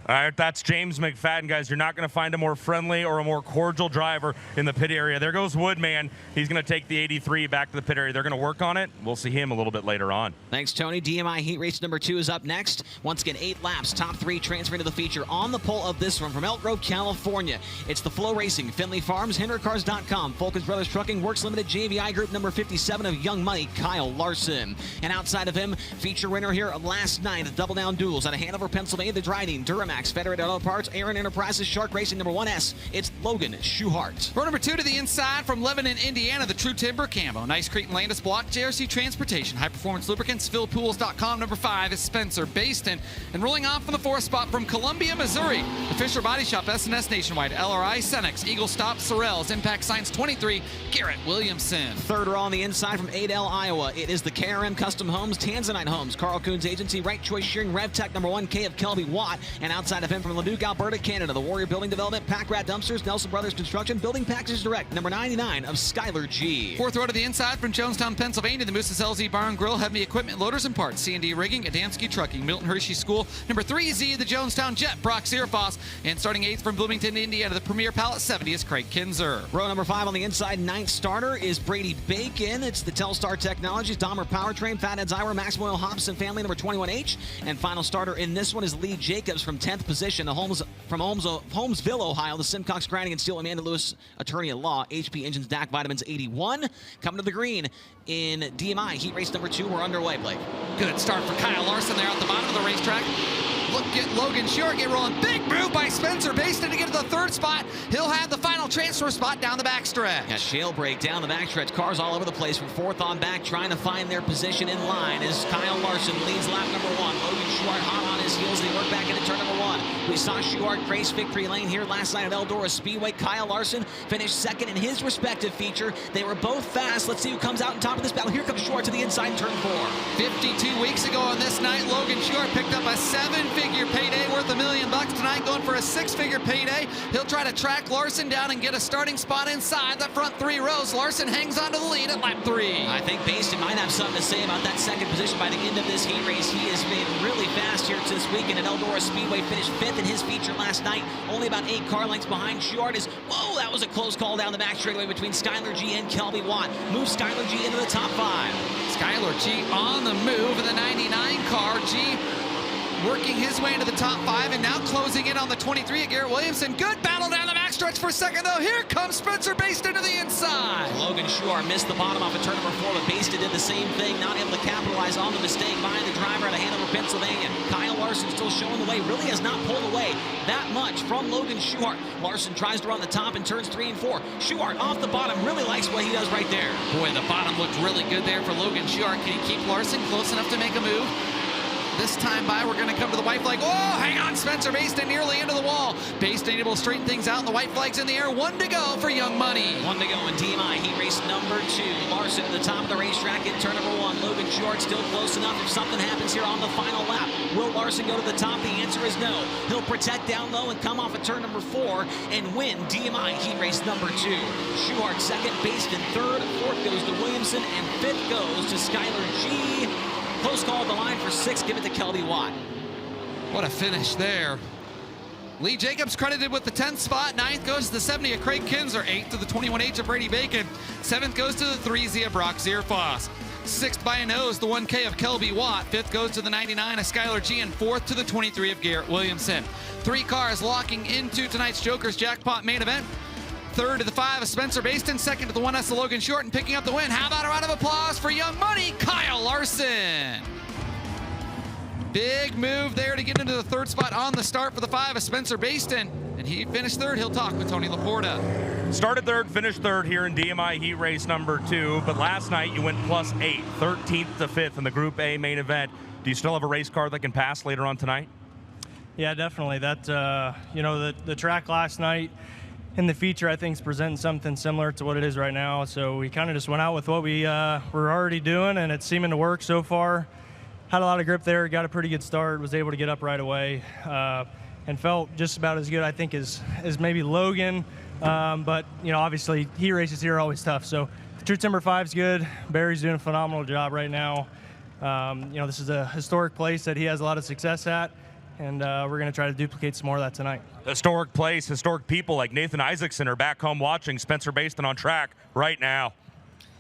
All right, that's James McFadden, guys. You're not going to find a more friendly or a more cordial driver in the pit area. There goes Woodman. He's going to take the 83 back to the pit area. They're going to work on it. We'll see him a little bit later on. Thanks, Tony. DMI Heat Race number 2 is up next. Once again, 8 laps, top 3 transferring to the feature. On the pole of this one from Elk Grove, California, it's the FloRacing, Finley Farms, HenderCars.com, Fulkins Brothers Trucking, Works Limited, JVI Group number 57 of Young Money, Kyle Larson. And outside of him, feature winner here last night, the double down duels out of Hanover, Pennsylvania, the Dryden, Duramax, Federated Auto Parts, Aaron Enterprises, Shark Racing number 1S. It's Logan Schuhart. Row number 2 to the inside from Lebanon, Indiana, the True Timber Camo. Nice Crete and Landis Block, JRC Transportation, High Performance Lubricants, PhilPools.com. Number 5 is Spencer Baston. And rolling off from the 4th spot from Columbia, Missouri, the Fisher Body Shop, S&S Nationwide, LRI, Cenex, Eagle Stop, Sorrells, Impact Science 23, Garrett Williamson. 3rd row on the inside from Adel, Iowa. It is the KRM Custom Homes, Tanzanite Homes, Carl Coons Agency, Right Choice Shearing, RevTech number 1K of Kelby Watt. And outside of him from Leduc, Alberta, Canada, the Warrior Building Development, Pack Rat Dumpsters, Nelson Brothers Construction, Building Packages Direct, number 99 of Skylar G. 4th row to the inside from Jonestown, Pennsylvania, the Moose's LZ Bar and Grill, Heavy Equipment, Loaders and Parts, C&D Rigging, Adamski Trucking, Milton Hershey School, number 3 Z, the Jonestown Jet, Brock Searfoss, and starting 8th from Bloomington, Indiana, the Premier Pallet 70 is Craig Kinzer. Row number 5 on the inside, 9th starter is Brady Bacon. It's the Telstar Technologies, Dahmer Powertrain, Fatheads Iowa, Maxim Oil Hobson Family, number 21H. And final starter in this one is Lee Jacobs from 10th position, the Holmesville, Ohio, the Simcox Grinding and Steel, Amanda Lewis, Attorney at Law, HP Engines, DAC Vitamins 81. Coming to the green in DMI Heat Race number 2. We're underway, Blake. Good start for Kyle Larson there at the bottom of the racetrack. Look at Logan Schuhart get rolling. Big move by Spencer Baston to get to the 3rd spot. He'll have the final transfer spot down the backstretch. Yeah, shale break down the backstretch. Cars all over the place from 4th on back, trying to find their position in line as Kyle Larson leads lap number 1. Logan Schuhart hot on his heels. They work back into turn number 1. We saw Schuhart grace victory lane here last night at Eldora Speedway. Kyle Larson finished 2nd in his respective feature. They were both fast. Let's see who comes out on top of this battle. Here comes Schuhart to the inside in turn 4. 52 weeks ago on this night, Logan Schuhart picked up a 7-figure payday worth $1 million. Tonight going for a 6-figure payday. He'll try to track Larson down and get a starting spot inside the front 3 rows. Larson hangs on to the lead at lap 3. I think Baston might have something to say about that 2nd position by the end of this heat race. He has been really fast here this weekend at Eldora Speedway. Finished 5th in his feature last night. Only about 8 car lengths behind. Schuhart is, whoa, that was a close call down the back straightaway between Skylar G and Kelby Watt. Moves Skylar G into the top 5. Skylar G on the move in the 99 car. G working his way into the top 5 and now closing in on the 23 of Garrett Williamson. Good battle down the backstretch for 2nd, though. Here comes Spencer Baston to the inside. Logan Schuhart missed the bottom off of turn number 4, but Baston did the same thing, not able to capitalize on the mistake behind the driver out of Hanover, Pennsylvania. Kyle Larson still showing the way, really has not pulled away that much from Logan Schuhart. Larson tries to run the top in turns 3 and 4. Schuhart off the bottom, really likes what he does right there. Boy, the bottom looked really good there for Logan Schuhart. Can he keep Larson close enough to make a move? This time by, we're going to come to the white flag. Oh, hang on, Spencer Baston nearly into the wall. Baston able to straighten things out, and the white flag's in the air. 1 to go for Young Money. 1 to go in DMI heat race number 2. Larson at the top of the racetrack in turn number 1. Logan Short still close enough if something happens here on the final lap. Will Larson go to the top? The answer is no. He'll protect down low and come off at turn number 4 and win DMI heat race number 2. Schuhart second, Baston third, fourth goes to Williamson, and fifth goes to Skylar G. Close call at the line for 6. Give it to Kelby Watt. What a finish there. Lee Jacobs credited with the 10th spot. 9th goes to the 70 of Craig Kinzer. 8th to the 21H of Brady Bacon. 7th goes to the 3Z of Brock Zierfoss. 6th by a nose, the 1K of Kelby Watt. 5th goes to the 99 of Skylar G. And 4th to the 23 of Garrett Williamson. 3 cars locking into tonight's Joker's Jackpot main event. 3rd to the 5 of Spencer Baston. 2nd to the 1S of Logan Short, and picking up the win. How about a round of applause for Young Money, Kyle Larson. Big move there to get into the 3rd spot on the start for the 5 of Spencer Baston. And he finished 3rd. He'll talk with Tony Laporta. Started 3rd, finished 3rd here in DMI heat race number 2. But last night you went +8, 13th to 5th in the Group A main event. Do you still have a race car that can pass later on tonight? Yeah, definitely. That you know, the track last night in the feature, I think, is presenting something similar to what it is right now. So we kind of just went out with what we were already doing, and it's seeming to work so far. Had a lot of grip there, got a pretty good start, was able to get up right away, and felt just about as good, I think, as maybe Logan. But, you know, obviously, heat races here are always tough. So True Timber 5's good. Barry's doing a phenomenal job right now. You know, this is a historic place that he has a lot of success at, and we're going to try to duplicate some more of that tonight. Historic place, historic people like Nathan Isaacson are back home watching Spencer Baston on track right now.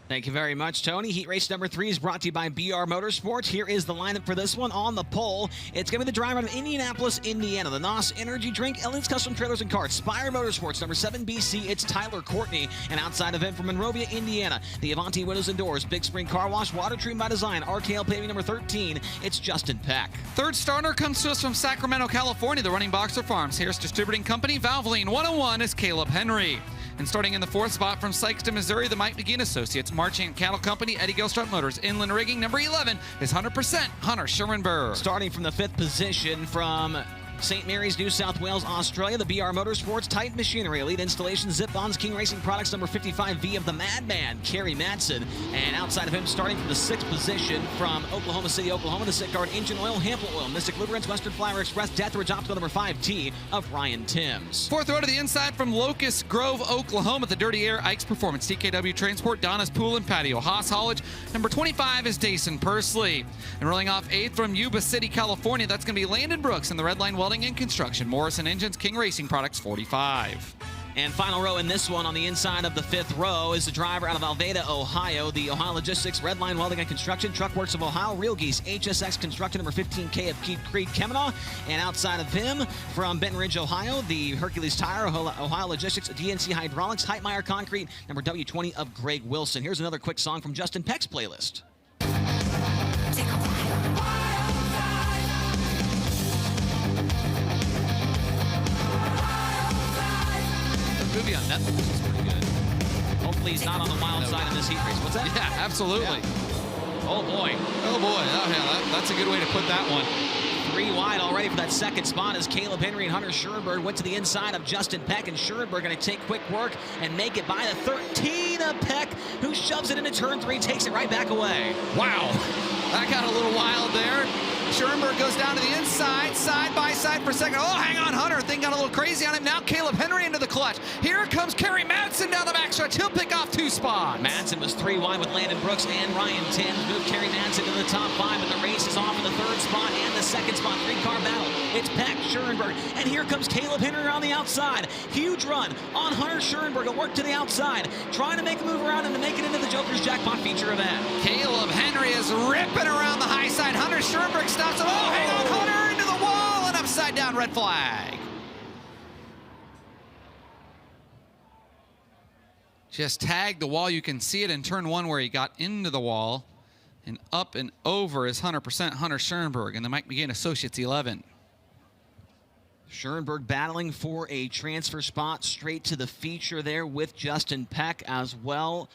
Thank you very much, Tony. Heat race number 3 is brought to you by BR Motorsports. Here is the lineup for this one. On the pole, it's going to be the driver out of Indianapolis, Indiana. The NOS Energy Drink, Elliott's Custom Trailers and Carts. Spire Motorsports, number 7 BC, it's Tyler Courtney. And outside of him from Monrovia, Indiana, the Avanti Windows and Doors, Big Spring Car Wash, Water Treatment by Design, RKL Paving, number 13, it's Justin Peck. 3rd starter comes to us from Sacramento, California, the Running Boxer Farms. Harris Distributing Company, Valvoline 101 is Caleb Henry. And starting in the 4th spot from Sikeston, Missouri, the Mike McGinn Associates, Marching Cattle Company, Eddie Gilstrut Motors, Inland Rigging, number 11 is 100% Hunter Schurenberg. Starting from the 5th position from St. Mary's, New South Wales, Australia, the BR Motorsports, Titan Machinery, Elite Installation, Zip Bonds, King Racing Products, number 55V of the Madman, Kerry Madsen. And outside of him, starting from the 6th position from Oklahoma City, Oklahoma, the Sitcard Engine Oil, Hampel Oil, Mystic Lubricants, Western Flower Express, Deathridge Optical, number 5T of Ryan Timms. 4th row to the inside from Locust Grove, Oklahoma, the Dirty Air, Ike's Performance, TKW Transport, Donna's Pool and Patio, Haas Haulage, number 25 is Dason Pursley. And rolling off 8th from Yuba City, California, that's going to be Landon Brooks in the Red Line Welding and Construction, Morrison Engines, King Racing Products, 45. And final row in this one on the inside of the 5th row is the driver out of Alveda, Ohio, the Ohio Logistics, Redline Welding and Construction, Truckworks of Ohio, Real Geese, HSX Construction, number 15K of Keith Creed Kemena. And outside of him, from Benton Ridge, Ohio, the Hercules Tire, Ohio Logistics, DNC Hydraulics, Heitmeyer Concrete, number W20 of Greg Wilson. Here's another quick song from Justin Peck's playlist. Movie on Netflix is pretty good. Hopefully he's not on the wild side of this heat race. What's that? Yeah, absolutely. Yeah. Oh boy. Oh boy. Oh, yeah, that's a good way to put that one. 3 wide already for that 2nd spot as Caleb Henry and Hunter Schurenberg went to the inside of Justin Peck, and Schurenberg going to take quick work and make it by the 13 of Peck, who shoves it into turn 3, takes it right back away. Wow. That got a little wild there. Schurenberg goes down to the inside, side by side for a second. Oh, hang on, Hunter. Thing got a little crazy on him. Now Caleb Henry into the clutch. Here comes Kerry Madsen down the backstretch. He'll pick off 2 spots. Madsen was 3 wide with Landon Brooks and Ryan Timms. Moved Kerry Madsen to the top 5, and the race is off in the 3rd spot and the 2nd spot. 3-car battle. It's Peck, Schurenberg, and here comes Caleb Henry on the outside. Huge run on Hunter Schurenberg. A work to the outside, trying to make a move around and to make it into the Joker's Jackpot feature event. Caleb Henry is ripping around the high side. Hunter Schurenberg stops him. Oh, hang on, Hunter into the wall and upside down red flag. Just tagged the wall. You can see it in turn 1 where he got into the wall. And up and over is 100% Hunter Schurenberg and the Mike McGinn Associates 11. Schurenberg battling for a transfer spot straight to the feature there with Justin Peck, as well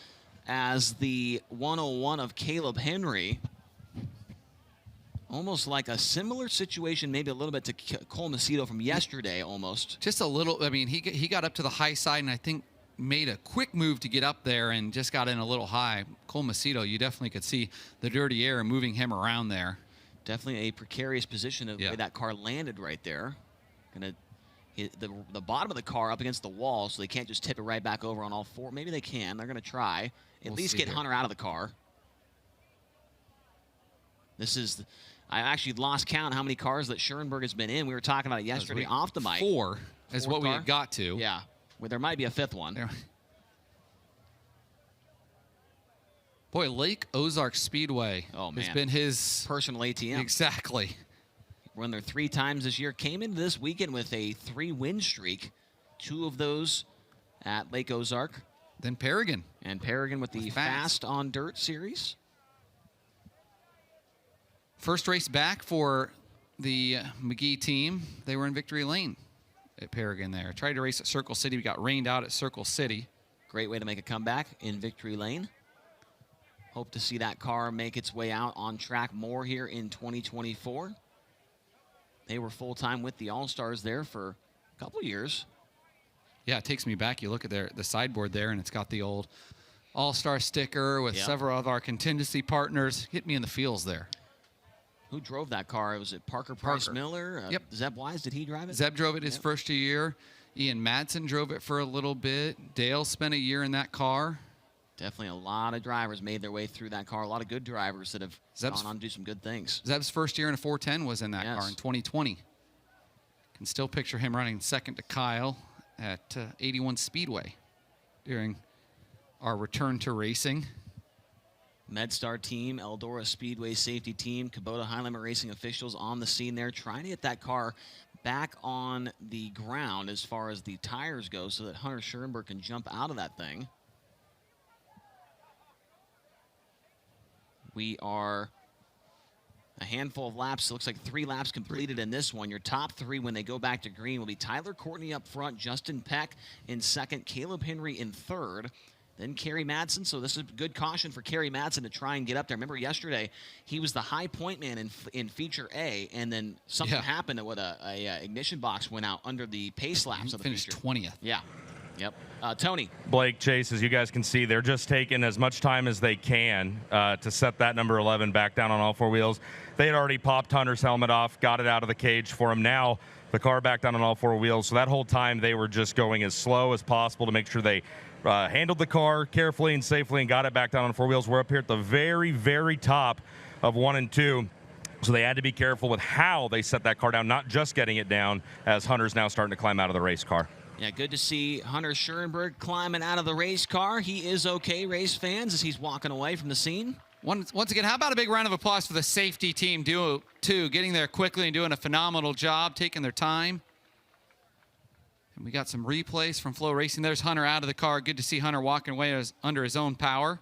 as the 101 of Caleb Henry. Almost like a similar situation, maybe a little bit to Cole Macedo from yesterday, almost. Just a little. I mean, he got up to the high side, and I think made a quick move to get up there and just got in a little high. Cole Macedo, you definitely could see the dirty air moving him around there. Definitely a precarious position of the way that car landed right there. Gonna hit the bottom of the car up against the wall, so they can't just tip it right back over on all four. Maybe they can. They're gonna try. At least get Hunter out of the car. This is, I actually lost count how many cars that Schoenberg has been in. We were talking about it yesterday off the mic. Four is what we had got to. Yeah. Well, there might be a fifth one. Boy, Lake Ozark Speedway has been his personal ATM. Exactly. Run there 3 times this year. Came into this weekend with a 3-win streak. 2 of those at Lake Ozark. Then Paragon. And Paragon with the Fast on Dirt series. First race back for the McGee team. They were in victory lane at Paragon there. Tried to race at Circle City. We got rained out at Circle City. Great way to make a comeback in victory lane. Hope to see that car make its way out on track more here in 2024. They were full-time with the All-Stars there for a couple years. Yeah, it takes me back. You look at the sideboard there, and it's got the old All-Star sticker with several of our contingency partners. Hit me in the feels there. Who drove that car? Was it Parker Price Miller? Yep. Zeb Wise, did he drive it? Zeb drove it his first year. Ian Madsen drove it for a little bit. Dale spent a year in that car. Definitely a lot of drivers made their way through that car. A lot of good drivers that have gone on to do some good things. Zeb's first year in a 410 was in that car in 2020. Can still picture him running second to Kyle at 81 Speedway during our return to racing. MedStar team, Eldora Speedway safety team, Kubota High Limit Racing officials on the scene there trying to get that car back on the ground as far as the tires go so that Hunter Schoenberg can jump out of that thing. We are a handful of laps. It looks like 3 laps completed in this one. Your top 3 when they go back to green will be Tyler Courtney up front, Justin Peck in second, Caleb Henry in third, then Kerry Madsen. So this is good caution for Kerry Madsen to try and get up there. Remember yesterday, he was the high point man in feature A, and then something happened with a ignition box went out under the pace laps of the finished feature. 20th. Yeah. Yep. Tony. Blake, Chase, as you guys can see, they're just taking as much time as they can to set that number 11 back down on all 4 wheels. They had already popped Hunter's helmet off, got it out of the cage for him. Now the car back down on all 4 wheels. So that whole time they were just going as slow as possible to make sure they handled the car carefully and safely and got it back down on 4 wheels. We're up here at the very, very top of 1 and 2. So they had to be careful with how they set that car down, not just getting it down, as Hunter's now starting to climb out of the race car. Yeah, good to see Hunter Schoenberg climbing out of the race car. He is okay, race fans, as he's walking away from the scene. Once again, how about a big round of applause for the safety team, too, getting there quickly and doing a phenomenal job, taking their time. And we got some replays from FloRacing. There's Hunter out of the car. Good to see Hunter walking away under his own power.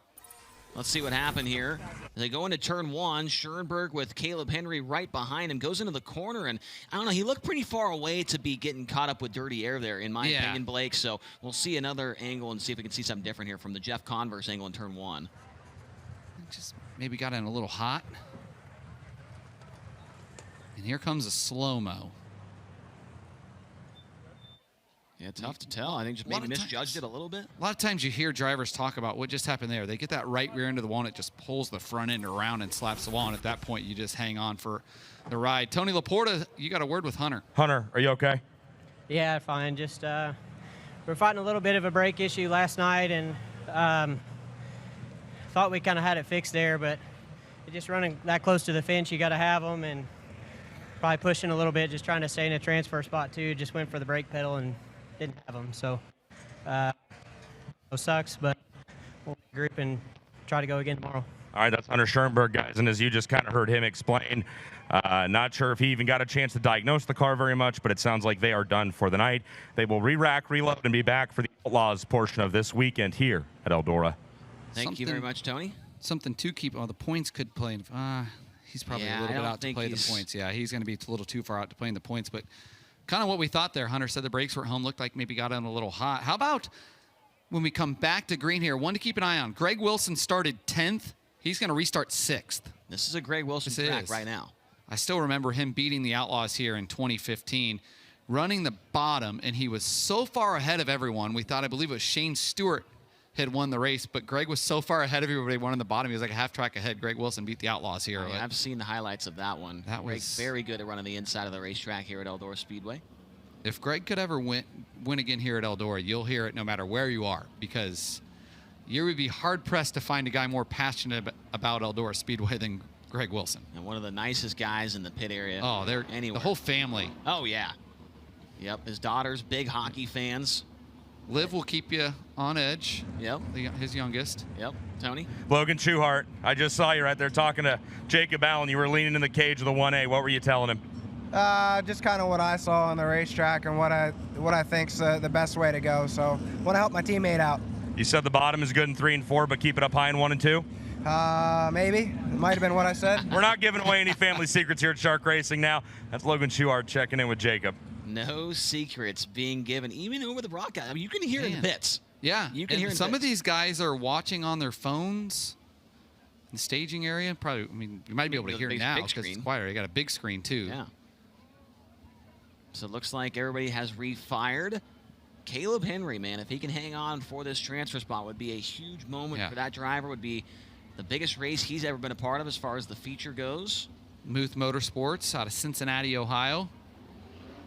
Let's see what happened here. They go into turn 1. Schoenberg with Caleb Henry right behind him. Goes into the corner, and I don't know, he looked pretty far away to be getting caught up with dirty air there, in my opinion, Blake. So we'll see another angle and see if we can see something different here from the Jeff Converse angle in turn 1. Just maybe got in a little hot. And here comes a slow-mo. Yeah, tough to tell. I think just maybe misjudged it a little bit. A lot of times you hear drivers talk about what just happened there. They get that right rear end of the wall, and it just pulls the front end around and slaps the wall, and at that point, you just hang on for the ride. Tony Laporta, you got a word with Hunter. Hunter, are you okay? Yeah, fine. Just we're fighting a little bit of a brake issue last night, and thought we kind of had it fixed there, but just running that close to the fence, you got to have them, and probably pushing a little bit, just trying to stay in a transfer spot, too. Just went for the brake pedal and didn't have them, so it sucks, but we'll group and try to go again tomorrow. All right, that's Hunter Schoenberg, guys, and as you just kind of heard him explain, not sure if he even got a chance to diagnose the car very much, but it sounds like they are done for the night. They will re-rack, reload, and be back for the Outlaws portion of this weekend here at Eldora. Thank you very much, Tony. Something to keep on. The points could play. He's probably a little bit out to play the points. Yeah, he's going to be a little too far out to play in the points, but kind of what we thought there. Hunter said the brakes were at home, looked like maybe got in a little hot. How about when we come back to green here, one to keep an eye on. Greg Wilson started 10th. He's going to restart 6th. This is a Greg Wilson track right now. I still remember him beating the Outlaws here in 2015, running the bottom, and he was so far ahead of everyone. We thought, I believe it was Shane Stewart had won the race, but Greg was so far ahead of everybody, one on the bottom. He was like a half track ahead. Greg Wilson beat the Outlaws here. I've seen the highlights of that one. That Greg was very good at running the inside of the racetrack here at Eldora Speedway. If Greg could ever win again here at Eldora, you'll hear it no matter where you are, because you would be hard-pressed to find a guy more passionate about Eldora Speedway than Greg Wilson. And one of the nicest guys in the pit area. Oh, they're anywhere. The whole family. Oh, yeah. Yep, his daughters, big hockey fans. Liv will keep you on edge. Yep. His youngest. Yep. Tony? Logan Schuhart, I just saw you right there talking to Jacob Allen. You were leaning in the cage of the 1A. What were you telling him? Just kind of what I saw on the racetrack and what I think's the best way to go. So want to help my teammate out. You said the bottom is good in 3 and 4, but keep it up high in 1 and 2? Maybe. It might have been what I said. We're not giving away any family secrets here at Shark Racing now. That's Logan Schuhart checking in with Jacob. No secrets being given, even over the broadcast. I mean, you can hear in the pits. Yeah, you can hear in some of these guys are watching on their phones in the staging area. Probably, I mean, you might be able to hear it now because it's quieter. You got a big screen too. Yeah. So it looks like everybody has refired. Caleb Henry, man, if he can hang on for this transfer spot, would be a huge moment for that driver. Would be the biggest race he's ever been a part of as far as the feature goes. Muth Motorsports out of Cincinnati, Ohio.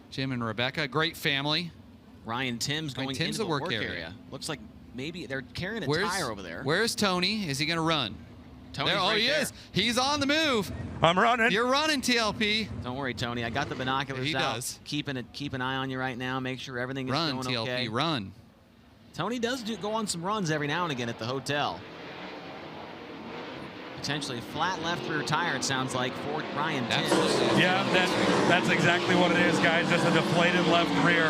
Jim and Rebecca, great family. Ryan Timms going into the work area. Looks like maybe they're carrying a tire over there. Where's Tony? Is he going to run? Tony's there, right he there. is. He's on the move. I'm running. You're running, TLP. Don't worry, Tony. I got the binoculars out. Keep an eye on you right now. Make sure everything is going TLP, okay. Run. Tony does go on some runs every now and again at the hotel. Potentially flat left rear tire, it sounds like, for Ryan Timms. Yeah, that's exactly what it is, guys. Just a deflated left rear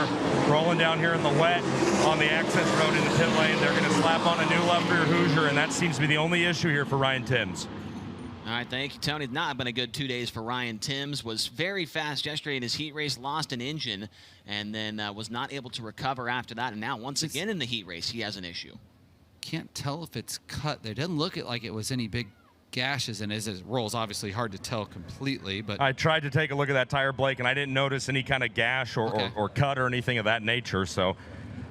rolling down here in the wet on the access road in the pit lane. They're going to slap on a new left rear Hoosier, and that seems to be the only issue here for Ryan Timms. All right, thank you, Tony. It's not been a good 2 days for Ryan Timms. Was very fast yesterday in his heat race, lost an engine, and then was not able to recover after that. And now, once again in the heat race, he has an issue. Can't tell if it's cut. It doesn't look like it was any big gashes, and as it rolls, obviously hard to tell completely. But I tried to take a look at that tire, Blake, and I didn't notice any kind of gash or cut or anything of that nature, so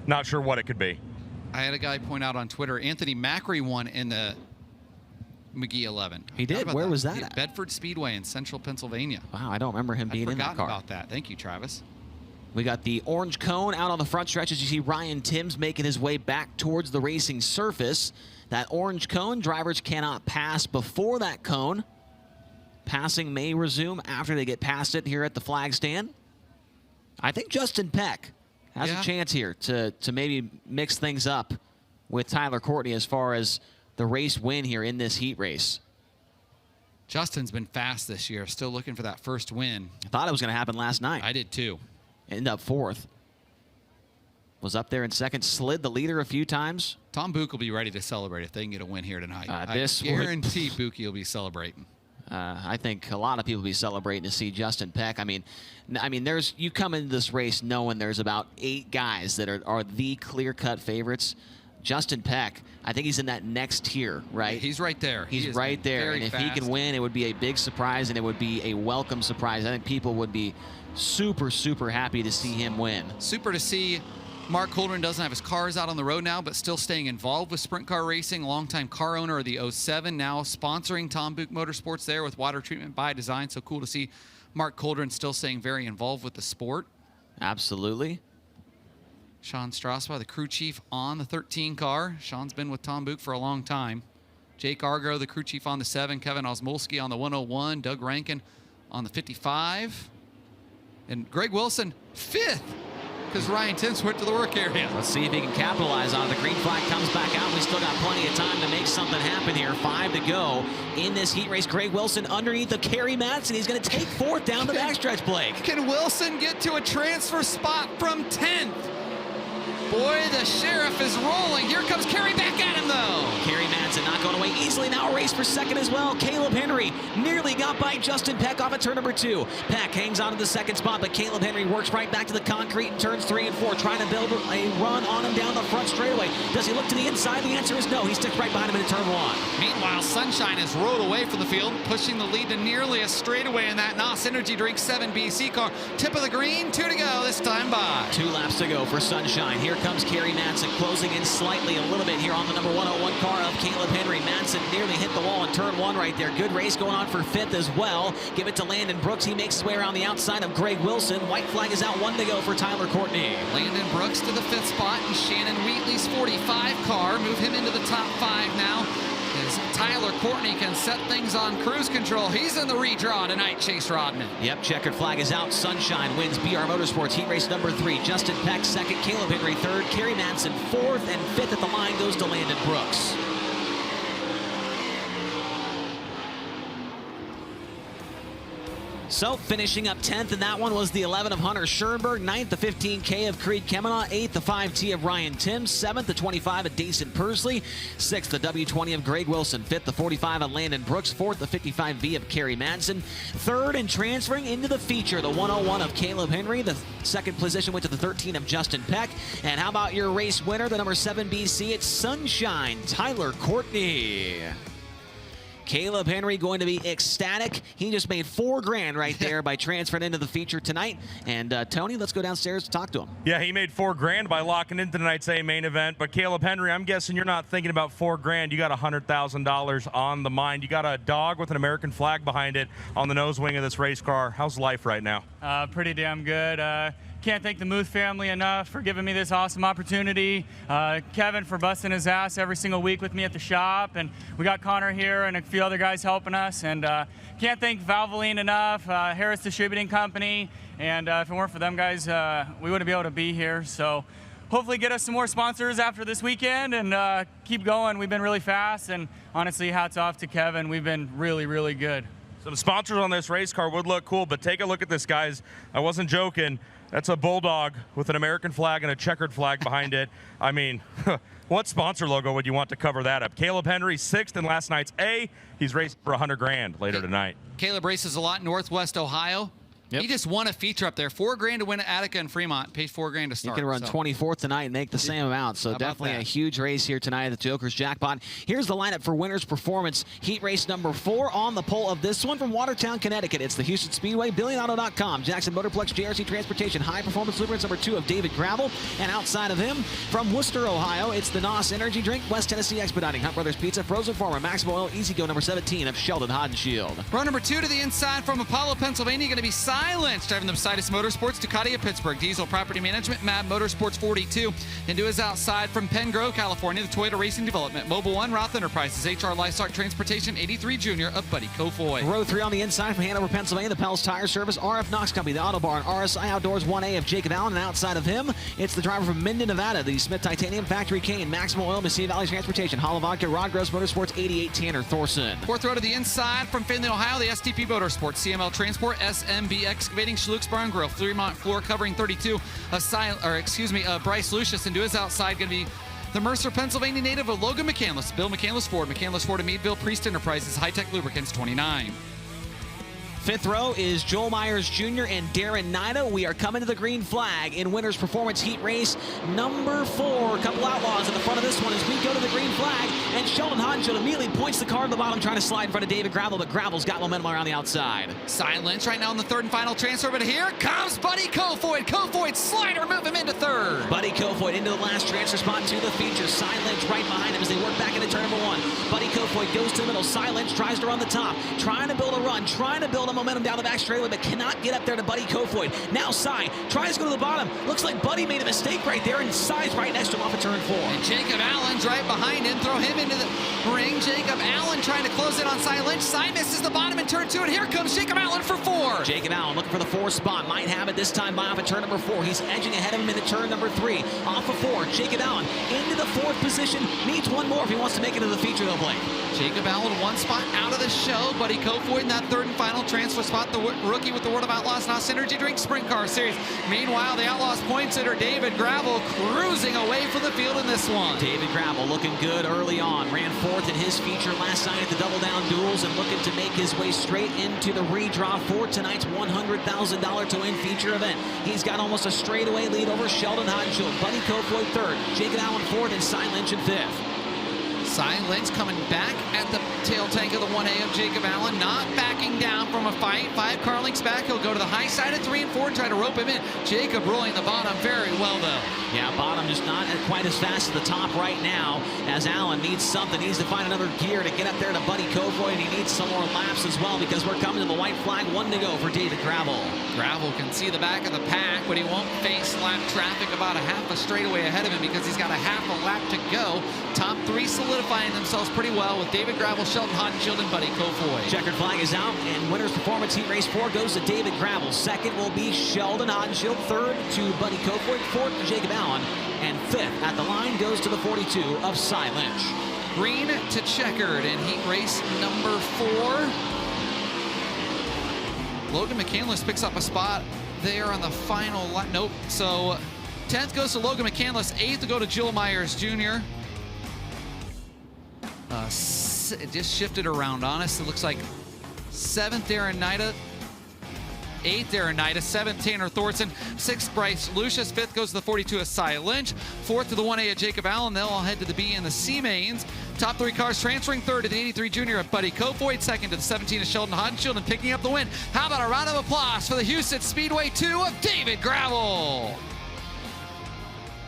not sure what it could be. I had a guy point out on Twitter, Anthony Macri won in the McGee 11. He did? Where was that at? Bedford Speedway in central Pennsylvania. Wow, I don't remember him being in that car. I'd forgotten about that. Thank you, Travis. We got the orange cone out on the front stretch as you see Ryan Timms making his way back towards the racing surface. That orange cone, drivers cannot pass before that cone. Passing may resume after they get past it here at the flag stand. I think Justin Peck has a chance here to maybe mix things up with Tyler Courtney as far as the race win here in this heat race. Justin's been fast this year, still looking for that first win. I thought it was going to happen last night. I did too. Ended up fourth. Was up there in second, slid the leader a few times. Tom Buch will be ready to celebrate if they can get a win here tonight. I guarantee Buch will be celebrating. I think a lot of people will be celebrating to see Justin Peck. I mean, you come into this race knowing there's about 8 guys that are the clear-cut favorites. Justin Peck, I think he's in that next tier, right? He's right there. He's right there, and if he can win, it would be a big surprise, and it would be a welcome surprise. I think people would be super, super happy to see him win. Super to see. Mark Holdren doesn't have his cars out on the road now, but still staying involved with sprint car racing. Longtime car owner of the 07, now sponsoring Tom Buch Motorsports there with water treatment by design. So cool to see Mark Holdren still staying very involved with the sport. Absolutely. Sean Strasbaugh, the crew chief on the 13 car. Sean's been with Tom Buch for a long time. Jake Argo, the crew chief on the 7. Kevin Osmulski on the 101. Doug Rankin on the 55. And Greg Wilson, 5th. Because Ryan Timms went to the work area. Let's see if he can capitalize on it. The green flag comes back out. We still got plenty of time to make something happen here. 5 to go in this heat race. Greg Wilson underneath of Kerry Madsen. He's going to take 4th down the backstretch, Blake. Can Wilson get to a transfer spot from 10th? Boy, the sheriff is rolling. Here comes Kerry back at him, though. Kerry Madsen not going away easily. Now a race for 2nd as well. Caleb Henry nearly got by Justin Peck off at turn number 2. Peck hangs on to the 2nd spot, but Caleb Henry works right back to the concrete in turns 3 and 4, trying to build a run on him down the front straightaway. Does he look to the inside? The answer is no. He sticks right behind him into turn 1. Meanwhile, Sunshine has rode away from the field, pushing the lead to nearly a straightaway in that NOS Energy Drink 7 BC car. Tip of the green, 2 to go, this time by. 2 laps to go for Sunshine. Here comes Kerry Madsen closing in slightly a little bit here on the number 101 car of Caleb Henry. Madsen nearly hit the wall in turn 1 right there. Good race going on for 5th as well. Give it to Landon Brooks. He makes his way around the outside of Greg Wilson. White flag is out, 1 to go for Tyler Courtney. Landon Brooks to the 5th spot, and Shannon Wheatley's 45 car. Move him into the top 5 now. As Tyler Courtney can set things on cruise control. He's in the redraw tonight, Chase Rodman. Yep, checkered flag is out. Sunshine wins BR Motorsports heat race number 3. Justin Peck 2nd, Caleb Henry 3rd, Kerry Madsen 4th, and 5th at the line goes to Landon Brooks. So finishing up 10th in that one was the 11 of Hunter Schoenberg, 9th the 15K of Creed Kemenaugh, 8th the 5T of Ryan Timms, 7th the 25 of Dason Pursley, 6th the W20 of Greg Wilson, 5th the 45 of Landon Brooks, 4th the 55V of Kerry Madsen, 3rd and transferring into the feature, the 101 of Caleb Henry, the 2nd position went to the 13 of Justin Peck, and how about your race winner, the number 7 BC, it's Sunshine, Tyler Courtney. Caleb Henry going to be ecstatic. He just made $4 grand right there by transferring into the feature tonight. And Tony, let's go downstairs to talk to him. Yeah, he made $4 grand by locking into tonight's A main event. But Caleb Henry, I'm guessing you're not thinking about $4 grand. You got $100,000 on the mind. You got a dog with an American flag behind it on the nose wing of this race car. How's life right now? Pretty damn good. Can't thank the Muth family enough for giving me this awesome opportunity. Kevin for busting his ass every single week with me at the shop. And we got Connor here and a few other guys helping us. And can't thank Valvoline enough, Harris Distributing Company. And if it weren't for them guys, we wouldn't be able to be here. So hopefully get us some more sponsors after this weekend and keep going. We've been really fast. And honestly, hats off to Kevin. We've been really, really good. Some sponsors on this race car would look cool, but take a look at this, guys. I wasn't joking. That's a bulldog with an American flag and a checkered flag behind it. I mean, what sponsor logo would you want to cover that up? Caleb Henry, 6th in last night's A. He's racing for $100 grand later tonight. Caleb races a lot in Northwest Ohio. Yep. He just won a feature up there. $4 grand to win at Attica and Fremont. Paid $4 grand to start. He can run 24th tonight and make the same amount. So definitely a huge race here tonight at the Joker's Jackpot. Here's the lineup for Winners Performance Heat Race number 4 on the pole of this one from Watertown, Connecticut. It's the Houston Speedway, BillionAuto.com, Jackson Motorplex, JRC Transportation, High Performance Lubricants number 2 of David Gravel. And outside of him, from Worcester, Ohio, it's the NOS Energy Drink, West Tennessee Expediting, Hunt Brothers Pizza, Frozen Farmer, Maximum Oil, Easy Go number 17 of Sheldon Hodenshield. Row number 2 to the inside from Apollo, Pennsylvania, going to be Silence, driving the Sidus Motorsports, Ducati of Pittsburgh, Diesel Property Management, Mad Motorsports 42. Into his outside from Penn Grove, California, the Toyota Racing Development, Mobile One, Roth Enterprises, HR Livestock Transportation, 83 Junior of Buddy Kofoid. Row 3 on the inside from Hanover, Pennsylvania, the Pell's Tire Service, RF Knox Company, the Auto Barn, RSI Outdoors 1A of Jacob Allen, and outside of him, it's the driver from Minden, Nevada, the Smith Titanium Factory Cane, Maximum Oil, Messina Valley Transportation, Hollow Vodka, Rod Gross Motorsports, 88 Tanner Thorson. 4th row to the inside from Findlay, Ohio, the STP Motorsports, CML Transport, SMB Excavating, Schluch's Bar and Grill, Fremont Floor covering 32 of Bryce Lucius. And to his outside going to be the Mercer, Pennsylvania native of Logan McCandless, Bill McCandless Ford of Meadville, Priest Enterprises, High Tech Lubricants 29. 5th row is Joel Myers Jr. and Darren Nida. We are coming to the green flag in Winners Performance Heat Race number 4. A couple outlaws at the front of this one as we go to the green flag, and Sheldon Hodenshield immediately points the car to the bottom, trying to slide in front of David Gravel, but Gravel's got momentum around the outside. Silence right now in the 3rd and final transfer, but here comes Buddy Kofoid. Kofoid slider, move him into 3rd. Buddy Kofoid into the last transfer spot to the feature. Silence right behind him as they work back into turn number 1. Buddy Kofoid goes to the middle. Silence tries to run the top, trying to build a run, trying to build a momentum down the back straightaway, but cannot get up there to Buddy Kofoid. Now Cy tries to go to the bottom. Looks like Buddy made a mistake right there, and Cy's right next to him off of turn 4. And Jacob Allen's right behind him. Throw him into the ring. Jacob Allen trying to close in on Cy Lynch. Cy misses the bottom in turn 2, and here comes Jacob Allen for 4. Jacob Allen looking for the 4th spot. Might have it this time by off of turn number 4. He's edging ahead of him into turn number 3. Off of 4. Jacob Allen into the 4th position. Needs one more if he wants to make it to the feature, though, Blake. Jacob Allen 1 spot out of the show. Buddy Kofoid in that 3rd and final transfer spot. The rookie with the World of Outlaws NOS Energy Drink Sprint Car Series. Meanwhile, the Outlaws points hitter David Gravel cruising away from the field in this one. David Gravel looking good early on. Ran 4 fourth in his feature last night at the Double Down Duels and looking to make his way straight into the redraw for tonight's $100,000 to win feature event. He's got almost a straightaway lead over Sheldon Hodenshield, Buddy Kofoid third, Jacob Allen fourth, and Cy Lynch in fifth. Cy Lynch coming back at the tail tank of the 1A of Jacob Allen, not backing down from a fight. 5 car lengths back. He'll go to the high side of 3 and 4 and try to rope him in. Jacob rolling the bottom very well, though. Yeah, bottom just not quite as fast as the top right now, as Allen needs something. He needs to find another gear to get up there to Buddy Kofoid, and he needs some more laps as well, because we're coming to the white flag. 1 to go for David Gravel. Gravel can see the back of the pack, but he won't face lap traffic about a half a straightaway ahead of him because he's got a half a lap to go. Top 3 solidifying themselves pretty well with David Gravel, Sheldon Hodenshield, and Buddy Kofoid. Checkered flag is out, and winner's performance heat race 4 goes to David Gravel. Second will be Sheldon Hodenshield. Third to Buddy Kofoid. Fourth to Jacob Allen. And fifth at the line goes to the 42 of Cy Lynch. Green to checkered in heat race number 4. Logan McCandless picks up a spot there on the final lap. Nope. So 10th goes to Logan McCandless. 8th to go to Jill Myers Jr. It just shifted around on us. It looks like 7th, Aaron Nida. 8th, Aaron Nida. 7th, Tanner Thorson. 6th, Bryce Lucius. 5th goes to the 42 of Cy Lynch. 4th to the 1A of Jacob Allen. They'll all head to the B and the C mains. Top 3 cars transferring. 3rd to the 83 junior of Buddy Kofoid. 2nd to the 17 of Sheldon Hodenshield, and picking up the win. How about a round of applause for the Houston Speedway 2 of David Gravel?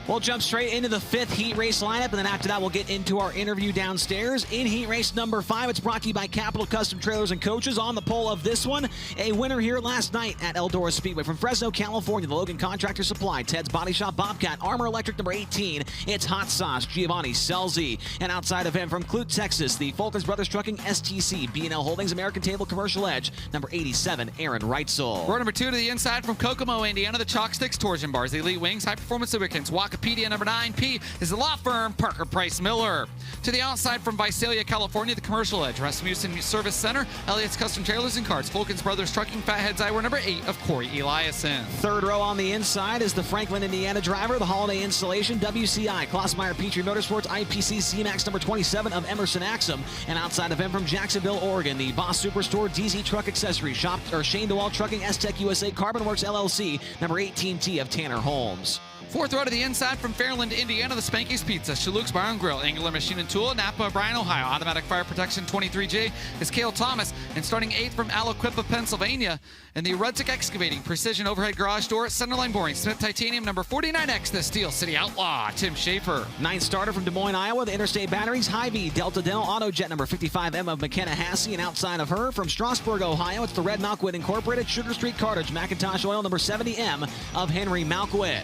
We'll jump straight into the 5th heat race lineup, and then after that we'll get into our interview downstairs. In heat race number 5, it's brought to you by Capital Custom Trailers and Coaches. On the pole of this one, a winner here last night at Eldora Speedway from Fresno, California. The Logan Contractor Supply, Ted's Body Shop, Bobcat, Armor Electric number 18. It's Hot Sauce, Giovanni Selzy. And outside of him from Clute, Texas, the Fulkins Brothers Trucking, STC, B&L Holdings, American Table, Commercial Edge, number 87, Aaron Reitzel. Row number 2 to the inside from Kokomo, Indiana, the Chalk Sticks Torsion Bars, the Elite Wings, High Performance Lubricants, Wikipedia number 9. P is the law firm Parker Price Miller. To the outside from Visalia, California, the Commercial Edge, Rasmussen Service Center, Elliott's Custom Trailers and Carts, Fulkins Brothers Trucking, Fatheads Eyewear number 8 of Corey Eliason. Third row on the inside is the Franklin, Indiana driver, the Holiday Installation, WCI, Klossmeyer Petrie Motorsports, IPC C-Max number 27 of Emerson Axum. And outside of him from Jacksonville, Oregon, the Boss Superstore, DZ Truck Accessories, Shop, or Shane DeWalt Trucking, S-Tech USA, Carbon Works LLC, number 18T of Tanner Holmes. Fourth row to the inside from Fairland, Indiana, the Spanky's Pizza, Chaluk's Bar and Grill, Angular Machine and Tool, Napa O'Brien, Ohio, Automatic Fire Protection 23J is Cale Thomas, and starting 8th from Aliquippa, Pennsylvania, and the Rudzik Excavating, Precision Overhead Garage Door, Centerline Boring, Smith Titanium number 49X, the Steel City Outlaw, Tim Schaefer. 9th starter from Des Moines, Iowa, the Interstate Batteries, Hy-Vee, Delta Dell, AutoJet number 55M of McKenna Hassey, and outside of her from Strasburg, Ohio, it's the Red Malkwit Incorporated, Sugar Street Cartage, Macintosh Oil number 70M of Henry Malkwit.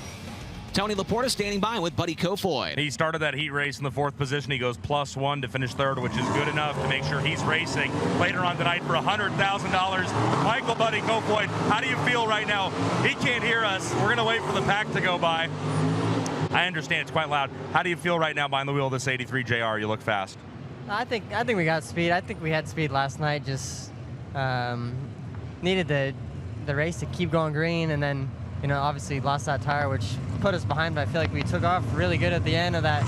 Tony Laporta standing by with Buddy Kofoid. He started that heat race in the 4th position. He goes +1 to finish 3rd, which is good enough to make sure he's racing later on tonight for $100,000. Michael Buddy Kofoid, how do you feel right now? He can't hear us. We're going to wait for the pack to go by. I understand it's quite loud. How do you feel right now behind the wheel of this 83 JR? You look fast. I think we got speed. I think we had speed last night. Just needed the race to keep going green, and then obviously lost that tire, which put us behind. But I feel like we took off really good at the end of that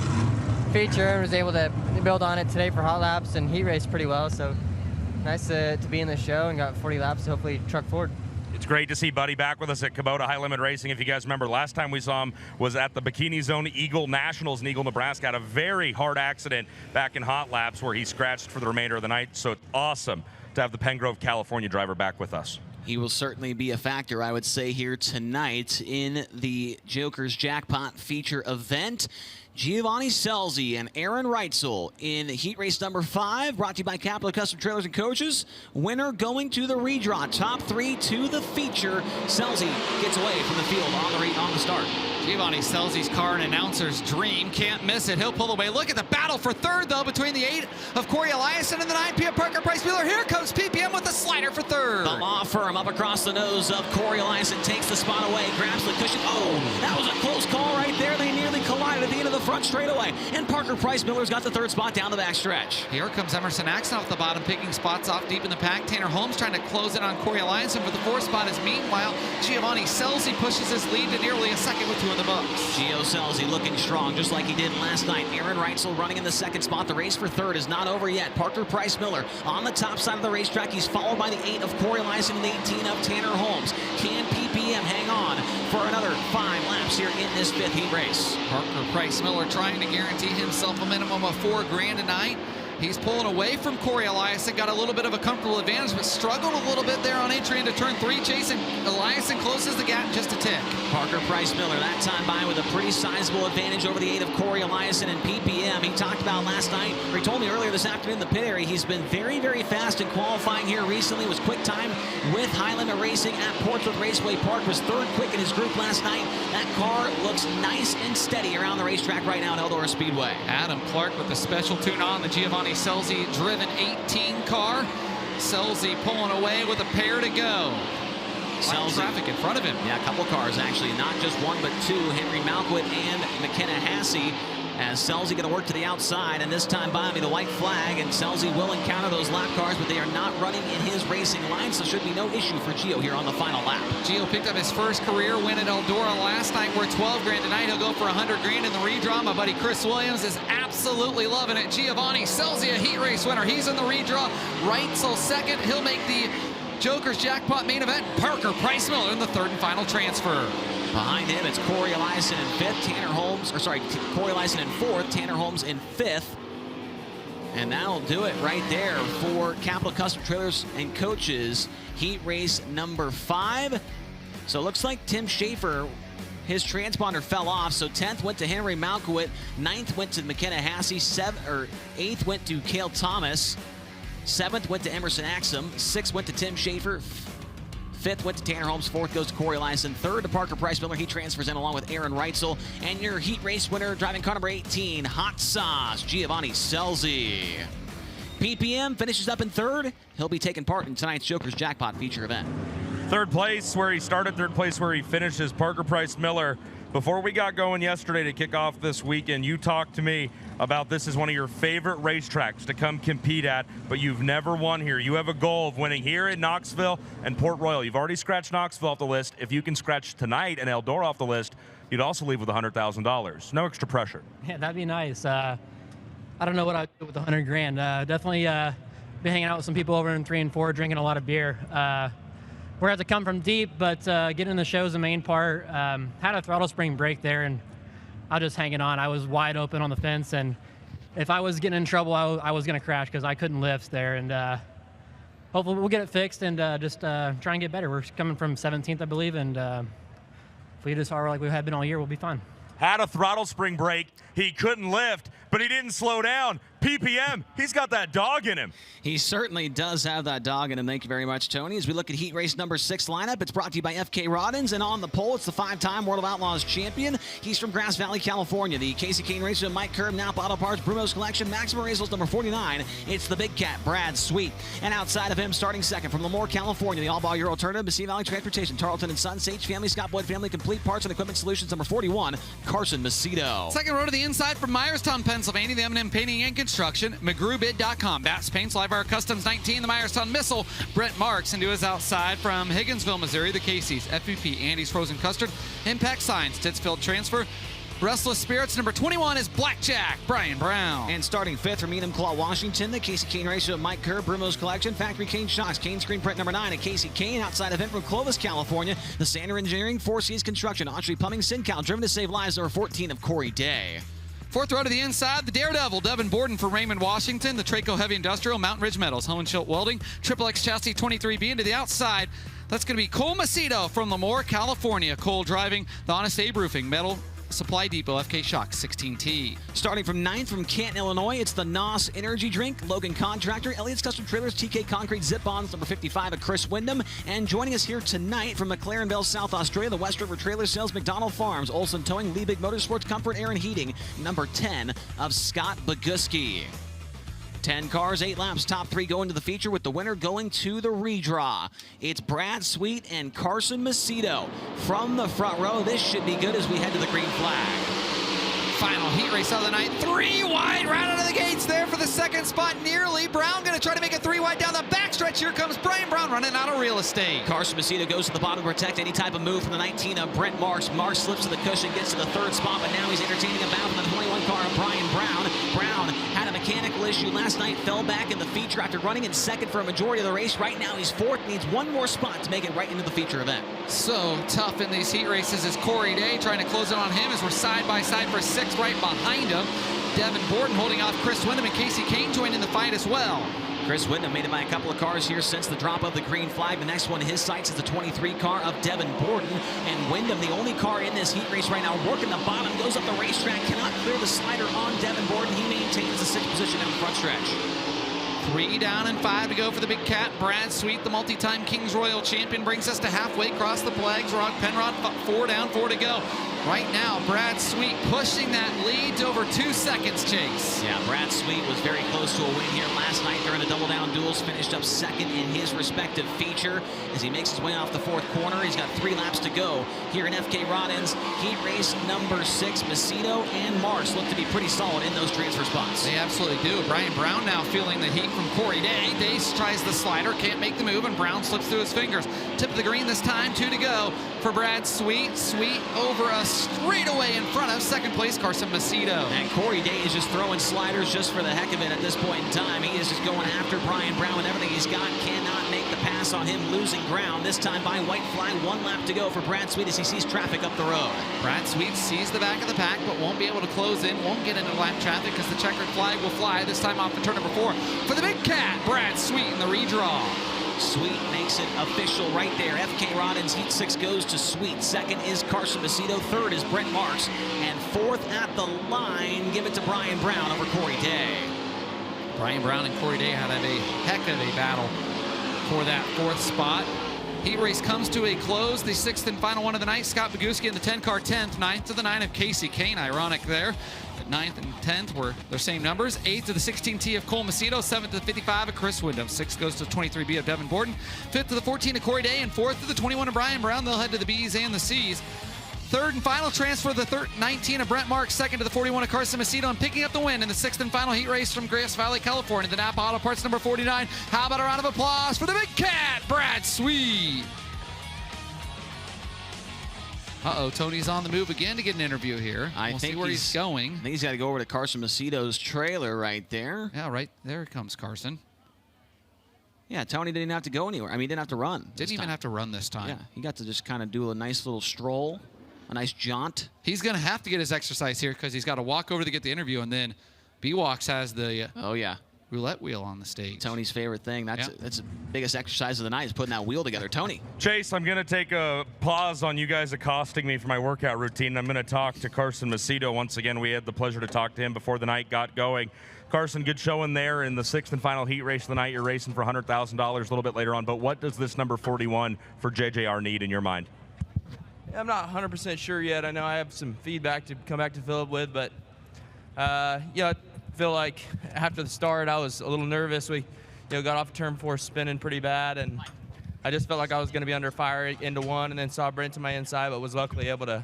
feature and was able to build on it today for hot laps and heat race pretty well. So nice to be in the show and got 40 laps to hopefully truck forward. It's great to see Buddy back with us at Kubota High Limit Racing. If you guys remember, last time we saw him was at the Bikini Zone Eagle Nationals in Eagle, Nebraska. Had a very hard accident back in hot laps where he scratched for the remainder of the night. So it's awesome to have the Pen Grove, California driver back with us. He will certainly be a factor, I would say, here tonight in the Joker's Jackpot feature event. Giovanni Selzy and Aaron Reitzel in heat race number 5, brought to you by Capital Custom Trailers and Coaches. Winner going to the redraw. Top 3 to the feature. Selzy gets away from the field on the start. Giovanni Selzy's car, an announcer's dream. Can't miss it. He'll pull away. Look at the battle for 3rd, though, between the 8 of Corey Eliason and the 9P of Parker Price Wheeler. Here comes PPM with a slider for 3rd. The law firm up across the nose of Corey Eliason takes the spot away, grabs the cushion. Oh, that was a close call right there. They nearly collided at the end of the front straightaway. And Parker Price Miller's got the 3rd spot down the backstretch. Here comes Emerson Axon off the bottom, picking spots off deep in the pack. Tanner Holmes trying to close it on Corey Eliason for the 4th spot, as meanwhile Giovanni Selzy pushes his lead to nearly a second with in the books. Gio Scelzi looking strong, just like he did last night. Aaron Reitzel running in the second spot. The race for third is not over yet. Parker Price Miller on the top side of the racetrack. He's followed by the 8 of Corey Lyson and the 18 of Tanner Holmes. Can PPM hang on for another 5 laps here in this 5th heat race? Parker Price Miller trying to guarantee himself a minimum of $4,000 tonight. He's pulling away from Corey Eliason, got a little bit of a comfortable advantage, but struggled a little bit there on entry into turn 3, chasing Eliason closes the gap just a tick. Parker Price Miller that time by with a pretty sizable advantage over the 8 of Corey Eliason and PPM. He talked about last night, or he told me earlier this afternoon in the pit area, he's been very, very fast in qualifying here recently. Was quick time with Highlander Racing at Portsmouth Raceway Park. Was third quick in his group last night. That car looks nice and steady around the racetrack right now at Eldora Speedway. Adam Clark with the special tune on the Giovanni Scelzi driven 18 car. Scelzi pulling away with a pair to go. Scelzi, traffic in front of him. Yeah, a couple cars actually, not just one but 2. Henry Malquit and McKenna Hassey. As Scelzi going to work to the outside, and this time by me the white flag, and Scelzi will encounter those lap cars, but they are not running in his racing line, so should be no issue for Gio here on the final lap. Gio picked up his first career win at Eldora last night. We're $12,000 tonight. He'll go for $100,000 in the redraw. My buddy Chris Williams is absolutely loving it. Giovanni Scelzi, a heat race winner. He's in the redraw. Reitzel second. He'll make the Joker's Jackpot main event. Parker Price Miller in the 3rd and final transfer. Behind him, it's Corey Eliason in 5th, Tanner Holmes, Corey Eliason in 4th, Tanner Holmes in 5th. And that'll do it right there for Capital Custom Trailers and Coaches heat race number 5. So it looks like Tim Schaefer, his transponder fell off, so 10th went to Henry Malquit, 9th went to McKenna Hassey, 8th went to Cale Thomas, 7th went to Emerson Axum, 6th went to Tim Schaefer, 5th went to Tanner Holmes, 4th goes to Corey Lyson, 3rd to Parker Price Miller. He transfers in along with Aaron Reitzel. And your heat race winner, driving car number 18, Hot Sauce, Giovanni Scelzi. PPM finishes up in 3rd. He'll be taking part in tonight's Joker's Jackpot feature event. 3rd place where he started, 3rd place where he finishes, Parker Price Miller. Before we got going yesterday to kick off this weekend, you talked to me about this is one of your favorite racetracks to come compete at, but you've never won here. You have a goal of winning here in Knoxville and Port Royal. You've already scratched Knoxville off the list. If you can scratch tonight and Eldora off the list, you'd also leave with $100,000. No extra pressure. Yeah, that'd be nice. I don't know what I'd do with $100,000. Definitely be hanging out with some people over in 3 and 4, drinking a lot of beer. We're going to come from deep, but getting in the show is the main part. Had a throttle spring break there, and I was just hanging on. I was wide open on the fence, and if I was getting in trouble, I was going to crash because I couldn't lift there. And hopefully we'll get it fixed and just try and get better. We're coming from 17th, I believe, and if we just are like we have been all year, we'll be fine. Had a throttle spring break. He couldn't lift, but he didn't slow down. PPM, he's got that dog in him. He certainly does have that dog in him. Thank you very much, Tony. As we look at heat race number 6 lineup, it's brought to you by FK Roddins, and on the pole, it's the 5-time World of Outlaws champion. He's from Grass Valley, California. The Casey Kane Racer, Mike Curb, Napa Auto Parts, Bruno's Collection, Maxima Razors number 49. It's the big cat, Brad Sweet. And outside of him, starting second from Lemoore, California, the All-Ball Euro Alternative, Messina Valley Transportation, Tarleton and Sons, Sage Family, Scott Boyd Family, Complete Parts and Equipment Solutions number 41, Carson Macedo. Second row to the inside from Myerstown, Pennsylvania, the M&M Painting and Construction, McGrewbid.com, Bass Paints, Livewire Customs 19, the Myerstown Missile, Brent Marks, and to his outside from Higginsville, Missouri, the Casey's, FVP, Andy's Frozen Custard, Impact Signs, Titsfield Transfer, Restless Spirits, number 21 is Blackjack, Brian Brown. And starting 5th from Edam Claw, Washington, the Casey Kane Racer, Mike Kerr, Bruno's Collection, Factory Kane Shocks, Kane Screen Print number 9, and Casey Kane. Outside of him from Clovis, California, the Sander Engineering, 4 Seas Construction, Autry Plumbing, Sincal, Driven to Save Lives, number 14 of Corey Day. Fourth row to the inside, the Daredevil, Devin Borden for Raymond, Washington, the Traco Heavy Industrial, Mountain Ridge Metals, Hohen Schilt Welding, Triple X Chassis 23B, and to the outside, that's going to be Cole Macedo from Lemoore, California. Cole driving the Honest Abe Roofing, Metal Supply Depot, FK Shock 16T. Starting from 9th from Canton, Illinois, it's the NOS Energy Drink, Logan Contractor, Elliott's Custom Trailers, TK Concrete, Zip Bonds, number 55 of Chris Wyndham. And joining us here tonight from McLarenville, South Australia, the West River Trailer Sales, McDonald Farms, Olson Towing, Liebig Motorsports, Comfort, Aaron Heating, number 10 of Scott Boguski. 10 cars, 8 laps, top 3 go into the feature with the winner going to the redraw. It's Brad Sweet and Carson Macedo from the front row. This should be good as we head to the green flag. Final heat race of the night. 3 wide right out of the gates there for the second spot nearly. Brown going to try to make it 3 wide down the backstretch. stretch. Here comes Brian Brown running out of real estate. Carson Macedo goes to the bottom to protect any type of move from the 19 of Brent Marks. Marks slips to the cushion, gets to the third spot, but now he's entertaining a battle from the 21 car of Brian Brown. Brown had a mechanical issue last night, fell back in the feature after running in second for a majority of the race. Right now he's fourth, needs one more spot to make it right into the feature event. So tough in these heat races is Corey Day, trying to close it on him as we're side by side for sixth right behind him. Devin Borden holding off Chris Wyndham, and Casey Kane joined in the fight as well. Chris Wyndham made it by a couple of cars here since the drop of the green flag. The next one in his sights is the 23 car of Devin Borden. And Wyndham, the only car in this heat race right now, working the bottom, goes up the racetrack, cannot clear the slider on Devin Borden. He maintains the sixth position in the front stretch. 3 down and 5 to go for the big cat. Brad Sweet, the multi-time Kings Royal champion, brings us to halfway across the flags. Rod Penrod, 4 down, 4 to go. Right now, Brad Sweet pushing that lead to over 2 seconds, Chase. Yeah, Brad Sweet was very close to a win here last night during the double down duels. Finished up second in his respective feature as he makes his way off the fourth corner. He's got 3 laps to go here in FK Rodden's heat race number 6. Macedo and Marks look to be pretty solid in those transfer spots. They absolutely do. Brian Brown now feeling the heat from Corey Day. Day tries the slider, can't make the move, and Brown slips through his fingers. Tip of the green this time, 2 to go for Brad Sweet. Sweet over a straightaway in front of second place Carson Macedo. And Corey Day is just throwing sliders just for the heck of it at this point in time. He is just going after Brian Brown with everything he's got. Cannot make the pass on him, losing ground. This time by white flag, 1 lap to go for Brad Sweet as he sees traffic up the road. Brad Sweet sees the back of the pack, but won't be able to close in, won't get into lap traffic because the checkered flag will fly, this time off the turn number 4 for the big cat, Brad Sweet in the redraw. Sweet makes it official right there. FK Rodden's heat 6 goes to Sweet. Second is Carson Macedo. Third is Brent Marks. And fourth at the line, give it to Brian Brown over Corey Day. Brian Brown and Corey Day had a heck of a battle for that 4th spot. Heat race comes to a close. The 6th and final one of the night. Scott Boguski in the 10 car 10th. 9th to the 9 of Casey Kane. Ironic there. 9th and 10th were their same numbers. 8th to the 16T of Cole Macedo. 7th to the 55 of Chris Wyndham. 6th goes to the 23B of Devin Borden. 5th to the 14 of Corey Day. And 4th to the 21 of Brian Brown. They'll head to the B's and the C's. 3rd and final transfer, the 19 of Brent Marks. 2nd to the 41 of Carson Macedo, and picking up the win in the 6th and final heat race from Grass Valley, California. The Napa Auto Parts number 49. How about a round of applause for the big cat, Brad Sweet? Uh-oh, Tony's on the move again to get an interview here. We'll see where he's going. I think he's got to go over to Carson Macedo's trailer right there. Yeah, right there comes Carson. Yeah, Tony didn't have to go anywhere. I mean, he didn't have to run. Didn't even have to run this time. Yeah, he got to just kind of do a nice little stroll, a nice jaunt. He's going to have to get his exercise here because he's got to walk over to get the interview, and then B-Walks has the roulette wheel on the stage. Tony's favorite thing. That's the biggest exercise of the night is putting that wheel together. Tony. Chase, I'm going to take a pause on you guys accosting me for my workout routine. I'm going to talk to Carson Macedo. Once again, we had the pleasure to talk to him before the night got going. Carson, good showing there in the 6th and final heat race of the night. You're racing for $100,000 a little bit later on. But what does this number 41 for JJR need in your mind? I'm not 100% sure yet. I know I have some feedback to come back to Philip with, but I feel like after the start I was a little nervous. We got off turn 4 spinning pretty bad, and I just felt like I was going to be under fire into 1, and then saw Brent to my inside, but was luckily able to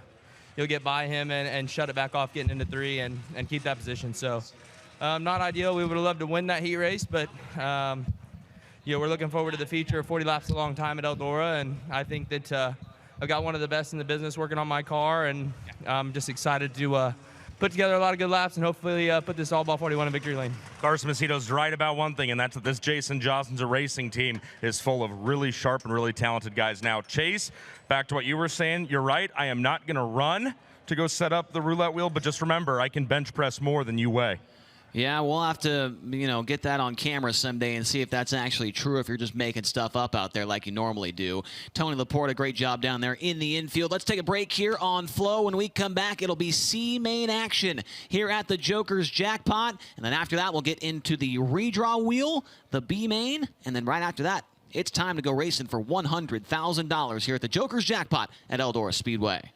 get by him and shut it back off getting into 3 and keep that position. So not ideal. We would have loved to win that heat race, but we're looking forward to the feature. 40 laps is a long time at Eldora, and I think that I've got one of the best in the business working on my car, and I'm just excited to put together a lot of good laps and hopefully put this all ball 41 in victory lane. Carson Macedo's right about one thing, and that's that this Jason Johnson's racing team is full of really sharp and really talented guys. Now, Chase, back to what you were saying, you're right. I am not going to run to go set up the roulette wheel, but just remember, I can bench press more than you weigh. Yeah, we'll have to, get that on camera someday and see if that's actually true, if you're just making stuff up out there like you normally do. Tony Laporte, great job down there in the infield. Let's take a break here on Flow. When we come back, it'll be C-main action here at the Joker's Jackpot. And then after that, we'll get into the redraw wheel, the B-main, and then right after that, it's time to go racing for $100,000 here at the Joker's Jackpot at Eldora Speedway.